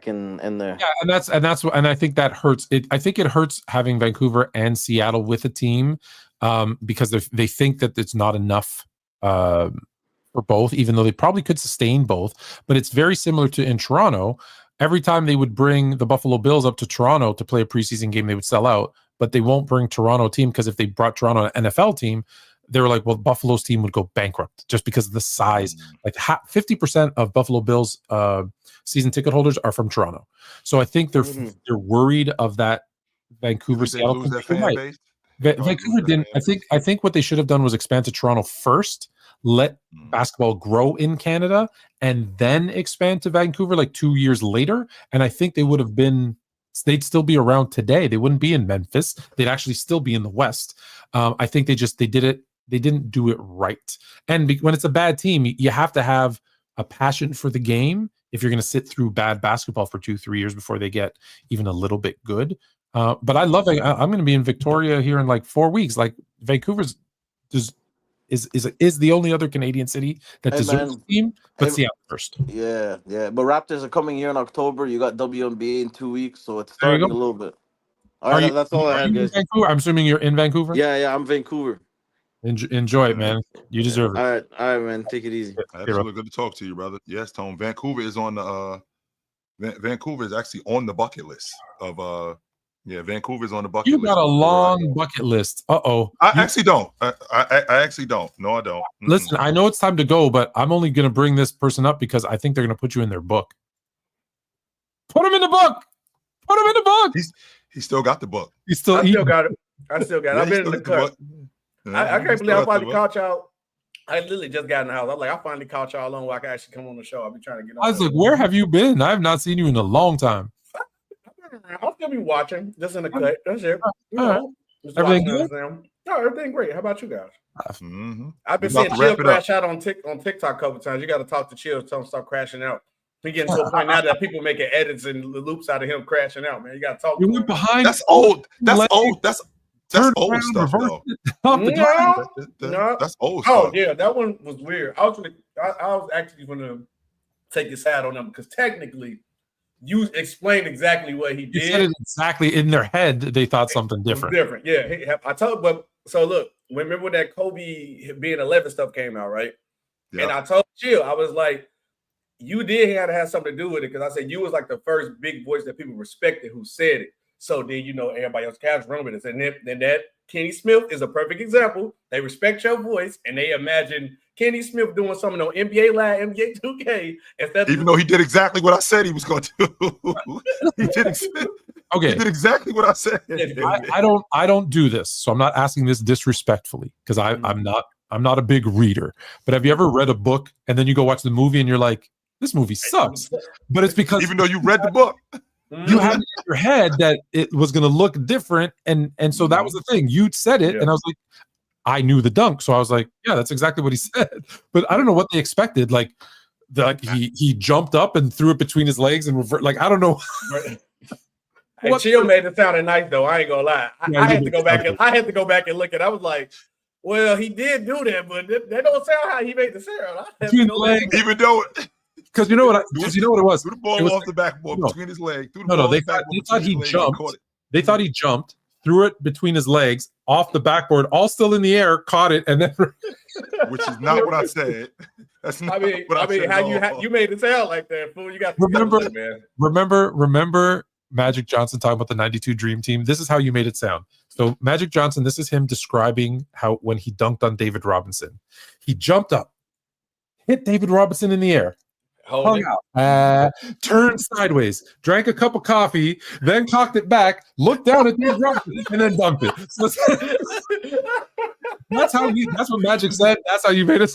in there. Yeah, and I think that hurts. I think it hurts having Vancouver and Seattle with a team because they think that it's not enough for both, even though they probably could sustain both. But it's very similar to in Toronto. Every time they would bring the Buffalo Bills up to Toronto to play a preseason game, they would sell out, but they won't bring Toronto team because if they brought Toronto an NFL team, they were like, well, Buffalo's team would go bankrupt just because of the size. Like 50% of Buffalo Bills season ticket holders are from Toronto. So I think they're worried of that Vancouver Seattle. Vancouver didn't. I think what they should have done was expand to Toronto first, let basketball grow in Canada, and then expand to Vancouver like 2 years later. And I think they'd still be around today. They wouldn't be in Memphis. They'd actually still be in the West. I think they didn't do it right. And when it's a bad team, you have to have a passion for the game if you're going to sit through bad basketball for 2-3 years before they get even a little bit good. But I love it. I'm going to be in Victoria here in like 4 weeks. Like Vancouver's is the only other Canadian city that deserves a team, but Seattle first. Yeah. But Raptors are coming here in October. You got WNBA in 2 weeks, so it's starting a little bit. All right, that's all I had, guys. I'm assuming you're in Vancouver? Yeah, I'm Vancouver. Enjoy it, man. You deserve it. All right, man. Take it easy. Absolutely good to talk to you, brother. Yes, Tone. Vancouver is on the Vancouver is actually on the bucket list of Vancouver's on the bucket list. You got a long bucket list. I actually don't. I actually don't. No, I don't. Listen, I know it's time to go, but I'm only going to bring this person up because I think they're going to put you in their book. Put him in the book. Put him in the book. He still got the book. I still got it. I've been in the cut. I can't believe I finally caught y'all. I literally just got in the house. I'm like, I finally caught y'all on where I can actually come on the show. I've been trying to get on. I was like, where have you been? I have not seen you in a long time. I'll still be watching. Just in the cut. That's it. Everything good? No, everything great. How about you guys? I've been We're seeing Chill crash out on TikTok a couple times. You got to talk to Chill, tell him stop crashing out. We're getting to a point now that people making edits and loops out of him crashing out, man. You got to talk. You went behind. That's old. That's old. That's old stuff, though. No, that's old stuff. Oh, yeah, that one was weird. I was actually going to take his hat on them because technically, you explained exactly what he did. You said it exactly in their head. They thought something different. Yeah. I told, but so look, remember when that Kobe being 11 stuff came out, right? Yeah. And I told Chill, I was like, you did have to have something to do with it because I said you was like the first big voice that people respected who said it. So then everybody else cast run with it. And then that Kenny Smith is a perfect example. They respect your voice and they imagine Kenny Smith doing something on NBA Live, NBA 2K even though he did exactly what I said he was going to do. He did exactly what I said. I don't do this, so I'm not asking this disrespectfully because I'm not a big reader. But have you ever read a book and then you go watch the movie and you're like, this movie sucks? But it's because even though you read the book, you had in your head that it was going to look different, and so that was the thing. You said it, and I was like, I knew the dunk, so I was like, yeah, that's exactly what he said. But I don't know what they expected. Like he jumped up and threw it between his legs and revert. Like I don't know. And Chill made it sound nice though. I ain't gonna lie. I had to go back and look at it. I was like, well, he did do that, but that don't sound how he made the sound. Even though. Because you know what it was. Threw the ball off the backboard between his legs. They thought he jumped. They thought he jumped, threw it between his legs off the backboard, all still in the air, caught it, and then which is not what I said. That's not what I said. How you made it sound like that, fool. You got remember Magic Johnson talking about the 92 Dream Team. This is how you made it sound. So Magic Johnson, this is him describing how when he dunked on David Robinson, he jumped up, hit David Robinson in the air, hung out, turned sideways, drank a cup of coffee, then cocked it back, looked down at David Robinson, and then dunked it. So that's what Magic said. That's how you made it.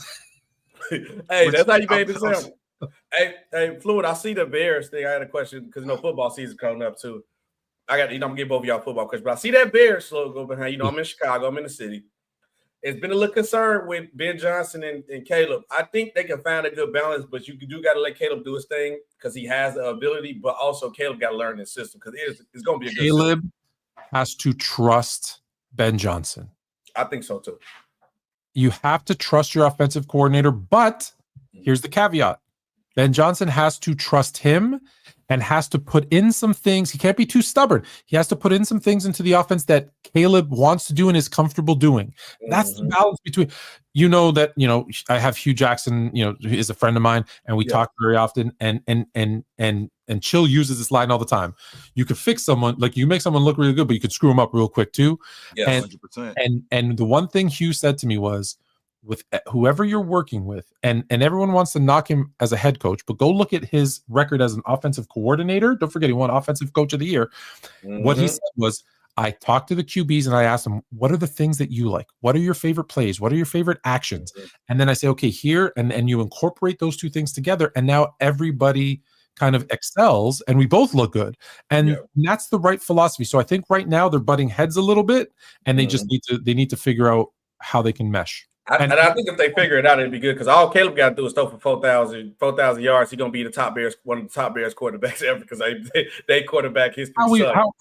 Hey, that's how you made it sound. Hey, Fluent, I see the Bears thing. I had a question because football season coming up too. I'm gonna give both of y'all football questions, but I see that Bears logo behind. I'm in Chicago. I'm in the city. It's been a little concern with Ben Johnson and Caleb. I think they can find a good balance, but you do got to let Caleb do his thing because he has the ability. But also, Caleb got to learn this system because it's going to be a good Caleb system. Has to trust Ben Johnson. I think so too. You have to trust your offensive coordinator, but here's the caveat. Ben Johnson has to trust him and has to put in some things. He can't be too stubborn. He has to put in some things into the offense that Caleb wants to do and is comfortable doing. That's the balance between, I have Hugh Jackson, is a friend of mine, and we talk very often, and Chill uses this line all the time. You could fix someone, like you make someone look really good, but you could screw them up real quick too. Yeah, and, 100%. And the one thing Hugh said to me was, with whoever you're working with, and everyone wants to knock him as a head coach, but go look at his record as an offensive coordinator. Don't forget he won Offensive Coach of the Year. What he said was, I talked to the QBs and I asked them, what are the things that you like? What are your favorite plays? What are your favorite actions? And then I say, okay, here, and you incorporate those two things together, and now everybody kind of excels and we both look good. And that's the right philosophy. So I think right now they're butting heads a little bit, and they just need to figure out how they can mesh. I think if they figure it out, it'd be good because all Caleb got to do is throw for 4,000 yards. He's gonna be one of the top Bears quarterbacks ever because they quarterback history.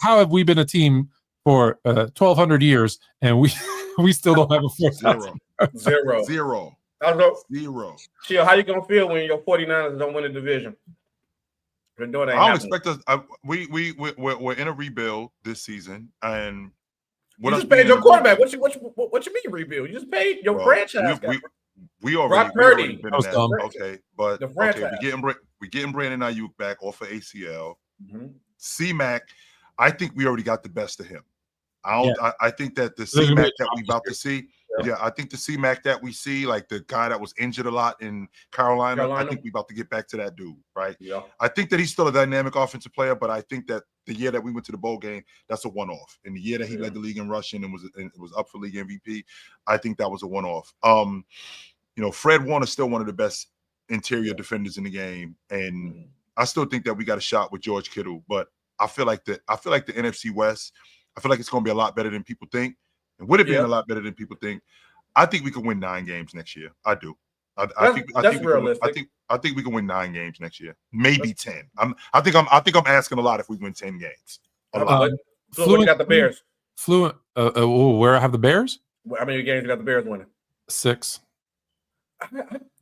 How have we been a team for 1,200 years and we still don't have a 4,000? Zero. Zero. How you gonna feel when your 49ers don't win the division? I don't expect us. We're in a rebuild this season, and you just paid your quarterback. What you mean rebuild? You just paid your franchise. We already Brock Purdy. Okay, but we getting Brandon Ayuk back off of ACL. C-Mac, I think we already got the best of him. I think that the C-Mac that we about to see. Yeah, I think the C-Mac that we see, like the guy that was injured a lot in Carolina, I think we about to get back to that dude, right? Yeah. I think that he's still a dynamic offensive player, but I think that the year that we went to the bowl game, that's a one-off. And the year that he led the league in rushing and was up for league MVP, I think that was a one-off. Fred Warner's still one of the best interior defenders in the game, and I still think that we got a shot with George Kittle. But I feel like the NFC West, I feel like it's going to be a lot better than people think. And would it be a lot better than people think? I think we can win 9 games next year. I do. I think realistic. I think we can win 9 games next year, maybe 10. I think I'm asking a lot if we win 10 games. Fluent got the Bears. Fluent. Where I have the Bears? How many games you got the Bears winning? 6. I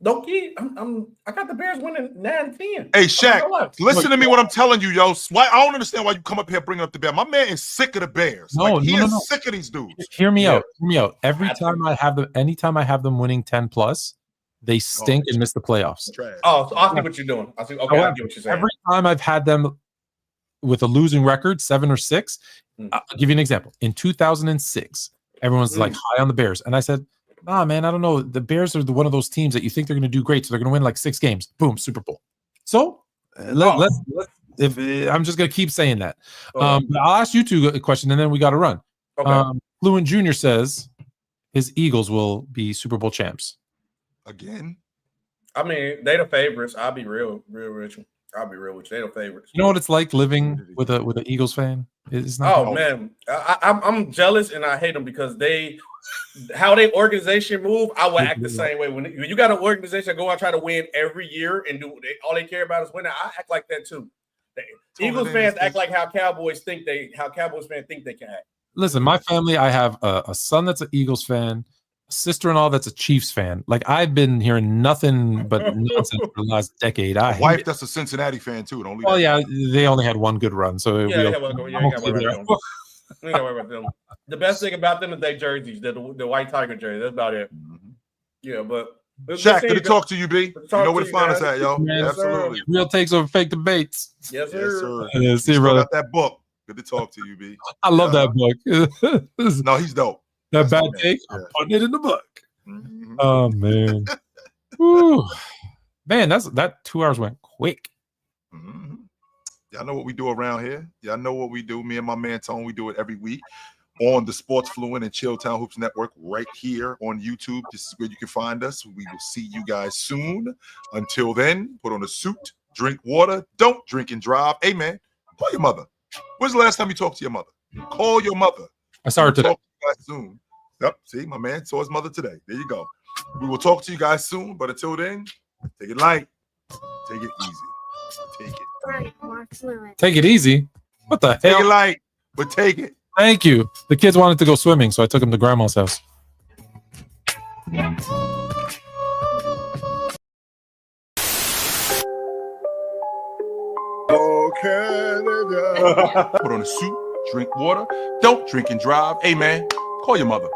got the Bears winning 9-10. Hey, Shaq, listen to me what I'm telling you, yo. I don't understand why you come up here bringing up the Bears. My man is sick of the Bears. No. Sick of these dudes. Hear me out. Anytime I have them winning 10 plus, they stink and miss the playoffs. Oh, so I see what you're doing. I get what you're saying. Every time I've had them with a losing record, 7 or 6, I'll give you an example. In 2006, everyone's like high on the Bears, and I said, nah, man, I don't know. The Bears are one of those teams that you think they're going to do great, so they're going to win like 6 games. Boom, Super Bowl. So I'm just going to keep saying that. But I'll ask you 2 a question, and then we got to run. Okay. Fluent Jr. says his Eagles will be Super Bowl champs. Again? I mean, they the favorites. I'll be real with you. I'll be real with you. They the favorites. You know what it's like living with an Eagles fan? It's not. Oh man, I'm jealous and I hate them because how their organization move. I would act the same way when you got an organization go out try to win every year and all they care about is winning. I act like that too. Eagles fans act like how Cowboys fans think they can act. Listen, my family. I have a son that's an Eagles fan. Sister-in-law that's a Chiefs fan. Like I've been hearing nothing but nonsense for the last decade. Wife that's a Cincinnati fan too. They only had one good run, so We ain't gotta worry about them. The best thing about them is their jerseys, the white Tiger jersey. That's about it. Yeah, but Shaq, good to talk to you, B. You know where to find us at, yo. Yes, Absolutely. Real takes over fake debates. Yes, sir. Yeah, see, Still brother. got that book. Good to talk to you, B. I love that book. No, he's dope. That That's bad my take, man. I'm putting it in the book. Mhm. Oh man. Woo. Man, that 2 hours went quick. Mhm. Y'all know what we do around here. Y'all know what we do. Me and my man Tone, we do it every week on the Sports Fluent and Chilltown Hoops Network right here on YouTube. This is where you can find us. We will see you guys soon. Until then, put on a suit, drink water, don't drink and drive. Hey, man, call your mother. When's the last time you talked to your mother? Call your mother. I saw her today. Talk to you guys soon. Yep, see, my man saw his mother today. There you go. We will talk to you guys soon, but until then, take it light. Take it easy. Take it. Right, more fluent. Take it easy. What the Take hell? it light, but take it. Thank you. The kids wanted to go swimming, so I took them to grandma's house. Put on a suit, drink water, don't drink and drive. Hey, man, call your mother.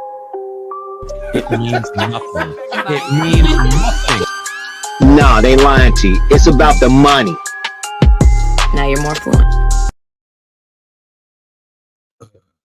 It means nothing. It means nothing. Nah, they lying to you. It's about the money. Now you're more fluent.